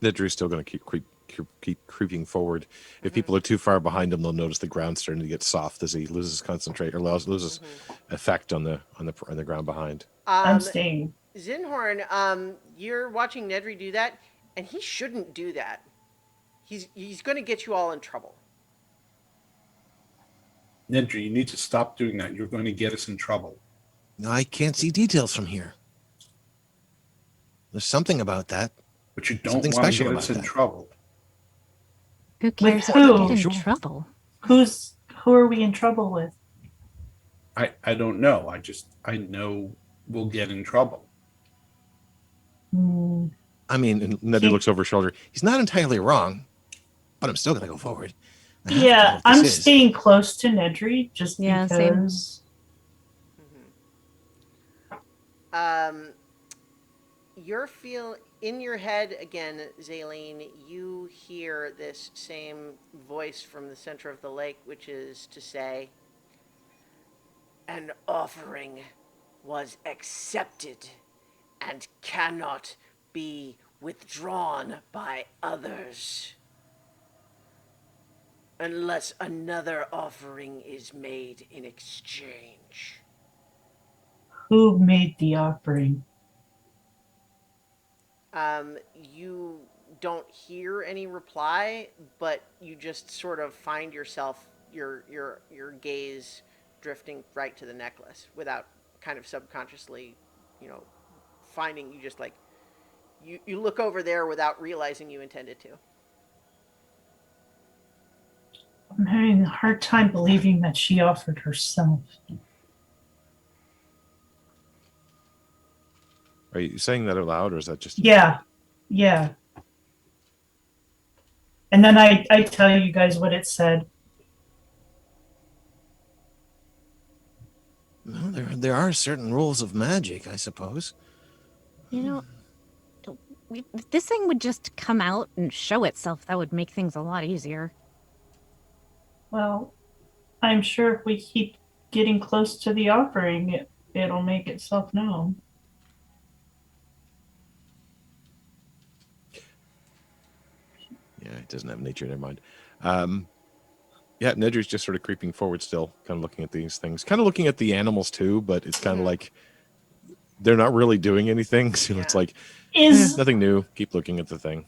Nedry's still going to keep creeping forward. If people are too far behind him, they'll notice the ground starting to get soft as he loses concentrate or loses effect on the ground behind. I'm staying. Zinhorn, you're watching Nedry do that, and he shouldn't do that. He's going to get you all in trouble. Nedry, you need to stop doing that. You're going to get us in trouble. No, I can't see details from here. There's something about that. But you don't Something want to special get us about in that. trouble. Who cares if who? we get in Sure. trouble? Who are we in trouble with? I don't know. I know we'll get in trouble. Hmm. I mean, and Nedry looks over his shoulder. He's not entirely wrong, but I'm still going to go forward. I have to know Yeah, what I'm this is. staying close to Nedry just Yeah, same. because. You're in your head again, Zaleen, you hear this same voice from the center of the lake, which is to say, an offering was accepted and cannot be withdrawn by others unless another offering is made in exchange. Who made the offering? You don't hear any reply, but you just sort of find yourself your gaze drifting right to the necklace without kind of subconsciously, finding you just like you look over there without realizing you intended to. I'm having a hard time believing that she offered herself. Are you saying that out loud, or is that just? Yeah. And then I tell you guys what it said. No, there are certain rules of magic, I suppose. You know, if this thing would just come out and show itself, that would make things a lot easier. Well, I'm sure if we keep getting close to the offering, it'll make itself known. Yeah, it doesn't have nature. Never mind. Yeah, Nedry's just sort of creeping forward still, kind of looking at these things, kind of looking at the animals too, but it's kind of like they're not really doing anything. So it's Yeah. like, Is nothing new. Keep looking at the thing.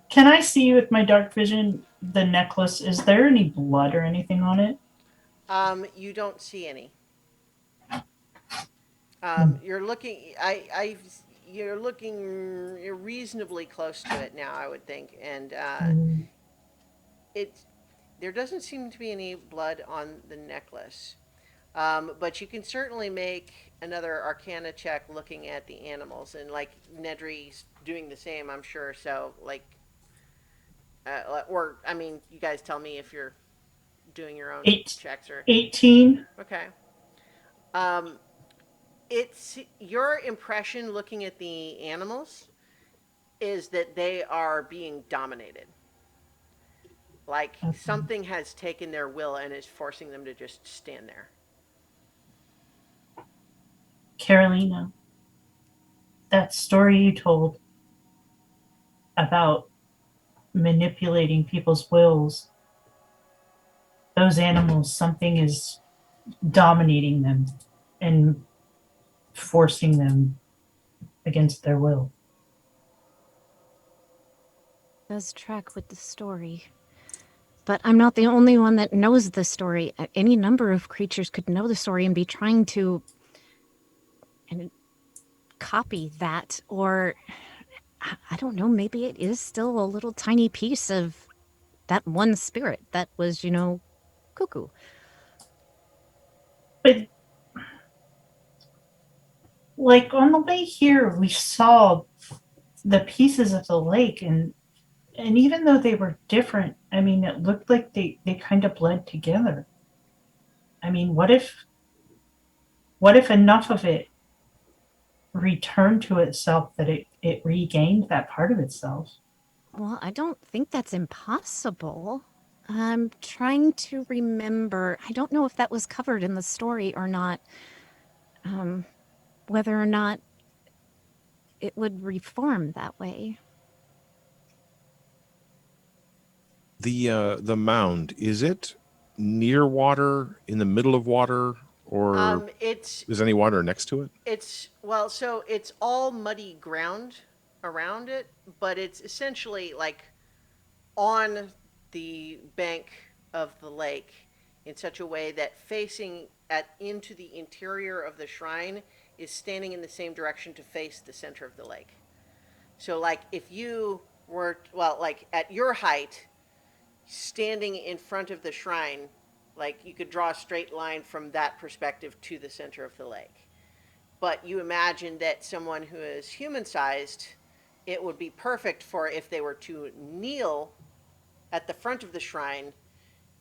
Can I see with my dark vision the necklace? Is there any blood or anything on it? You don't see any. Hmm. You're looking. You're looking. You're reasonably close to it now, I would think, and Mm. it. There doesn't seem to be any blood on the necklace, but you can certainly make another Arcana check looking at the animals, and like Nedry's doing the same, I'm sure. So like, or I mean, you guys tell me if you're doing your own Eight, checks or 18. okay. Um, it's your impression looking at the animals is that they are being dominated. Like Okay. something has taken their will and is forcing them to just stand there. Carolina, that story you told about manipulating people's wills, those animals, something is dominating them and forcing them against their will. Does track with the story. But I'm not the only one that knows the story. Any number of creatures could know the story and be trying to copy that, or I don't know, maybe it is still a little tiny piece of that one spirit that was, cuckoo. But like on the way here, we saw the pieces of the lake, and even though they were different, I mean, it looked like they kind of bled together. I mean, what if enough of it returned to itself that it regained that part of itself? Well, I don't think that's impossible. I'm trying to remember. I don't know if that was covered in the story or not. Whether or not it would reform that way. The mound, is it near water, in the middle of water, or It's is any water next to it? well, so it's all muddy ground around it, but it's essentially like on the bank of the lake in such a way that facing into the interior of the shrine is standing in the same direction to face the center of the lake. So like if you were like at your height standing in front of the shrine, like you could draw a straight line from that perspective to the center of the lake. But you imagine that someone who is human sized, it would be perfect for if they were to kneel at the front of the shrine.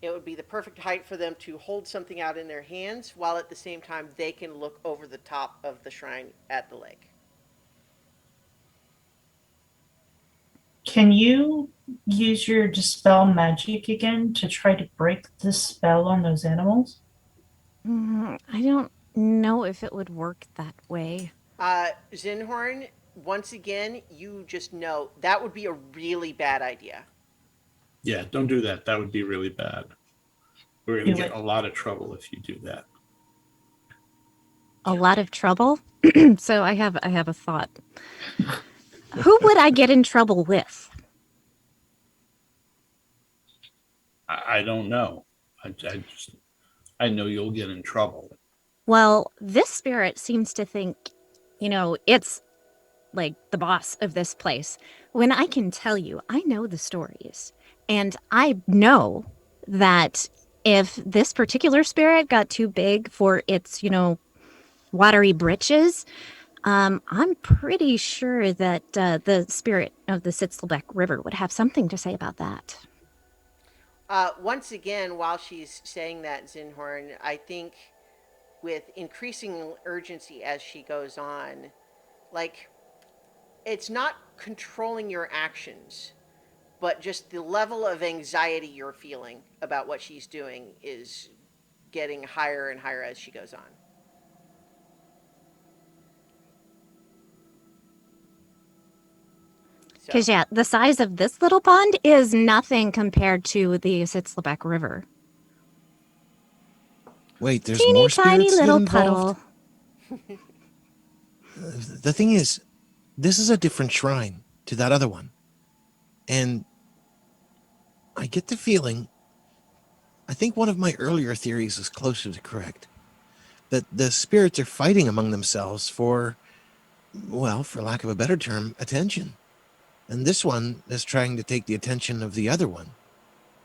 It would be the perfect height for them to hold something out in their hands while at the same time they can look over the top of the shrine at the lake. Can you use your dispel magic again to try to break the spell on those animals? I don't know if it would work that way. Zinhorn, once again, you just know that would be a really bad idea. Yeah, don't do that. That would be really bad. We're going Do to get it. a lot of trouble if you do that. A lot of trouble. So I have a thought. Who would I get in trouble with? I don't know. I know you'll get in trouble. Well, this spirit seems to think, it's like the boss of this place. When I can tell you, I know the stories. And I know that if this particular spirit got too big for its, watery britches, I'm pretty sure that the spirit of the Sitzlbeck River would have something to say about that. Once again, while she's saying that, Zinhorn, I think with increasing urgency as she goes on, like, it's not controlling your actions, but just the level of anxiety you're feeling about what she's doing is getting higher and higher as she goes on. So, Because, yeah, the size of this little pond is nothing compared to the Sitzlebeck River. Wait, there's Teeny more tiny spirits get little involved? puddle. The thing is, this is a different shrine to that other one. And I get the feeling, I think one of my earlier theories is closer to correct, that the spirits are fighting among themselves for, well, for lack of a better term, attention. And this one is trying to take the attention of the other one.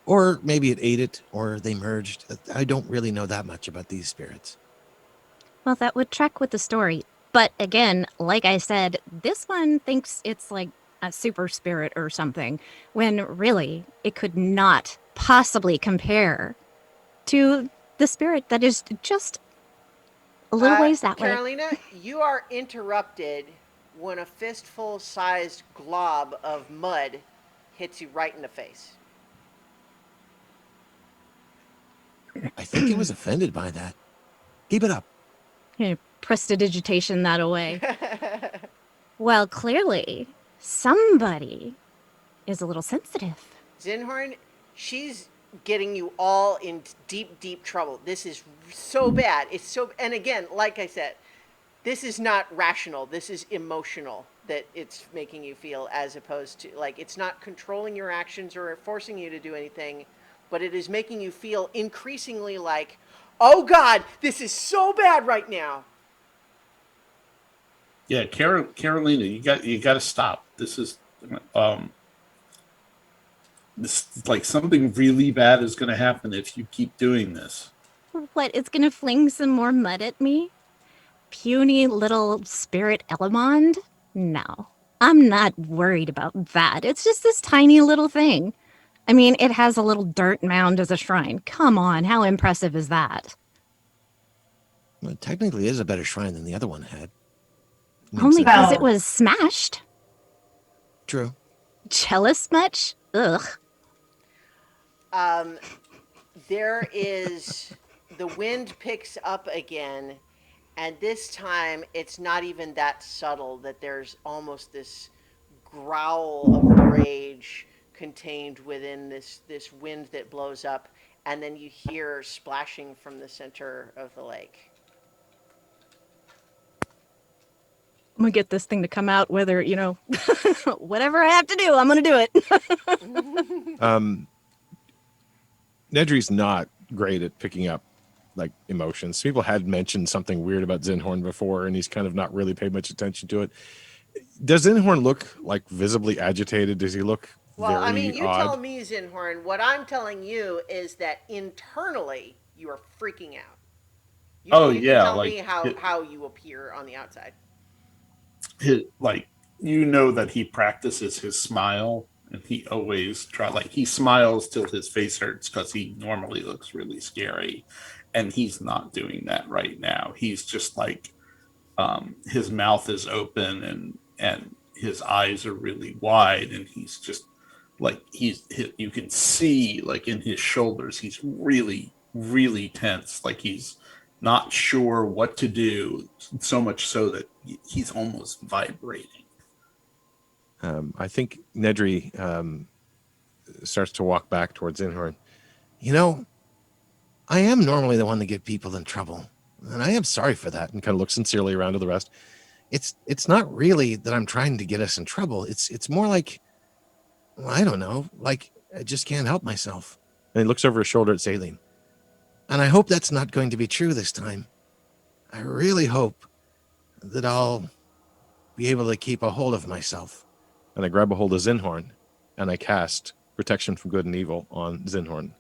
Or maybe it ate it, or they merged. I don't really know that much about these spirits. Well, that would track with the story. But again, like I said, this one thinks it's like a super spirit or something, when really it could not possibly compare to the spirit that is just a little ways that way. Carolina, you are interrupted when a fistful-sized glob of mud hits you right in the face. I think it was offended by that. Keep it up. Prestidigitation that away. Well, clearly, somebody is a little sensitive. Zinhorn, she's getting you all in deep, deep trouble. This is so bad. It's so, and again, like I said, this is not rational. This is emotional that it's making you feel, as opposed to, like, it's not controlling your actions or forcing you to do anything, but it is making you feel increasingly like, oh God, this is so bad right now. Yeah, Carolina, you got to stop. This is this, like, something really bad is going to happen if you keep doing this. What, it's gonna fling some more mud at me? Puny little spirit Elamond? No. I'm not worried about that. It's just this tiny little thing. I mean, it has a little dirt mound as a shrine. Come on, how impressive is that? Well, it technically is a better shrine than the other one had. Makes Only sense. because Well- it was smashed. Oh. True. Jealous much? Ugh. There is, the wind picks up again, and this time it's not even that subtle that there's almost this growl of rage contained within this wind that blows up, and then you hear splashing from the center of the lake. I'm gonna get this thing to come out, whether, whatever I have to do, I'm gonna do it. Nedry's not great at picking up like emotions. People had mentioned something weird about Zinhorn before, and he's kind of not really paid much attention to it. Does Zinhorn look like visibly agitated? Does he look Well, very I mean, you odd? tell me, Zinhorn. What I'm telling you is that internally you are freaking out. You Yeah, can tell like, me how you appear on the outside. Like, that he practices his smile, and he always he smiles till his face hurts because he normally looks really scary, and he's not doing that right now. He's just like, his mouth is open and his eyes are really wide, and he's just like, you can see, like, in his shoulders, he's really, really tense, like he's not sure what to do, so much so that he's almost vibrating. I think Nedry starts to walk back towards Zinhorn. I am normally the one to get people in trouble, and I am sorry for that. And kind of looks sincerely around to the rest. It's not really that I'm trying to get us in trouble. It's more like, well, I don't know, like I just can't help myself. And he looks over his shoulder at Saline. And I hope that's not going to be true this time. I really hope that I'll be able to keep a hold of myself. And I grab a hold of Zinhorn, and I cast Protection from Good and Evil on Zinhorn,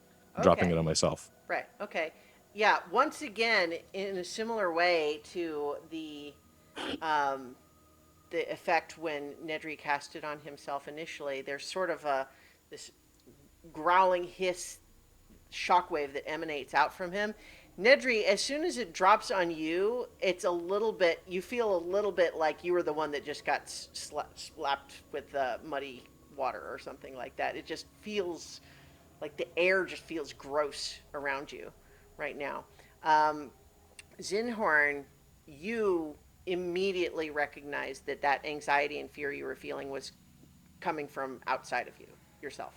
dropping Okay. it on myself. Right. Okay. Yeah. Once again, in a similar way to the effect when Nedry cast it on himself initially, there's sort of this growling hiss shockwave that emanates out from him. Nedry, as soon as it drops on you, it's a little bit, you feel a little bit like you were the one that just got slapped with muddy water or something like that. It just feels like the air just feels gross around you. right now. Zinhorn, you immediately recognized that that anxiety and fear you were feeling was coming from outside of you yourself.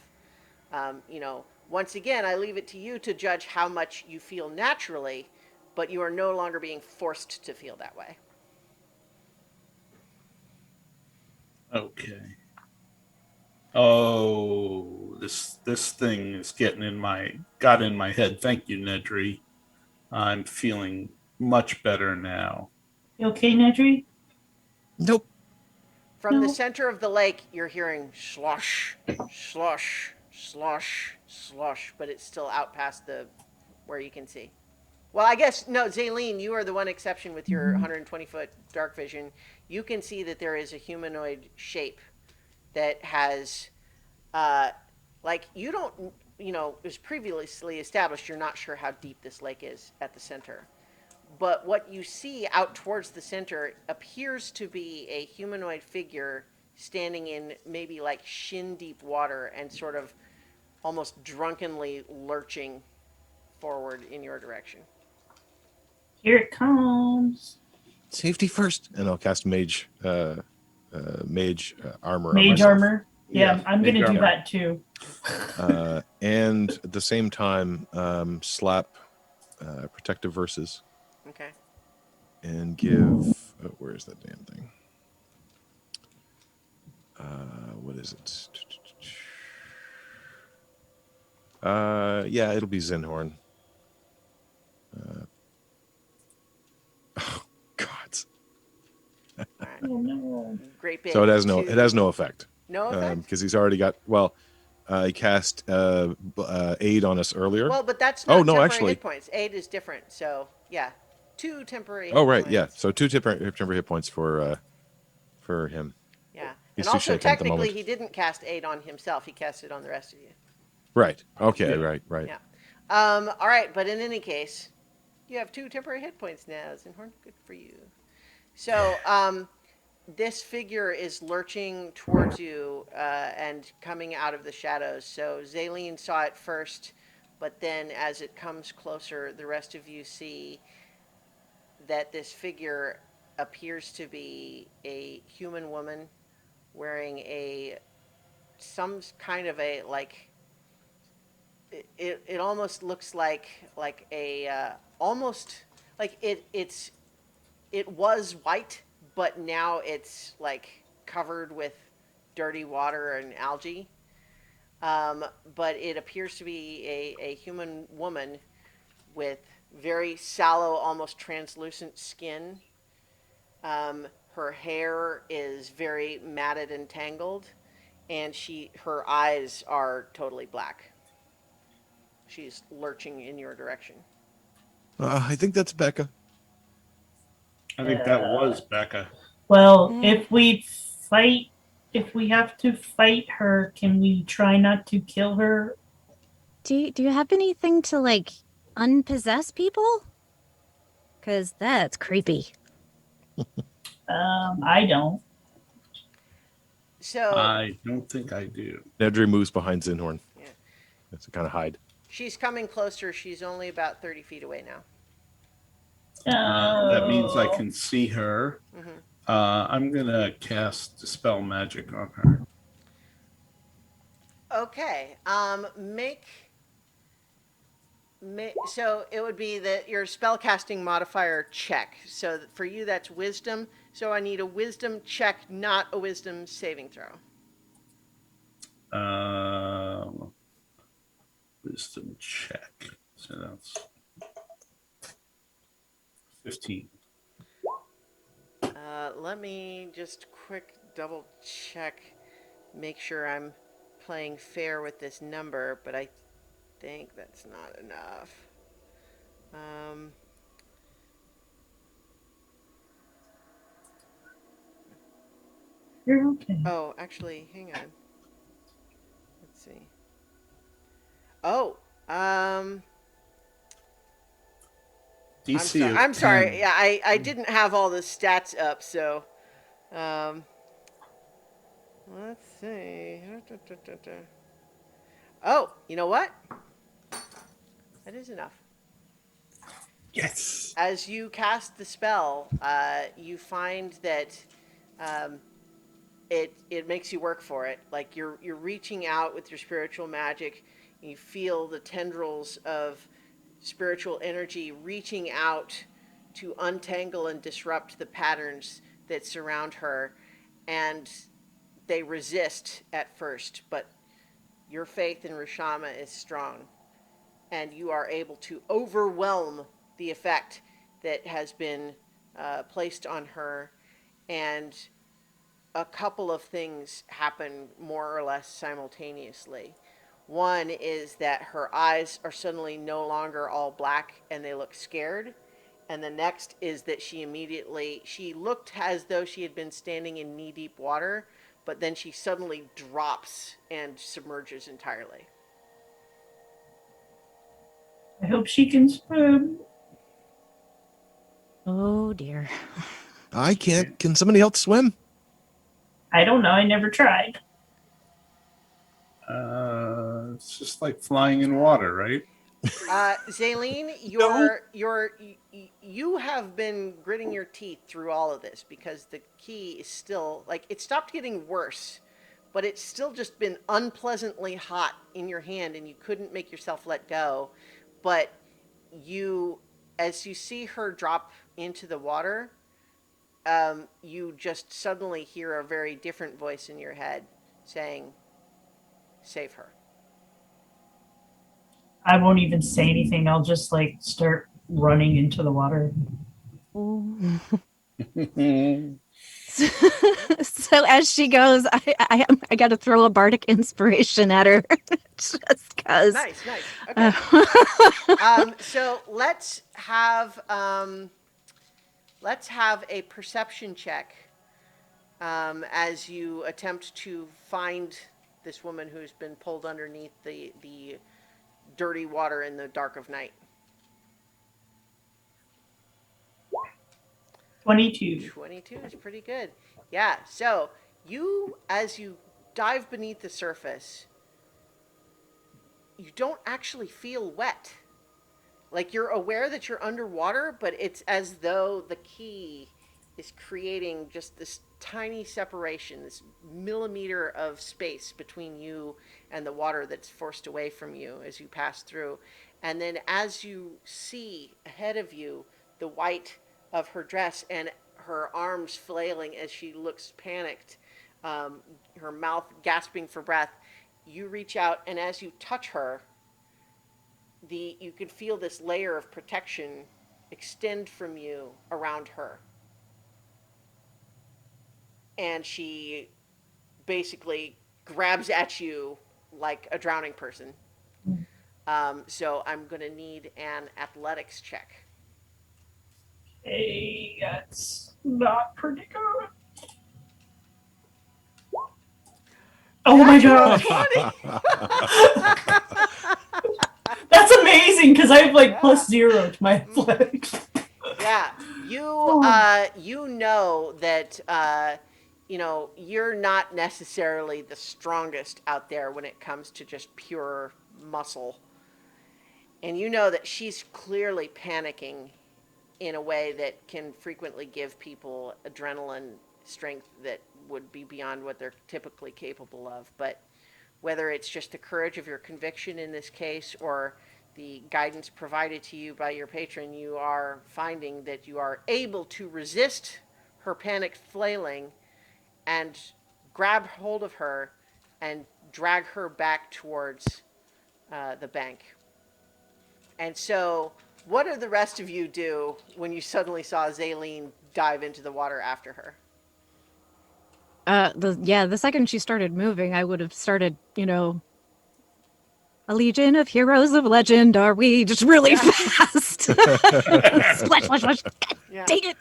Once again, I leave it to you to judge how much you feel naturally, but you are no longer being forced to feel that way. Okay. Oh, this thing is got in my head. Thank you, Nedry. I'm feeling much better now. You okay, Nedry? Nope. From the No. center of the lake, you're hearing slosh, slosh, slosh, slosh, but it's still out past the where you can see. Well, I guess no, Zaylene, you are the one exception with your 120-foot dark vision. You can see that there is a humanoid shape that has, like you don't, it was previously established. You're not sure how deep this lake is at the center, but what you see out towards the center appears to be a humanoid figure standing in maybe like shin deep water and sort of almost drunkenly lurching forward in your direction. Here it comes. Safety first, and I'll cast mage armor. On Mage myself. armor. Yeah, I'm mage gonna do armor. that too. And at the same time, slap protective verses Okay. and give. Oh, where's that damn thing? What is it? Yeah, it'll be Zinhorn. Oh God! All right. Oh no. Great big. So it has no effect. No effect. Because he's already got. Well, he cast aid on us earlier. Well, but that's not Oh, no, temporary actually- hit points. Aid is different. So yeah, 2 temporary. Oh hit right, points. yeah. So 2 temporary hit points for him. Yeah, He's and too also shaken at the technically moment. he didn't cast aid on himself. He cast it on the rest of you. Right. Okay. Yeah. Right. Yeah. All right, but in any case, you have 2 temporary hit points now, Zinhorn. Good for you. So, this figure is lurching towards you and coming out of the shadows. So Zaylene saw it first, but then as it comes closer, the rest of you see that this figure appears to be a human woman wearing some kind of a like it almost looks like a almost like it was white, but now it's like covered with dirty water and algae. But it appears to be a human woman with very sallow, almost translucent skin. Her hair is very matted and tangled, and her eyes are totally black. She's lurching in your direction. I think that's Becca. I think that was Becca. Well, if we have to fight her, can we try not to kill her? Do you have anything to like unpossess people? Cause that's creepy. I don't. So I don't think I do. Nedry moves behind Zinhorn. Yeah. That's to kind of hide. she's coming closer. She's only about 30 feet away now. That means I can see her. Mhm. I'm gonna cast Dispel Magic on her. Okay. So it would be your spellcasting modifier check. So for you, that's Wisdom. So I need a Wisdom check, not a Wisdom saving throw. Wisdom check. So that's 15. Let me just quick double check, make sure I'm playing fair with this number, but I think that's not enough. You're okay. Oh, actually, hang on. Let's see. Oh, DC of I'm sorry. 10. Yeah, I didn't have all the stats up, so let's see. Oh, you know what? That is enough. Yes. As you cast the spell, you find that um, it makes you work for it. Like you're reaching out with your spiritual magic. You feel the tendrils of spiritual energy reaching out to untangle and disrupt the patterns that surround her, and they resist at first, but your faith in Rishama is strong, and you are able to overwhelm the effect that has been placed on her. And a couple of things happen more or less simultaneously. One is that her eyes are suddenly no longer all black and they look scared. And the next is that she looked as though she had been standing in knee deep water, but then she suddenly drops and submerges entirely. I hope she can swim. Oh dear. I can't. Can somebody else swim? I don't know. I never tried. It's just like flying in water, right? Zaylene, you have been gritting your teeth through all of this because the key is still, like, it stopped getting worse, but it's still just been unpleasantly hot in your hand and you couldn't make yourself let go. But as you see her drop into the water, you just suddenly hear a very different voice in your head saying, "Save her." I won't even say anything. I'll just like start running into the water. So as she goes, I got to throw a bardic inspiration at her, just because. Nice. Okay. So let's have a perception check as you attempt to find this woman who's been pulled underneath the dirty water in the dark of night. 22. 22 is pretty good. Yeah, so as you dive beneath the surface, you don't actually feel wet. Like, you're aware that you're underwater, but it's as though the key is creating just this tiny separation, this millimeter of space between you and the water that's forced away from you as you pass through. And then as you see ahead of you the white of her dress and her arms flailing as she looks panicked, her mouth gasping for breath, you reach out, and as you touch her, you can feel this layer of protection extend from you around her. And she basically grabs at you like a drowning person. So I'm going to need an athletics check. Hey, that's not pretty good. Oh my god. That's amazing because I have like +0 to my athletics. Yeah, you know that you're not necessarily the strongest out there when it comes to just pure muscle, and you know that she's clearly panicking in a way that can frequently give people adrenaline strength that would be beyond what they're typically capable of. But whether it's just the courage of your conviction in this case or the guidance provided to you by your patron, you are finding that you are able to resist her panicked flailing and grab hold of her and drag her back towards the bank. And so, what did the rest of you do when you suddenly saw Zaylene dive into the water after her? The second she started moving, I would have started, a legion of heroes of legend, are we? Just really fast. Splash, splash, splash. Yeah. Dang it.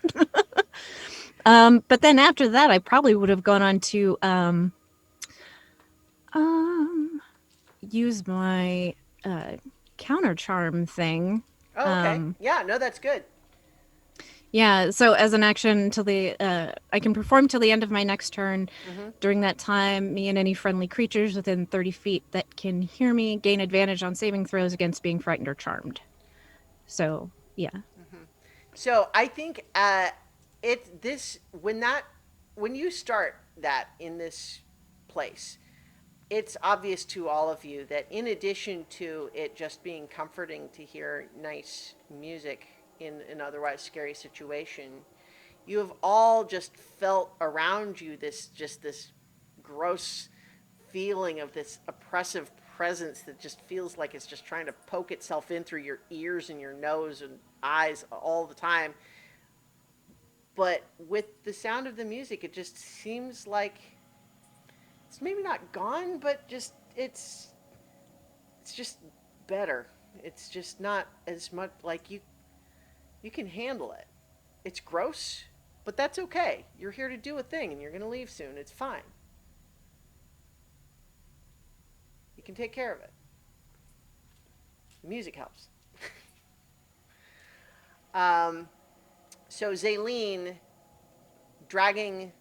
But then after that, I probably would have gone on to use my counter charm thing. Oh, okay. Yeah, no, that's good. Yeah, so as an action till I can perform till the end of my next turn. Mm-hmm. During that time, me and any friendly creatures within 30 feet that can hear me gain advantage on saving throws against being frightened or charmed. So Yeah. So I think it this when you start that in this place, it's obvious to all of you that in addition to it just being comforting to hear nice music in an otherwise scary situation, you have all just felt around you this gross feeling of this oppressive presence that just feels like it's just trying to poke itself in through your ears and your nose and eyes all the time. But with the sound of the music, it just seems like it's maybe not gone, but just it's just better. It's just not as much like you can handle it. It's gross, but that's okay. You're here to do a thing and you're going to leave soon. It's fine. You can take care of it. The music helps. So Zaylene, dragging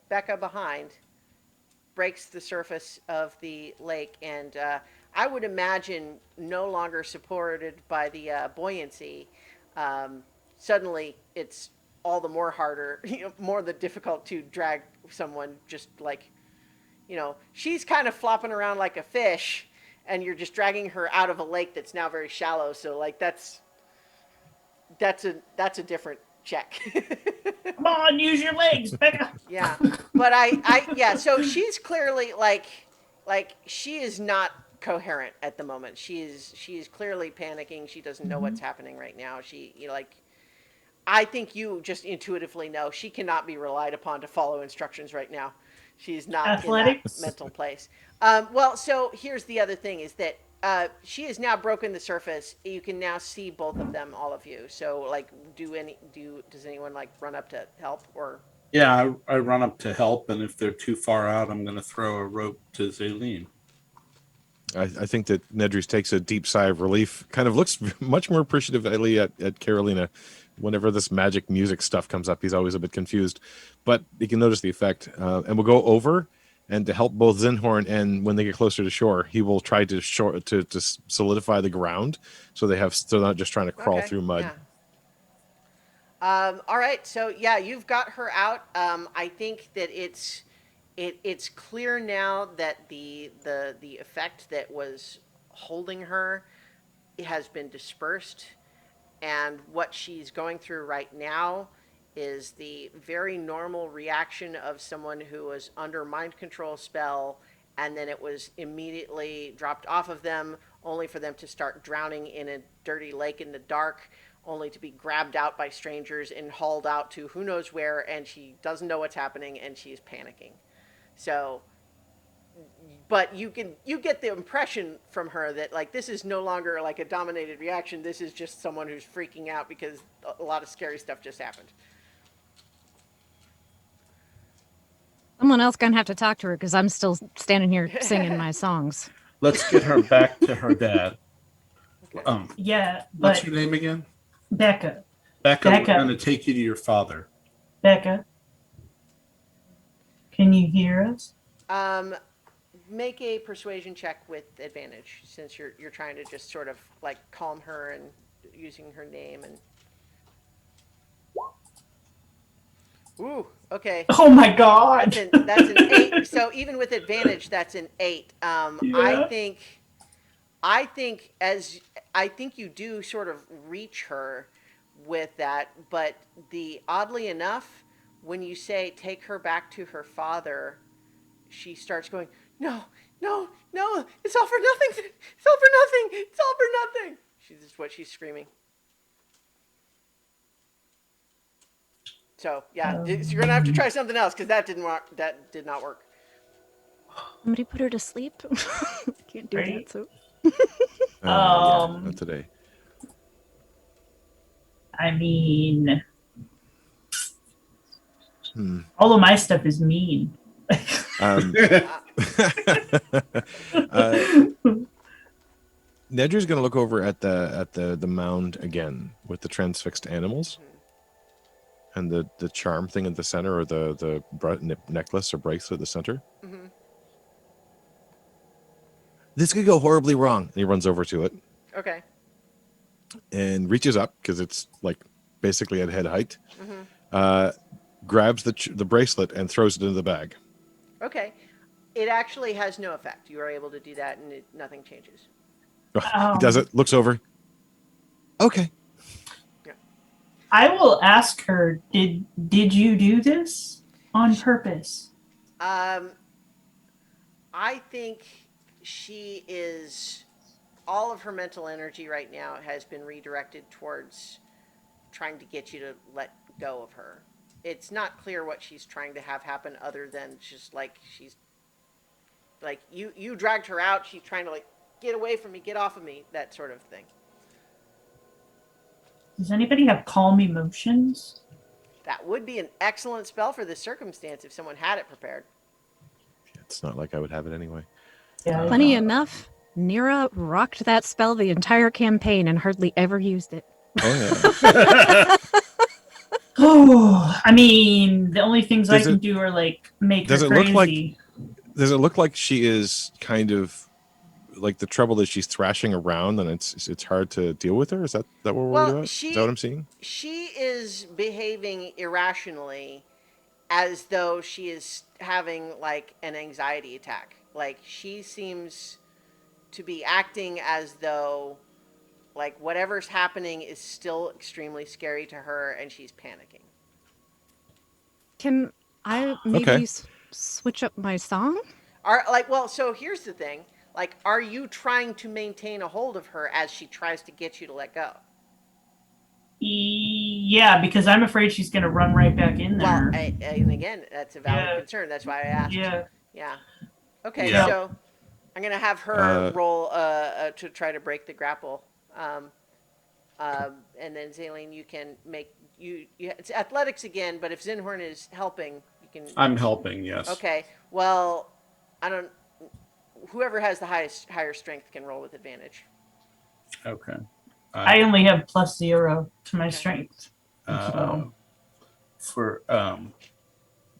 Becca behind, breaks the surface of the lake, and I would imagine no longer supported by the buoyancy. Suddenly, it's all the more harder, more the difficult to drag someone just like, she's kind of flopping around like a fish, and you're just dragging her out of a lake that's now very shallow. So like that's a different check. Come on, use your legs, Becca. Yeah, but yeah. So she's clearly like she is not coherent at the moment. She is clearly panicking. She doesn't know what's happening right now. I think you just intuitively know she cannot be relied upon to follow instructions right now. She's not Athletics? in that mental place. Well, so here's the other thing is that she has now broken the surface. You can now see both of them, all of you. So, like, does anyone like run up to help or? Yeah, I run up to help, and if they're too far out, I'm going to throw a rope to Zaylene. I think that Nedris takes a deep sigh of relief, kind of looks much more appreciatively at Carolina. Whenever this magic music stuff comes up, he's always a bit confused, but he can notice the effect. And we'll go over and to help both Zinhorn, and when they get closer to shore, he will try to solidify the ground so they're not just trying to crawl Okay, through mud. Yeah. All right, so yeah, you've got her out. I think that it's clear now that the effect that was holding her has been dispersed, and what she's going through right now is the very normal reaction of someone who was under mind control spell, and then it was immediately dropped off of them, only for them to start drowning in a dirty lake in the dark, only to be grabbed out by strangers and hauled out to who knows where, and she doesn't know what's happening, and she's panicking. So, but you get the impression from her that like this is no longer like a dominated reaction. This is just someone who's freaking out because a lot of scary stuff just happened. Someone else gonna have to talk to her because I'm still standing here singing my songs. Let's get her back to her dad. Okay. Yeah, What's but your name again? Becca, Becca, Becca. we're going to take you to your father. Becca, can you hear us? Make a persuasion check with advantage since you're trying to just sort of like calm her and using her name and. Ooh, okay. Oh my God! That's an 8. So even with advantage, that's an 8. Yeah. I think you do sort of reach her with that, but oddly enough, when you say take her back to her father, she starts going, no, no, no, it's all for nothing. It's all for nothing. It's all for nothing. She's what she's screaming. So yeah, so you're gonna have to try something else because that didn't work. That did not work. Somebody put her to sleep. Can't do Right. that. So Yeah, not today. I mean, all of my stuff is mean. Nedra's going to look over at the mound again with the transfixed animals and the charm thing in the center, or the necklace or bracelet at the center. Mm-hmm. This could go horribly wrong. And he runs over to it. Okay. and reaches up because it's like basically at head height. Grabs the bracelet and throws it into the bag. Okay. It actually has no effect. You are able to do that, and nothing changes. He does it. Looks over. Okay. I will ask her, did you do this on purpose? I think she is. All of her mental energy right now has been redirected towards trying to get you to let go of her. It's not clear what she's trying to have happen, other than just like she's like you dragged her out. She's trying to like get away from me, get off of me, that sort of thing. Does anybody have calm emotions? That would be an excellent spell for this circumstance if someone had it prepared. It's not like I would have it anyway. Yeah. Funny enough, Nira rocked that spell the entire campaign and hardly ever used it. Oh yeah. Oh, I mean, the only things Does I can it- do are like make does her it look like- crazy. Does it look like she is kind of like the trouble that she's thrashing around and it's hard to deal with her? Is that what we're Well, worried about? Is that what I'm seeing? She is behaving irrationally, as though she is having like an anxiety attack. Like she seems to be acting as though like whatever's happening is still extremely scary to her, and she's panicking. Can I maybe Okay. switch up my song? So here's the thing. Like, are you trying to maintain a hold of her as she tries to get you to let go? Yeah, because I'm afraid she's gonna run right back in Well, there. and again, that's a valid Yeah. concern. That's why I asked. Yeah. Yeah. Okay, Yeah. so I'm gonna have her roll to try to break the grapple, and then Zaylene, you can make it's athletics again, but if Zinhorn is helping, you can. I'm helping, yes. Okay. Well, I don't. Whoever has the higher strength can roll with advantage. Okay. I only have +0 to my Okay. strength. Uh, for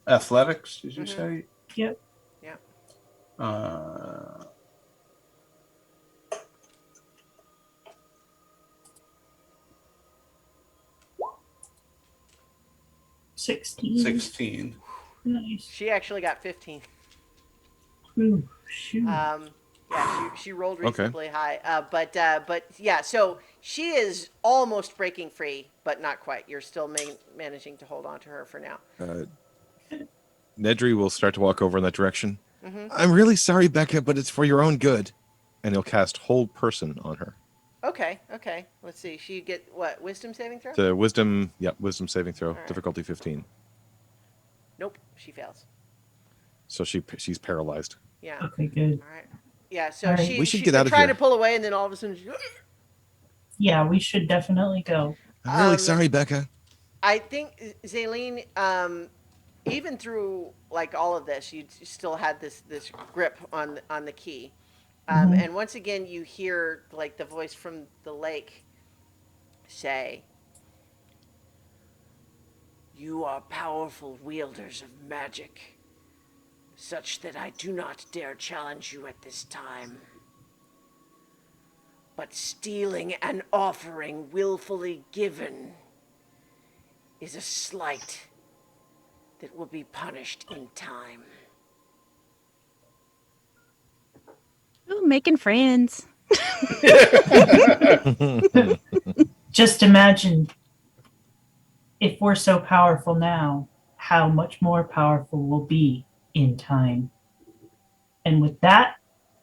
athletics, did you Mhm. say? Yep. Yeah. Uh, 16. 16. Nice. She actually got 15. Ooh, shoot. Yeah, she rolled Okay. reasonably high. But yeah, so she is almost breaking free, but not quite. You're still managing to hold on to her for now. Nedry will start to walk over in that direction. I'm really sorry, Becca, but it's for your own good. And he'll cast Hold Person on her. Okay. Let's see. She get what? Wisdom saving throw? The wisdom saving throw, right. difficulty 15. Nope, she fails. So she's paralyzed. Yeah. Okay, good. All right. Yeah. So All right. she We should she's get been out of trying here. to pull away, and then all of a sudden, Yeah, we should definitely go. I'm really sorry, Becca. I think Zaylene, even through like all of this, you still had this grip on the key, and once again you hear like the voice from the lake say, "You are powerful wielders of magic, such that I do not dare challenge you at this time. But stealing an offering willfully given is a slight that will be punished in time." Ooh, making friends. Just imagine if we're so powerful now, how much more powerful we'll be in time. And with that,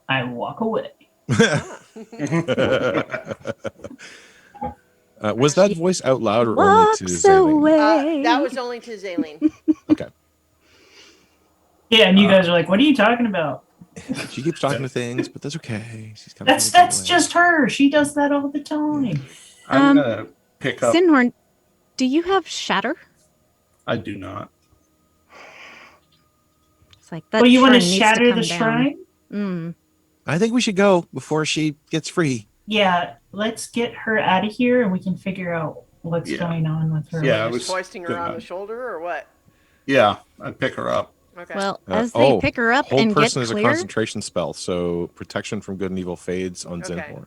I walk away. Was that voice out loud or only to Walks Zaylene? away. That was only to Zaylene. Okay. Yeah, and you guys are like, what are you talking about? She keeps talking to things, but that's okay. She's kind of That's just her. She does that all the time. I'm gonna pick up. Sinhorn, do you have Shatter? I do not. It's like that. Well, you want to shrine needs shatter come the down. shrine? Mm. I think we should go before she gets free. Yeah, let's get her out of here and we can figure out what's Yeah. going on with her. Yeah, I Just was hoisting her on the shoulder or what? Yeah, I'd pick her up. Okay. Well, as they pick her up Hold and get Person is a clear, concentration spell, so protection from good and evil fades on Okay. Zinhorn.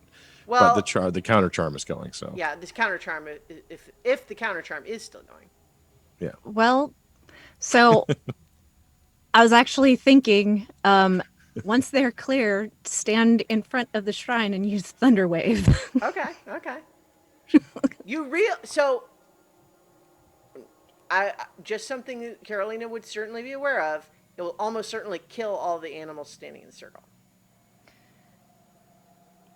Well, the counter charm is going. So yeah, this counter charm, if the counter charm is still going. Well, so I was actually thinking, once they're clear, stand in front of the shrine and use Thunder Wave. Okay. So just something that Carolina would certainly be aware of. It will almost certainly kill all the animals standing in the circle.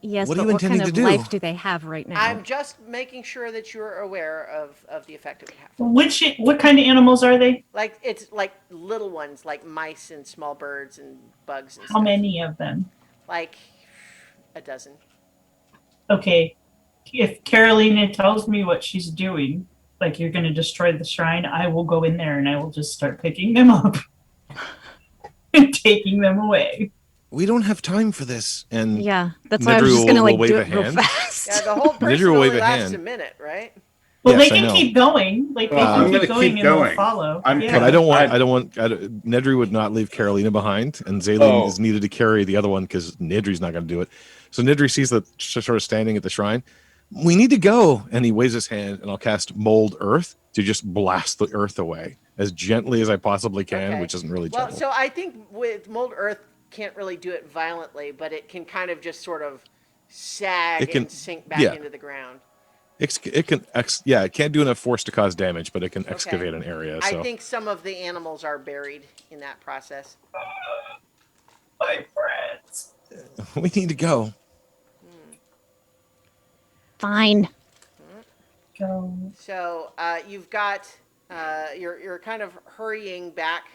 Yes, What are but you what kind intending of to do? life do they have right now? I'm just making sure that you're aware of the effect it would have. What kind of animals are they? Like it's like little ones, like mice and small birds and bugs and How stuff. many of them? Like a dozen. Okay, if Carolina tells me what she's doing, like you're going to destroy the shrine, I will go in there and I will just start picking them up and taking them away. we don't have time for this. And Yeah, that's why I was Nedry just gonna will like wave do a it real hand. fast. Yeah, the whole Nedry person will only wave a lasts hand. a minute, right? Well, Yes, they I can know. keep going. Like they Well, I'm can gonna keep going keep and we'll going. follow. I'm Yeah. But I don't want. I- I don't want. Nedry would not leave Carolina behind, and Zaylene is needed to carry the other one because Nedry's not going to do it. So Nedry sees that sort of standing at the shrine. We need to go, and he waves his hand, and I'll cast Mold Earth to just blast the earth away as gently as I possibly can, Okay. which isn't really Well, gentle. so I think with Mold Earth can't really do it violently, but it can kind of just sort of sag It can- and sink back yeah. into the ground. It can't do enough force to cause damage, but it can excavate an area. So I think some of the animals are buried in that process. My friends. we need to go. Fine. Go. So you've got you're kind of hurrying back.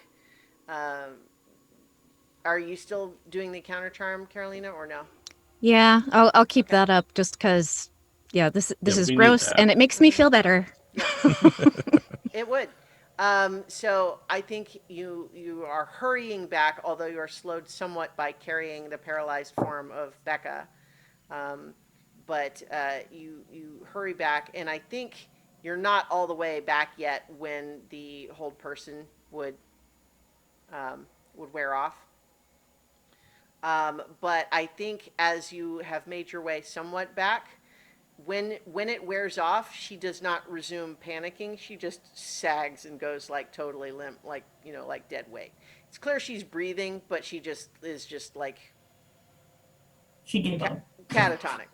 Are you still doing the counter charm, Carolina, or no? Yeah, I'll keep that up just because. Yeah, this Yeah, is we need gross, that. and it makes me feel better. It would. So I think you are hurrying back, although you are slowed somewhat by carrying the paralyzed form of Becca. But you hurry back, and I think you're not all the way back yet when the hold person would wear off. But I think as you have made your way somewhat back, when it wears off, she does not resume panicking. She just sags and goes like totally limp, like like dead weight. It's clear she's breathing, but she just is just like She gave up. catatonic.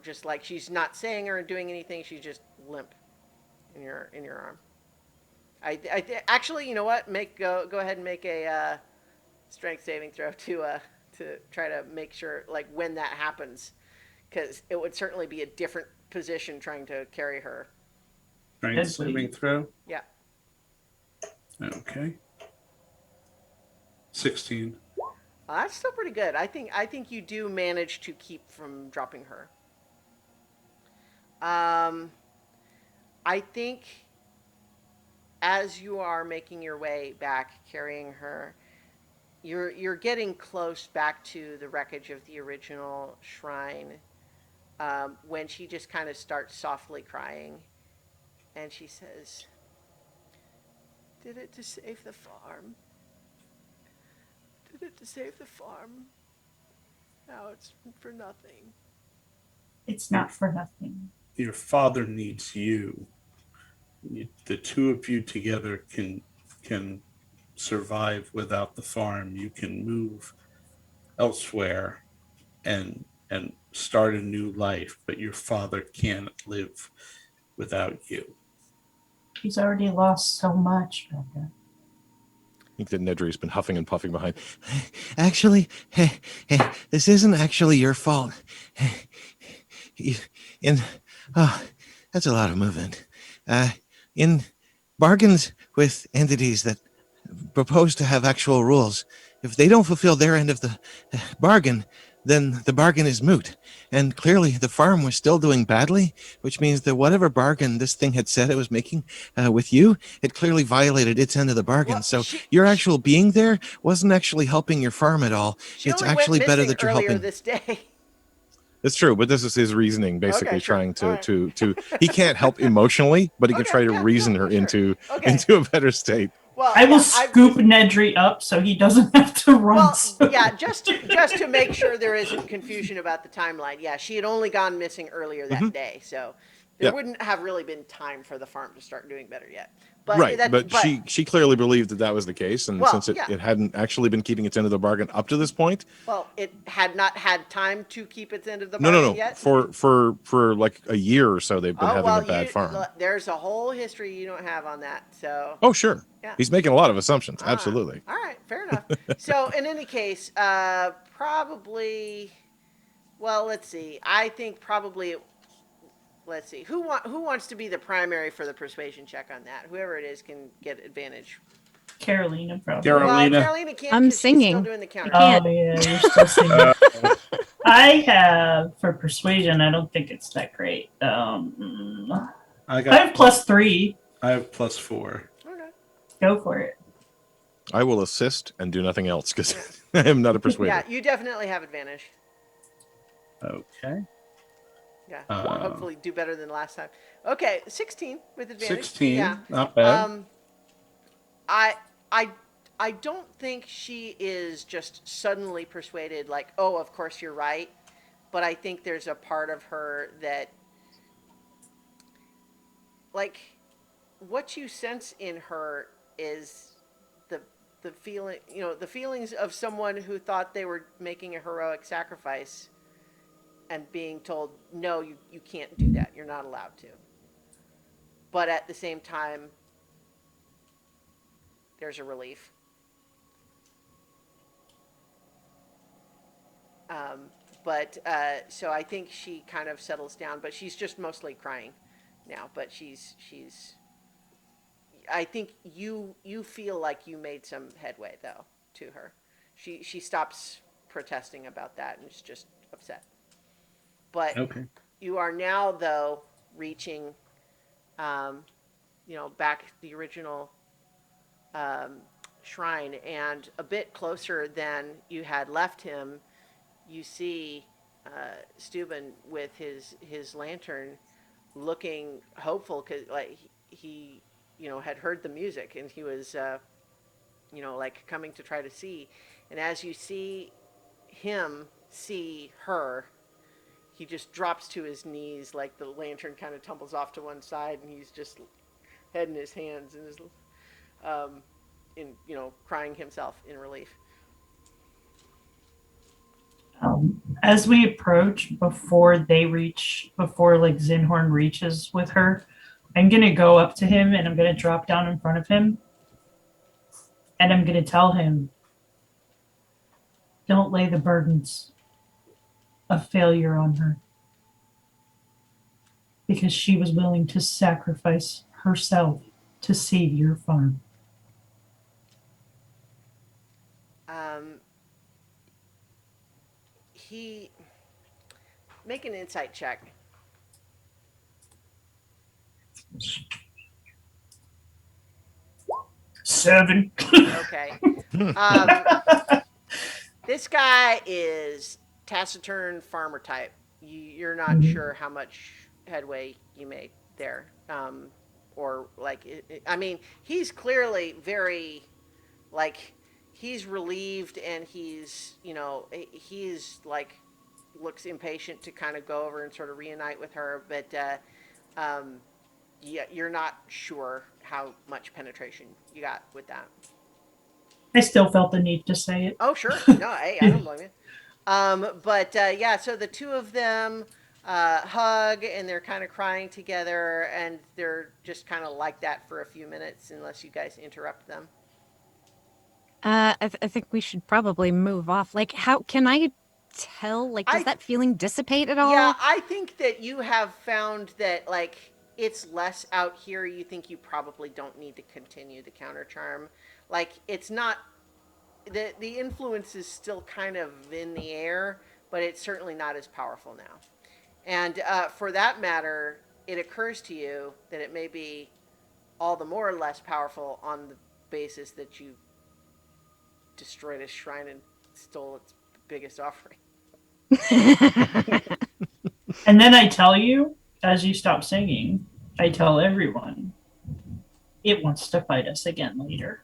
Just like she's not saying or doing anything. She's just limp in your arm. Actually, you know what? Go ahead and make a strength saving throw to try to make sure like when that happens, because it would certainly be a different position trying to carry her. Strength Yes, saving please. throw. Yeah. Okay. 16. That's still pretty good. I think you do manage to keep from dropping her. I think as you are making your way back, carrying her, you're getting close back to the wreckage of the original shrine, when she just kind of starts softly crying, and she says, "Did it to save the farm. Did it to save the farm. Now it's for nothing." It's not for nothing. Your father needs you. The two of you together can survive without the farm. You can move elsewhere and start a new life, but your father can't live without you. He's already lost so much, Becca. I think that Nedry's been huffing and puffing behind. Actually, this isn't actually your fault. That's a lot of movement. In bargains with entities that propose to have actual rules, if they don't fulfill their end of the bargain, then the bargain is moot. And clearly the farm was still doing badly, which means that whatever bargain this thing had said it was making with you, it clearly violated its end of the bargain. Well, so your actual being there wasn't actually helping your farm at all. She It's only went actually better missing that you're earlier helping. this day. It's true, but this is his reasoning, basically Okay, sure. trying to, All right. to he can't help emotionally, but he can Okay, try to yeah, reason no, her sure. into Okay. into a better state. Well, I will yeah, scoop Nedry up so he doesn't have to run. Well, yeah, just to make sure there isn't confusion about the timeline. Yeah, she had only gone missing earlier that day, so there Yeah. wouldn't have really been time for the farm to start doing better yet. But Right, that, but she clearly believed that that was the case, and Well, since yeah. it hadn't actually been keeping its end of the bargain up to this point, well, it had not had time to keep its end of the no, bargain no, no, yet. for like a year or so, they've been Oh having well, a bad farm. there's a whole history you don't have on that. So Oh, sure, Yeah. he's making a lot of assumptions. Ah, Absolutely. all right, fair enough. So in any case, probably. Well, let's see. I think probably. Let's see. Who wants to be the primary for the persuasion check on that? Whoever it is can get advantage. Carolina, probably. Carol- Well, Carolina. Carolina can't. I'm 'cause she's still singing. doing the counter. can't. Oh yeah, you're still singing. I have for persuasion. I don't think it's that great. I I got. have +3. I have +4. Okay. Go for it. I will assist and do nothing else because I am not a persuader. Yeah, you definitely have advantage. Okay. Yeah. Uh, Hopefully, do better than last time. Okay, 16 with advantage. 16. Yeah. Not bad. I I don't think she is just suddenly persuaded like, "Oh, of course you're right." But I think there's a part of her that like what you sense in her is the feeling, the feelings of someone who thought they were making a heroic sacrifice and being told, "No, you can't do that. You're not allowed to." But at the same time, there's a relief. So I think she kind of settles down, but she's just mostly crying now. But she's. I think you feel like you made some headway though to her. She stops protesting about that and is just upset. But Okay. you are now though reaching, back the original shrine, and a bit closer than you had left him, you see Steuben with his lantern, looking hopeful because like he had heard the music and he was like coming to try to see, and as you see him see her, he just drops to his knees, like the lantern kind of tumbles off to one side, and he's just head in his hands and is crying himself in relief. As we approach, before like Zinhorn reaches with her, I'm gonna go up to him and I'm gonna drop down in front of him, and I'm gonna tell him, "Don't lay the burdens of failure on her, because she was willing to sacrifice herself to save your farm." He make an insight check. 7. Okay. This guy is taciturn farmer type. You're not sure how much headway you made there, or like I mean, he's clearly very, like, he's relieved, and he's like looks impatient to kind of go over and sort of reunite with her, but yeah, you're not sure how much penetration you got with that. I still felt the need to say it. Oh, sure. No, hey, I don't blame you. Yeah, so the two of them hug, and they're kind of crying together, and they're just kind of like that for a few minutes, unless you guys interrupt them. I think we should probably move off. Like, how can I tell? Like, does that feeling dissipate at all? Yeah, I think that you have found that, like, it's less out here. You think you probably don't need to continue the counter charm. Like, it's not, the influence is still kind of in the air, but it's certainly not as powerful now. And for that matter, it occurs to you that it may be all the more less powerful on the basis that you destroyed a shrine and stole its biggest offering. And then I tell you, as you stop singing, I tell everyone, it wants to fight us again later.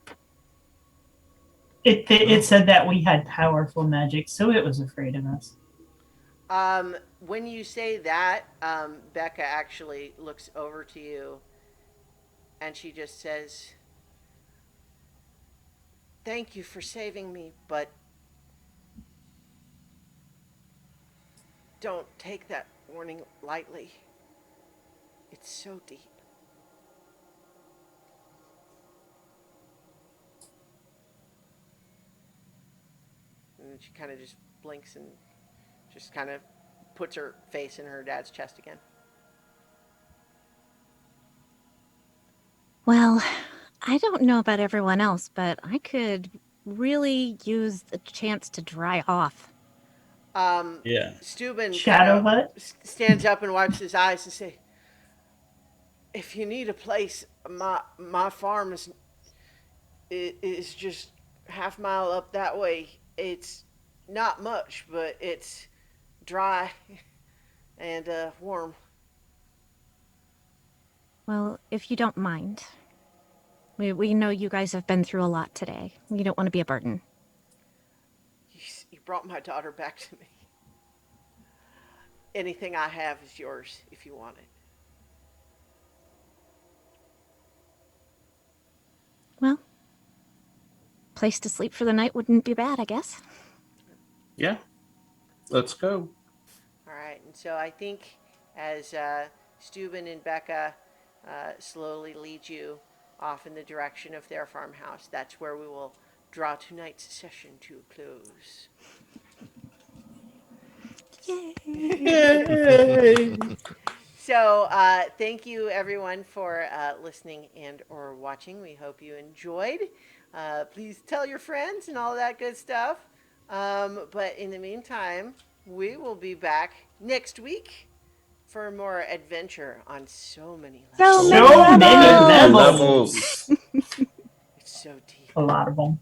It said that we had powerful magic, so it was afraid of us. When you say that, Becca actually looks over to you and she just says, "Thank you for saving me, but don't take that warning lightly. It's so deep." And she kind of just blinks and just kind of puts her face in her dad's chest again. Well, I don't know about everyone else, but I could really use the chance to dry off. Yeah. Steuben Shadow kinda Hut? stands up and wipes his eyes and say, "If you need a place, my farm is just half mile up that way. It's not much, but it's dry and warm." Well, if you don't mind. We know you guys have been through a lot today. We don't want to be a burden. You brought my daughter back to me. Anything I have is yours if you want it. Well, place to sleep for the night wouldn't be bad, I guess. Yeah. Let's go. All right, and so I think as Steuben and Becca slowly lead you off in the direction of their farmhouse, that's where we will draw tonight's session to a close. Yay! So thank you everyone for listening and or watching. We hope you enjoyed. Please tell your friends and all that good stuff. But in the meantime, we will be back next week for more adventure on so many levels. So many levels. Levels. It's so deep. A lot of them.